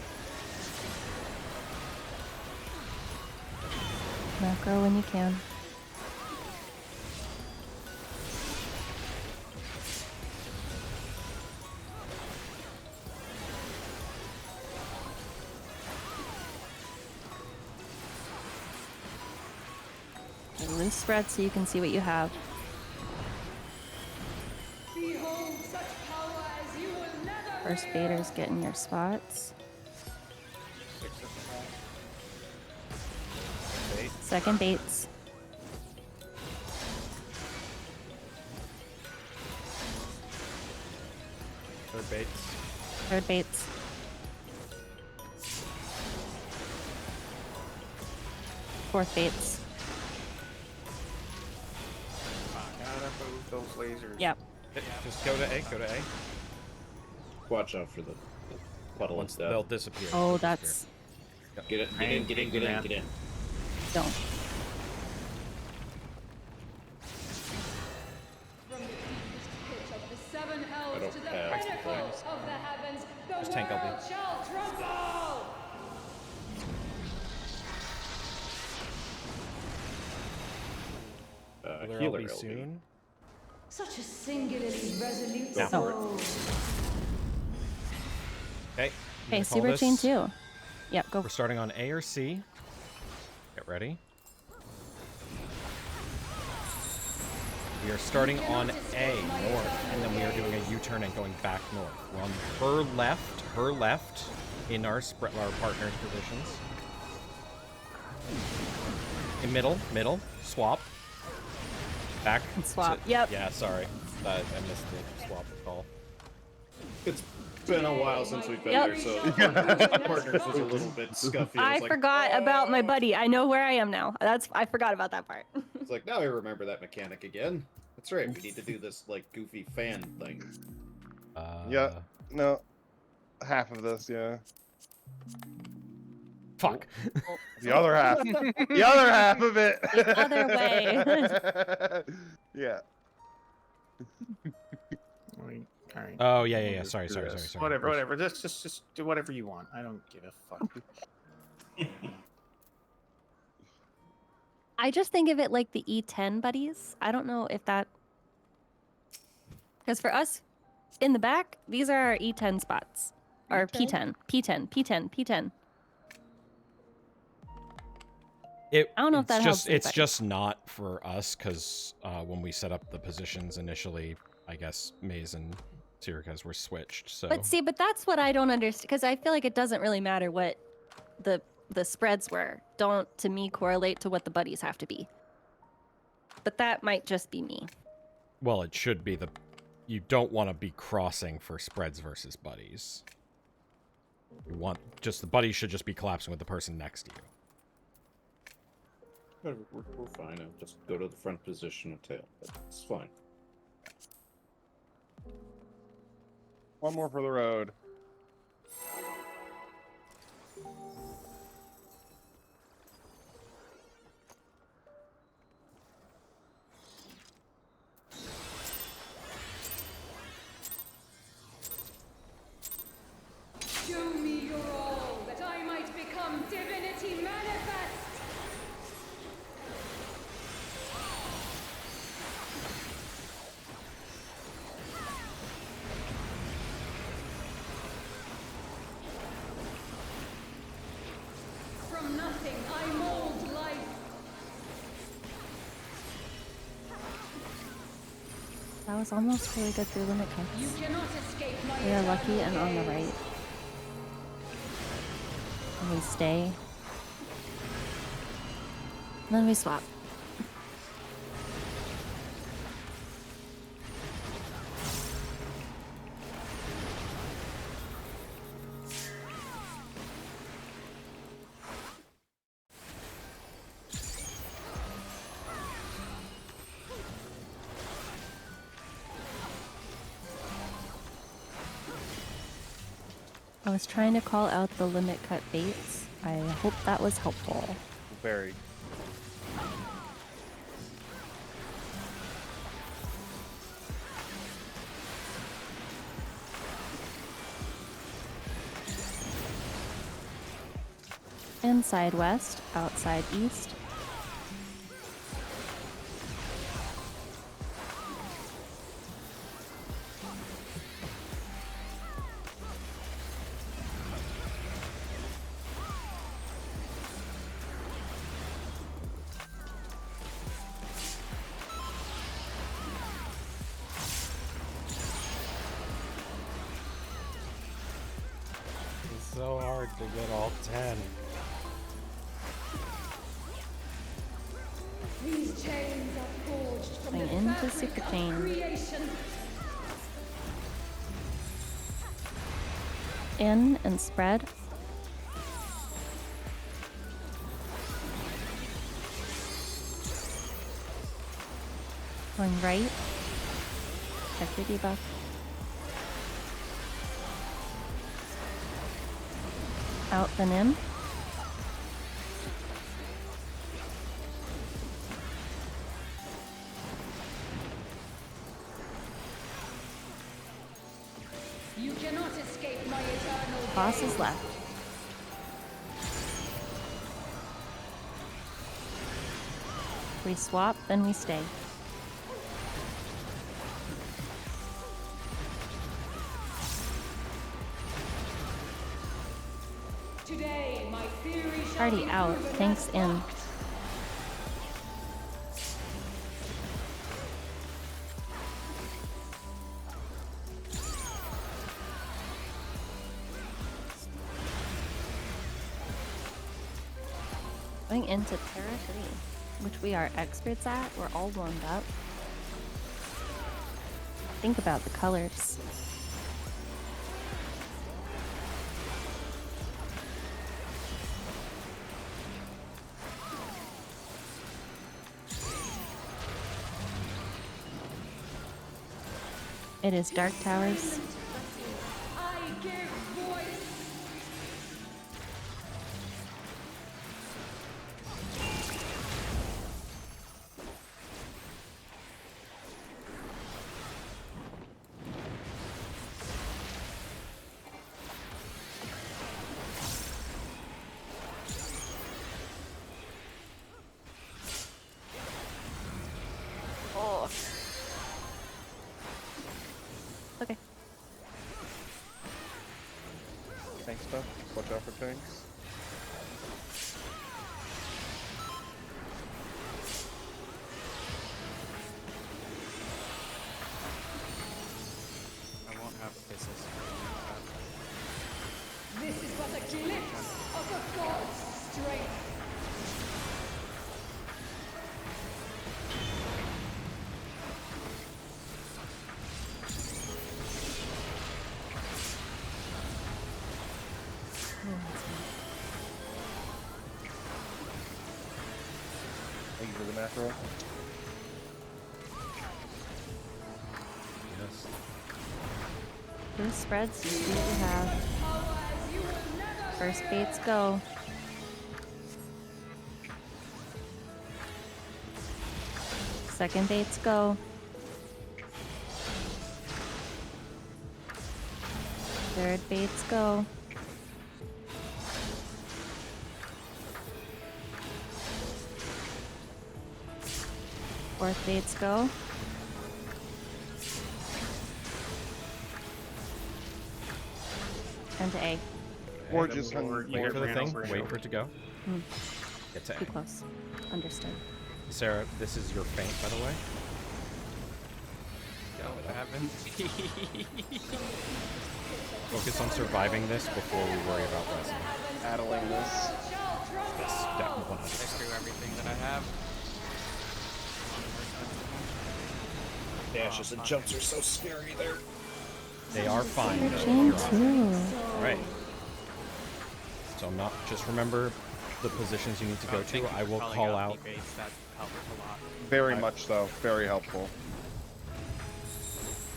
Macro when you can. Loose spread so you can see what you have. Behold such power as you will never First Vader's getting your spots. Second Bates. Third Bates. Third Bates. Fourth Bates. Gotta move those lasers. Yep. Just go to A. Go to A. Watch out for the puddle and Once stuff. they'll disappear. Oh, that's... Get it. Get in. Get in. Get in. Get in. Don't. From the deepest pit of the seven hells don't to the have pinnacle things. of the heavens, the Just tank LB. world shall tremble! They're Healer LB LB. soon. Such a singularly resolute Go for it. soul. Okay. Okay, Super Chain 2. Yep, go. We're starting on A or C. Get ready. We are starting on A, north, and then we are doing a U-turn and going back north. We're on her left, in our partners' positions. In middle, swap. Back. Swap, yep. Yeah, sorry. I missed the swap call. It's been a while since we've been Yep. there, so partners was a little bit scuffy. I was like, forgot about my buddy. I know where I am now. I forgot about that part. It's like, now I remember that mechanic again. That's right, we need to do this, like, goofy fan thing. Yeah. No. Half of this, yeah. Fuck. The other half. The other half of it. The other way. Yeah. Alright. Oh, yeah. Sorry. Whatever. Just do whatever you want. I don't give a fuck. I just think of it like the E10 buddies. I don't know if that... Because for us, in the back, these are our E10 spots. Or P10. P10. I don't know if that helps It's anybody. just not for us, because when we set up the positions initially, I guess Maze and Sirikaz were switched, so... But see, that's what I don't understand, because I feel like it doesn't really matter what the spreads were. Don't, to me, correlate to what the buddies have to be. But that might just be me. Well, it should be the... You don't want to be crossing for spreads versus buddies. You want... the buddies should just be collapsing with the person next to you. We're fine. I'll just go to the front position of tail. It's fine. One more for the road. Show me your all, that I might become divinity manifest! From nothing I mold life. That was almost really good through limit You cuts. cannot escape my We are lucky eternal and on the gaze. right. And we stay. And then we swap. I was trying to call out the limit cut baits. I hope that was helpful. Very. Inside west, outside east. It's so hard to get all 10. These chains are forged from Going the into fabric super of chain. creation. In and spread. Going right. Check your debuff. Out then in. You cannot escape my eternal Boss gaze. is left. We swap, then we stay. Today, my theory shall Party be out. proven Thanks as in. fact. Going into Terra 3, which we are experts at. We're all warmed up. Think about the colors. It is Dark Towers. I give voice. Oh. Okay. Tank stuff. Watch out for tanks. I won't have kisses. This is but a glimpse of a god's strength. Thank you for the macro. Yes. Those spreads, you see what we have. First baits go. Second baits go. Third baits go. Fourth baits go. And to A. Or just Wait for the thing. Wait for it to go. Hmm. Get to Too A. close. Understood. Sarah, this is your feint, by the way. Oh, what happened? Focus on surviving this before we worry about this. Addling this. Yes, definitely 100%. I screw everything that I have. Dashes and jumps are so scary there. They are fine. They're though. chain You're on. too. Right. So not just remember the positions you need to go to. I will call out. That helped a lot. Very much so. Very helpful.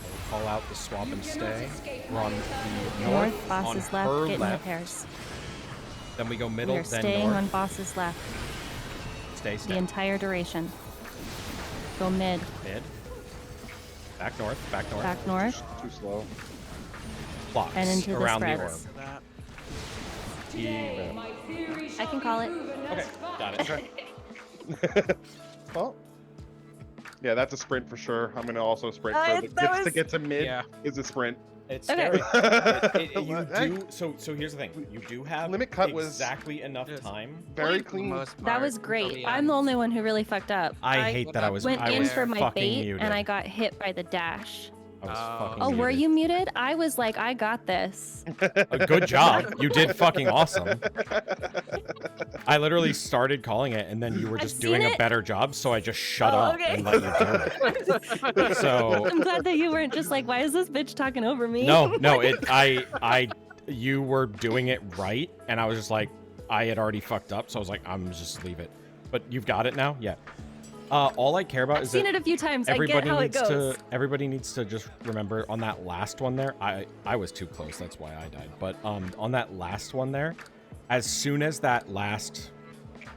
I will call out the swap and stay. We're on the North, north, on bosses her left, get in the left. pairs. Then we go We middle, are then staying north. on boss's left Stay, the stay. entire duration. Go mid, Mid. Back north, back north. back north, Too slow. Blocks and into the around the orb. spreads. For that. He will. I can call it. Okay, got it. Well, yeah, that's a sprint for sure. I'm gonna also sprint for to get to mid is a sprint. It's Okay. scary. You do so. Here's the thing: you do have Limit cut was exactly enough time. Very clean. That was great. I'm the only one who really fucked up. I hate that I was went I in was for my fucking bait muted. and I got hit by the dash. I was fucking Oh, muted. were you muted? I was like, I got this. Good job. You did fucking awesome. I literally started calling it, and then you were I've just doing seen a it. better job, so I just shut Oh, up okay. and let you do it. So I'm glad that you weren't just like, why is this bitch talking over me? no, you were doing it right, and I was just like, I had already fucked up, so I was like, I'm just leave it. But you've got it now, yeah. All I care about I've is seen that it a few times. I get everybody how it needs goes. everybody needs to just remember on that last one there. I was too close, that's why I died. But on that last one there, as soon as that last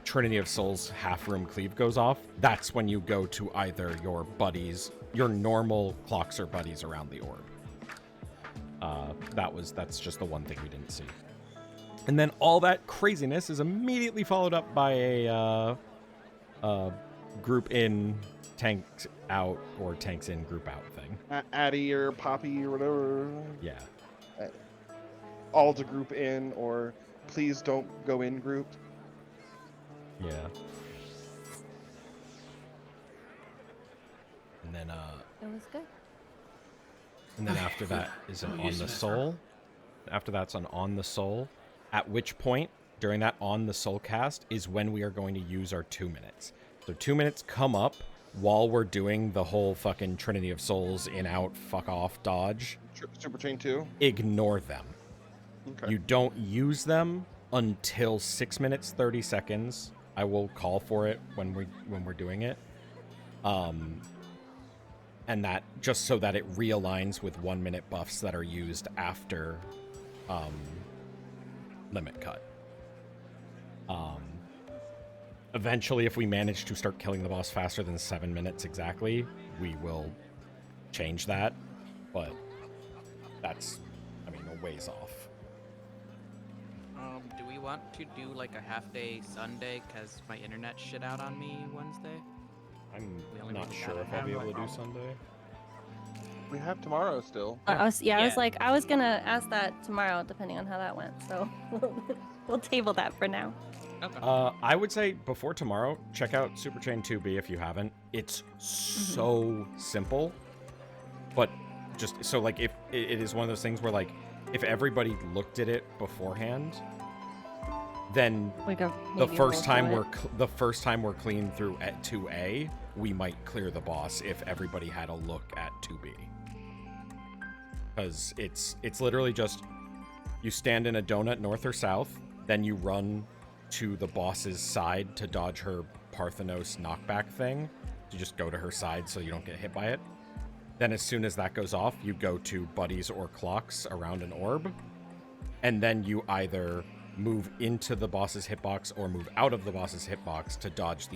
Trinity of Souls half room cleave goes off, that's when you go to either your buddies, your normal Cloxer buddies around the orb. That's just the one thing we didn't see. And then all that craziness is immediately followed up by a group in, tanks out, or tanks in, group out thing. Addy or Poppy or whatever. Yeah. All to group in, or please don't go in group. Yeah. And then It was good. and then after that is an on the soul. After that's an on the soul. At which point, during that on the soul cast, is when we are going to use our 2 minutes. So 2 minutes come up while we're doing the whole fucking Trinity of Souls in, out, fuck off dodge. Super Chain 2? Ignore them. Okay. You don't use them until 6 minutes 30 seconds. I will call for it when we're doing it. And that just so that it realigns with 1 minute buffs that are used after limit cut. Eventually, if we manage to start killing the boss faster than 7 minutes exactly, we will change that. But that's, I mean, a ways off. Do we want to do like a half-day Sunday because my internet shit out on me Wednesday? I'm We only not really sure gotta if I'll be have able to do like- Sunday. We have tomorrow still. I was like, I was gonna ask that tomorrow, depending on how that went. So we'll table that for now. Okay. I would say before tomorrow, check out Super Chain 2B if you haven't. It's so simple, but just so like if it is one of those things where like if everybody looked at it beforehand, then We could the maybe first roll time through we're clean through at 2A, we might clear the boss if everybody had a look at 2B. Because it's literally just you stand in a donut north or south, then you run to the boss's side to dodge her Parthenos knockback thing. You just go to her side so you don't get hit by it. Then as soon as that goes off, you go to buddies or clocks around an orb. And then you either move into the boss's hitbox or move out of the boss's hitbox to dodge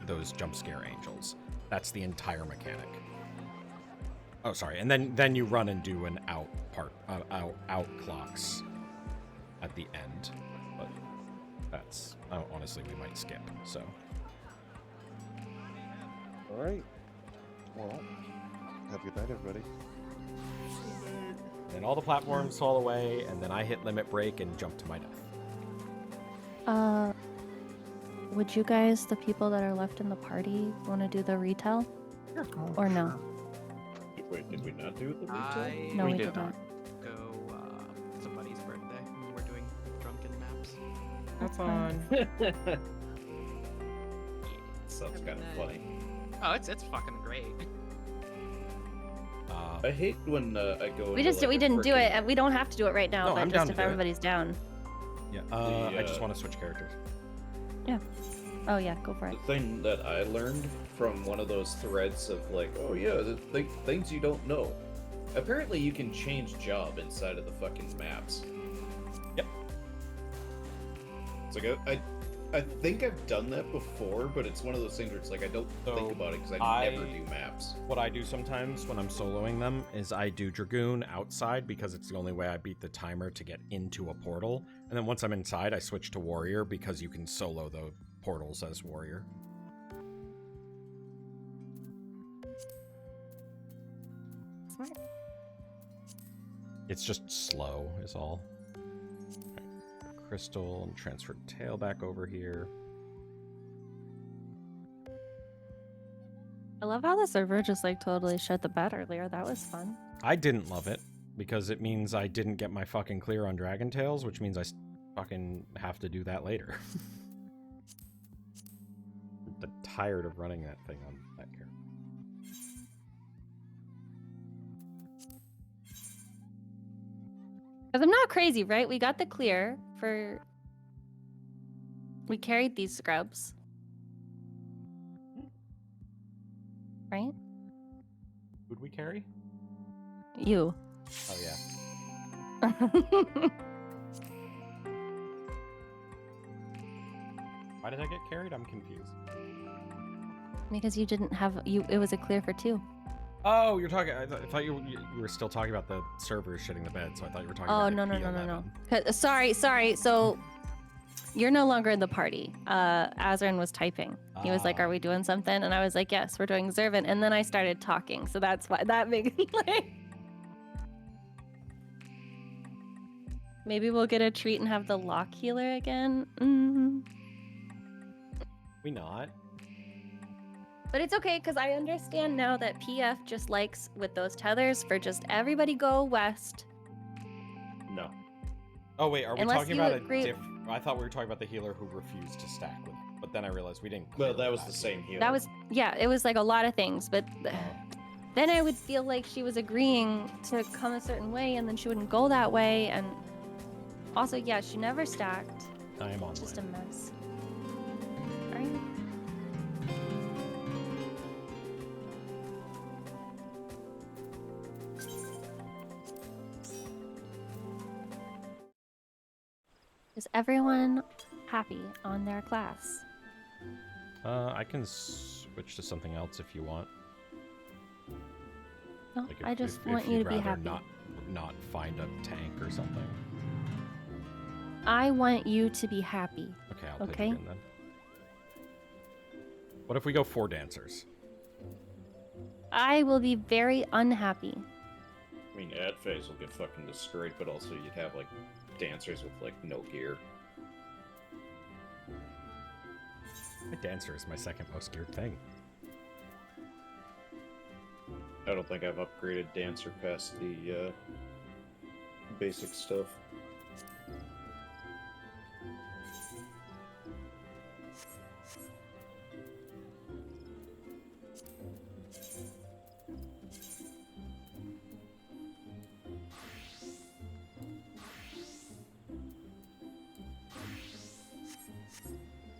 those jump scare angels. That's the entire mechanic. Oh, sorry. And then you run and do an out clocks at the end. But that's honestly we might skip. So. All right. Well, have a good night, everybody. And all the platforms fall away, and then I hit limit break and jump to my death. Would you guys, the people that are left in the party, want to do the retell? Or no? Wait, did we not do the I No, we did not. go somebody's birthday. We're doing drunken maps. That's fine. Sounds kind of funny. Oh, it's fucking great. I hate when I go. We into, just like, we a didn't do frickin- it, and we don't have to do it right now. No, but I'm just down if to do it. everybody's down. Yeah. I just want to switch characters. Yeah. Oh yeah, go for it. The thing that I learned from one of those threads of like, oh yeah, the things you don't know. Apparently, you can change job inside of the fucking maps. Yep. It's like I think I've done that before, but it's one of those things where it's like I don't think about it because I never do maps. What I do sometimes when I'm soloing them is I do Dragoon outside because it's the only way I beat the timer to get into a portal. And then once I'm inside, I switch to Warrior because you can solo the portals as Warrior. Smart. It's just slow is all. Okay. Crystal and transfer tail back over here. I love how the server just like totally shut the bed earlier. That was fun. I didn't love it because it means I didn't get my fucking clear on Dragon Tales, which means I fucking have to do that later. I'm tired of running that thing on that character. Because I'm not crazy, right? We got the clear for... We carried these scrubs. Right? Who'd we carry? You. Oh, yeah. Why did I get carried? I'm confused. Because you didn't have... It was a clear for 2. Oh, you're talking... I thought you were still talking about the servers shitting the bed, so I thought you were talking about no. Sorry. So... You're no longer in the party. Azrin was typing. He was like, "Are we doing something?" And I was like, "Yes, we're doing Zervin." And then I started talking, so that's why that made me like. Maybe we'll get a treat and have the lock healer again. We not. But it's okay because I understand now that PF just likes with those tethers for just everybody go west. No. Oh wait, are we Unless talking you about agree- a diff? I thought we were talking about the healer who refused to stack with it, but then I realized we didn't. Well, that was the same healer. That was it was like a lot of things, but then I would feel like she was agreeing to come a certain way and then she wouldn't go that way, and also she never stacked. I am on. It's just a mess. Right? Is everyone happy on their class? I can switch to something else if you want. No, Like I just if want you you'd to be rather happy. Not find a tank or something. I want you to be happy. Okay, I'll Okay? pick again then. What if we go 4 dancers? I will be very unhappy. I mean, ad phase will get fucking destroyed, but also you'd have like dancers with like no gear. My dancer is my second most geared thing. I don't think I've upgraded dancer past the basic stuff.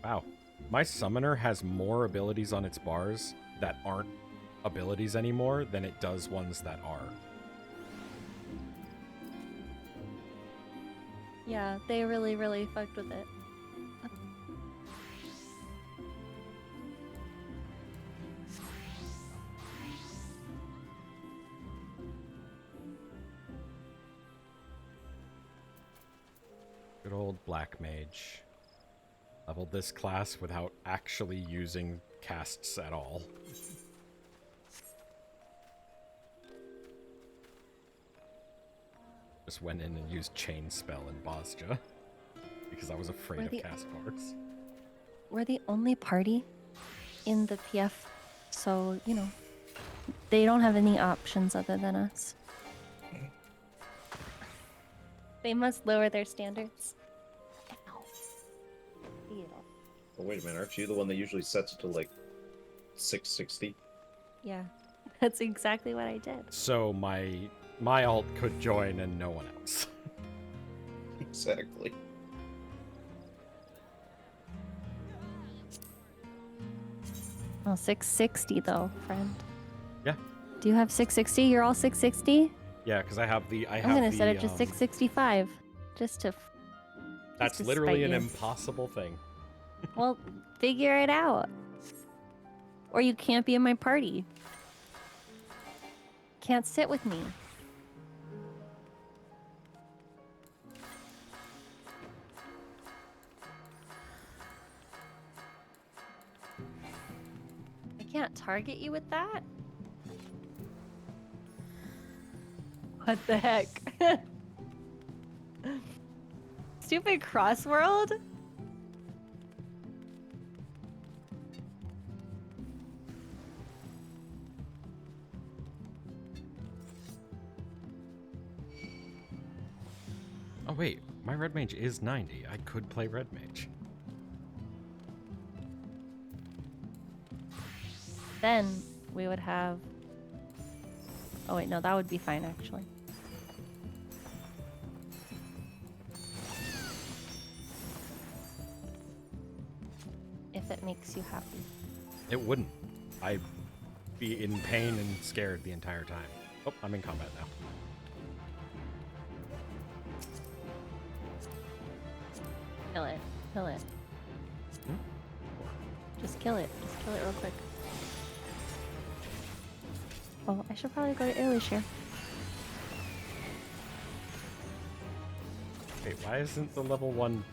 Wow. My summoner has more abilities on its bars that aren't abilities anymore than it does ones that are. Yeah, they really, really fucked with it. Good old Black Mage. Leveled this class without actually using casts at all. Just went in and used Chain Spell in Bosja. Because I was afraid of cast bars. We're the only party in the PF, so, you know, they don't have any options other than us. They must lower their standards. Oh, wait a minute, aren't you the one that usually sets it to like 660? Yeah, that's exactly what I did. So my alt could join and no one else. Exactly. Oh, 660 though, friend. Yeah. Do you have 660? You're all 660? Yeah, because I have the. I'm gonna set it to 665, just to. That's to literally spite an you. impossible thing. Well, figure it out. Or you can't be in my party. Can't sit with me. I can't target you with that? What the heck? Stupid Crossworld? Oh wait, my red mage is 90. I could play red mage. Then we would have... Oh wait, no, that would be fine actually. If it makes you happy. It wouldn't. I'd be in pain and scared the entire time. Oh, I'm in combat now. Kill it. Kill it. Just kill it. Just kill it real quick. Oh, I should probably go to Ilish here. Wait, why isn't the level 1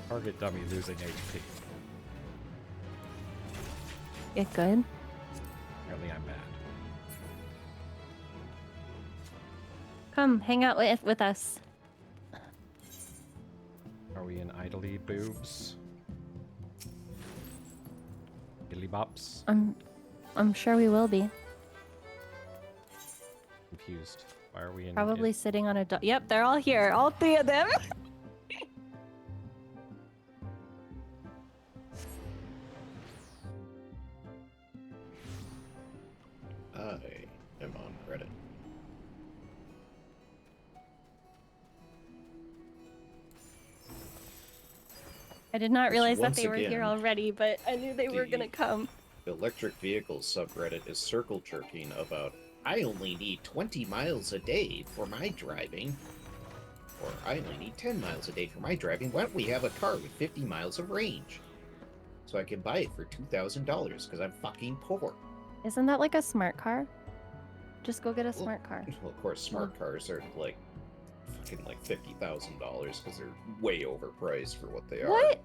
target dummy losing HP? Get good? Apparently I'm bad. Come, hang out with us. Are we in idly boobs? Billy bops? I'm sure we will be. Confused. Why are we in... Probably sitting on a Yep, they're all here. All three of them. I am on Reddit. I did not realize that Once they were here again, already, but I knew they were gonna come. Electric vehicles subreddit is circle jerking about, I only need 20 miles a day for my driving. Or I only need 10 miles a day for my driving. Why don't we have a car with 50 miles of range? So I can buy it for $2,000 because I'm fucking poor. Isn't that like a smart car? Just go get a smart car. Well, of course, smart cars are like fucking like $50,000 because they're way overpriced for what they are. What?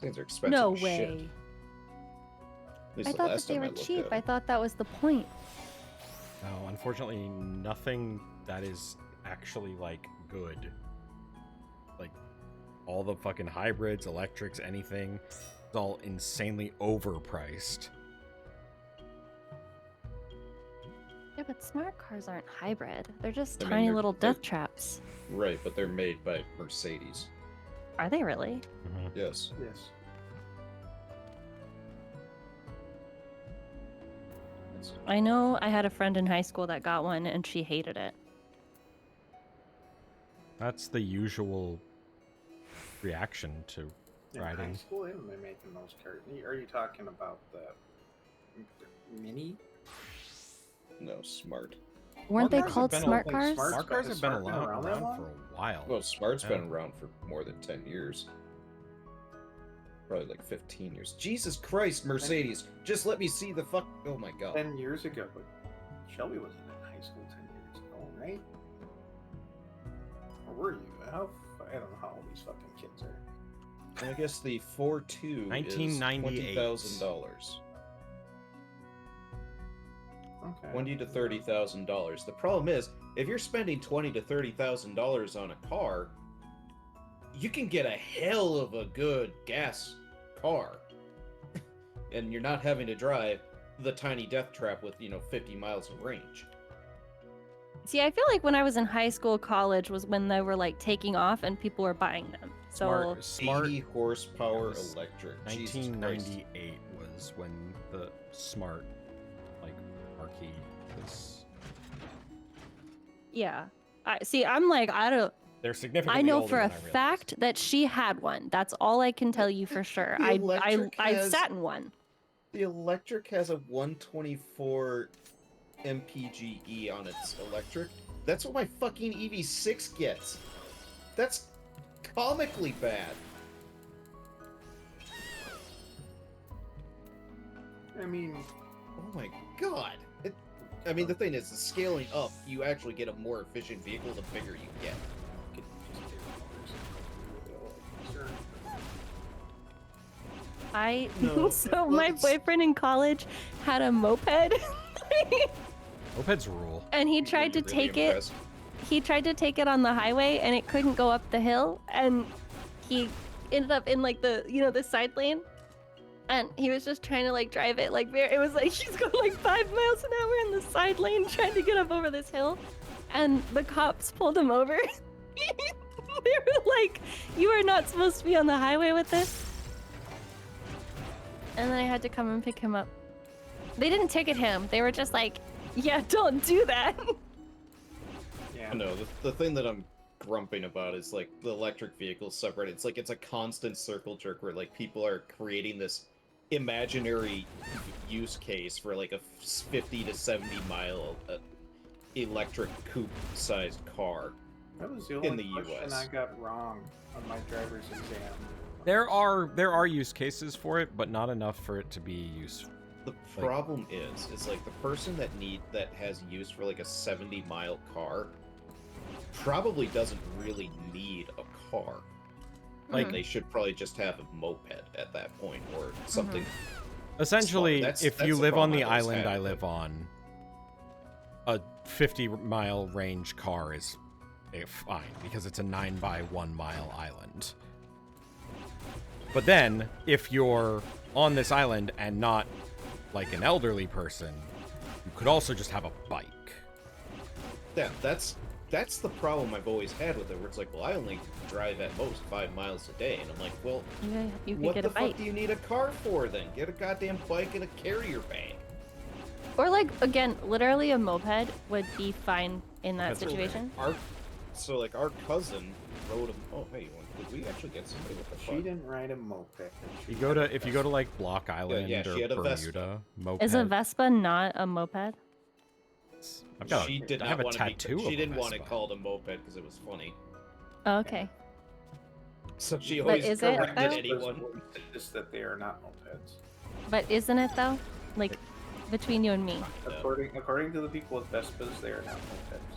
Things are expensive. No as shit. way. At least I the thought last that they time I were looked cheap. at I them. thought that was the point. No, unfortunately, nothing that is actually, like, good. Like, all the fucking hybrids, electrics, anything, it's all insanely overpriced. Yeah, but smart cars aren't hybrid. They're just I mean, tiny they're- little they're- death traps. Right, but they're made by Mercedes. Are they really? Yes. Yes. I know I had a friend in high school that got one and she hated it. That's the usual reaction to In riding. high school, they were making those cars. Are you talking about the Mini? No, smart. Weren't they cars have called been smart al- cars? Smart cars have been Smart been around that long? for a while. Well, smart's Yeah. been around for more than 10 years. Probably like 15 years. Jesus Christ, Mercedes! Just let me see the fuck. Oh my god. 10 years ago, but Shelby wasn't in high school 10 years ago, right? Or were you? I don't know how old these fucking kids are. And I guess the 4.2 1998. is $20,000. Okay. $20,000 to $30,000. The problem is, if you're spending $20,000 to $30,000 on a car, you can get a hell of a good gas car, and you're not having to drive the tiny death trap with 50 miles of range. See, I feel like when I was in high school, college was when they were like taking off and people were buying them. So Smart 80 horsepower Yes. electric. Jesus Christ. 1998 was when the smart, like, marquee was. yeah, I'm like They're significantly I know older for a than I realized. fact that she had one. That's all I can tell you for sure. The I electric has- sat in one. The electric has a 124 mpge on its electric. That's what my fucking EV6 gets. That's comically bad. I mean, Oh my god! I mean, the thing is, the scaling up, you actually get a more efficient vehicle the bigger you get. could just take a motorcycle. Sure. So my boyfriend in college had a moped. Mopeds rule. And he tried to Really take impressed. it. He tried to take it on the highway, and it couldn't go up the hill. And he ended up in like the side lane. And he was just trying to like drive it like it was like he's going like 5 miles an hour in the side lane trying to get up over this hill, and the cops pulled him over. They were like, "You are not supposed to be on the highway with this." And then I had to come and pick him up. They didn't ticket him. They were just like, "Yeah, don't do that." Yeah. No, the thing that I'm grumping about is like the electric vehicle subreddit. It's like it's a constant circle jerk where like people are creating this imaginary use case for like a 50 to 70 mile electric coupe-sized car. That was the only in the question US. I got wrong on my driver's exam. There are use cases for it, but not enough for it to be useful. The problem is like the person that has use for like a 70-mile car probably doesn't really need a car. Like they should probably just have a moped at that point or something. Essentially, That's if the you live on problem the I've always island had. I live on, a 50-mile range car is fine because it's a 9x1 mile island. But then, if you're on this island and not like an elderly person, you could also just have a bike. Yeah, that's the problem I've always had with it, where it's like, well, I only drive at most 5 miles a day, and I'm like, well, Yeah, you could what get the a bike. fuck do you need a car for then? Get a goddamn bike and a carrier bag. Or like again, literally a moped would be fine in that That's situation. Our cousin rode a. Oh, hey, did we actually get somebody with a She bike? didn't ride a moped. If you go to like Block Island yeah, she or had a Vespa. Bermuda, moped. Is a Vespa not a moped? I've got She did I not have a want tattoo to of She a didn't want it Vespa. called a moped because it was funny. Oh, okay. So she But always is it, corrected though? anyone. Just that they are not mopeds. But isn't it though? Like between you and me. According to the people with Vespas, they are not mopeds.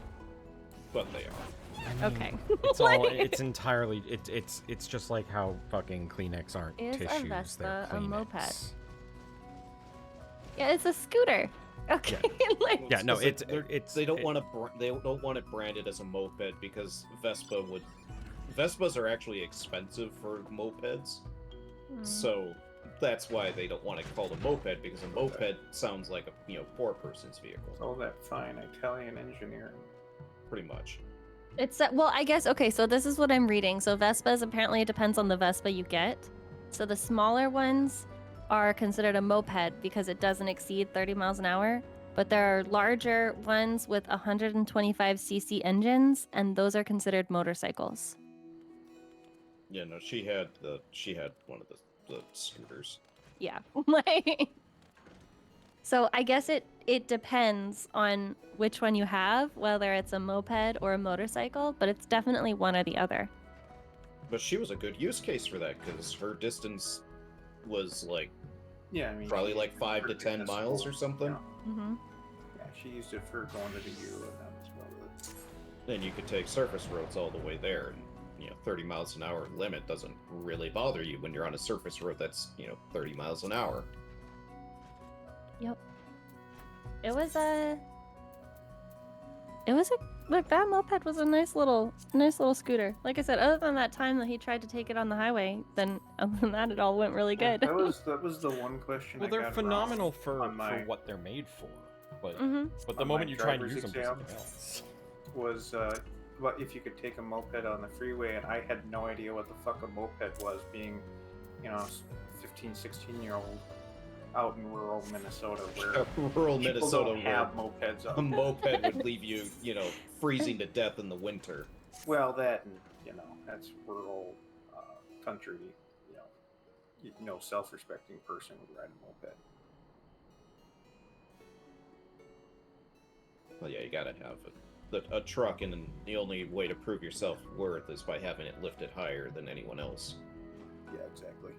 But they are. I mean, Okay. It's all. Like- It's entirely. It's just like how fucking Kleenex aren't Is a tissues. Vespa They're a Kleenex. moped? Yeah, it's a scooter. Okay. like Yeah, no, Because it's they don't want to they don't want it branded as a moped because Vespas are actually expensive for mopeds, so that's why they don't want it called a moped, because a moped sounds like a poor person's vehicle. All that fine Italian engineering. Pretty much. It's well, I guess okay. So this is what I'm reading. So Vespas apparently it depends on the Vespa you get. So the smaller ones are considered a moped because it doesn't exceed 30 miles an hour. But there are larger ones with 125cc engines, and those are considered motorcycles. Yeah, no, she had one of the scooters. Yeah. Like. So I guess it depends on which one you have, whether it's a moped or a motorcycle, but it's definitely one or the other. But she was a good use case for that because her distance was like Yeah, I mean, probably she like used it 5 for to 10 miles or municipal, something. Mm-hmm. Yeah, she used it for going to the U and that was about it. Then you could take surface roads all the way there, and 30 miles an hour limit doesn't really bother you when you're on a surface road that's 30 miles an hour. Yep. It was like that moped was a nice little scooter. Like I said, other than that time that he tried to take it on the highway, then other than that, it all went really good. That was the one question. Well, I they're got phenomenal wrong for on my, what they're made for. But Mhm. but the on moment my you try and driver's use them for exam something else. was what if you could take a moped on the freeway, and I had no idea what the fuck a moped was, being 15-16-year-old out in rural Minnesota where Rural people Minnesota don't have mopeds out a there. moped would leave you, freezing to death in the winter. Well, that and that's rural country. No self-respecting person would ride a moped. Well, yeah, you gotta have a truck, and then the only way to prove yourself worth is by having it lifted higher than anyone else. Yeah, exactly.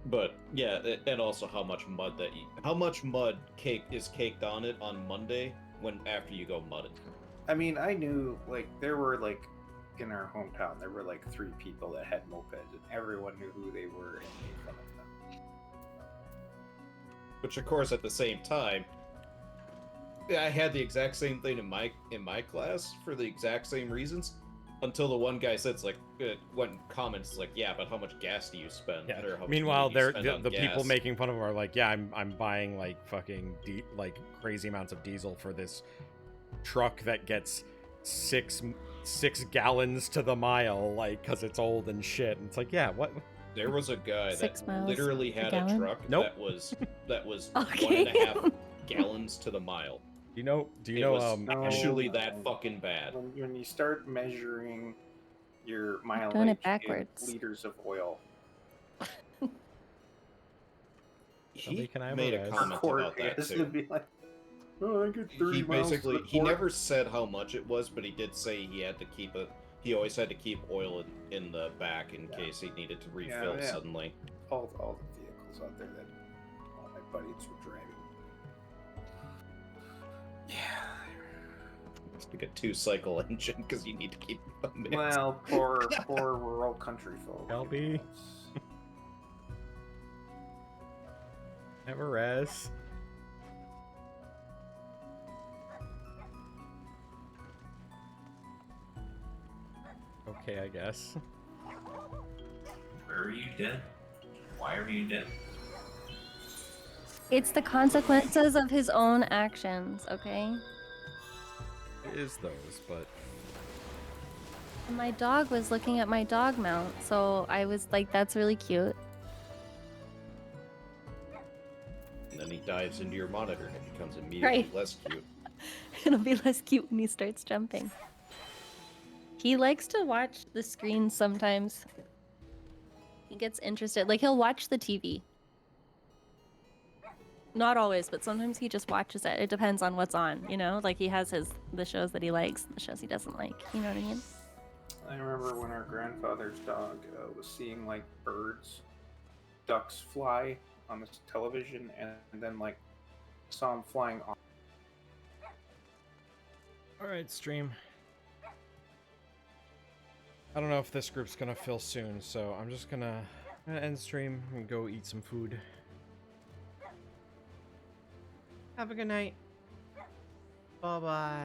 But yeah, and also how much mud cake is caked on it on Monday when after you go mudding. I mean, I knew like there were like in our hometown there were like 3 people that had mopeds, and everyone knew who they were and made fun of them. Which of course at the same time, I had the exact same thing in my class for the exact same reasons. Until the one guy says like, one comments like, yeah, but how much gas do you spend? Yeah. Or how much Meanwhile, money do you they're spend the on people gas? making fun of him are like, yeah, I'm buying like fucking like crazy amounts of diesel for this truck that gets six gallons to the mile, like, because it's old and shit. And it's like, yeah, what? There was a guy 6 that miles literally a had a gallon? truck Nope. that was Okay. 1.5 gallons to the mile. Do you know? It was No. actually that fucking bad. When you start measuring your mileage Doing it in backwards. liters of oil, Somebody He can I have made a a res? comment Or about that this too. would be like, oh, I get 30 He miles basically to the he port. never said how much it was, but he did say he always had to keep oil in the back in case he needed to refill yeah. suddenly. all the vehicles out there that all my buddies were driving. Yeah. It's like a 2-cycle engine because you need to keep them in. Well, poor rural country folk. Shelby. Have a res. Okay, I guess. Where are you dead? Why are you dead? It's the consequences of his own actions, okay? It is those, but And my dog was looking at my dog mount, so I was like, that's really cute. And then he dives into your monitor and it becomes immediately Right. less cute. It'll be less cute when he starts jumping. He likes to watch the screen sometimes. He gets interested. Like, he'll watch the TV. Not always, but sometimes he just watches it. It depends on what's on, you know? Like, he has the shows that he likes, the shows he doesn't like. You know what I mean? I remember when our grandfather's dog was seeing like birds, ducks fly on the television, and then like saw him flying off. all right, stream. I don't know if this group's gonna fill soon, so I'm just gonna end stream and go eat some food. Have a good night. Bye bye.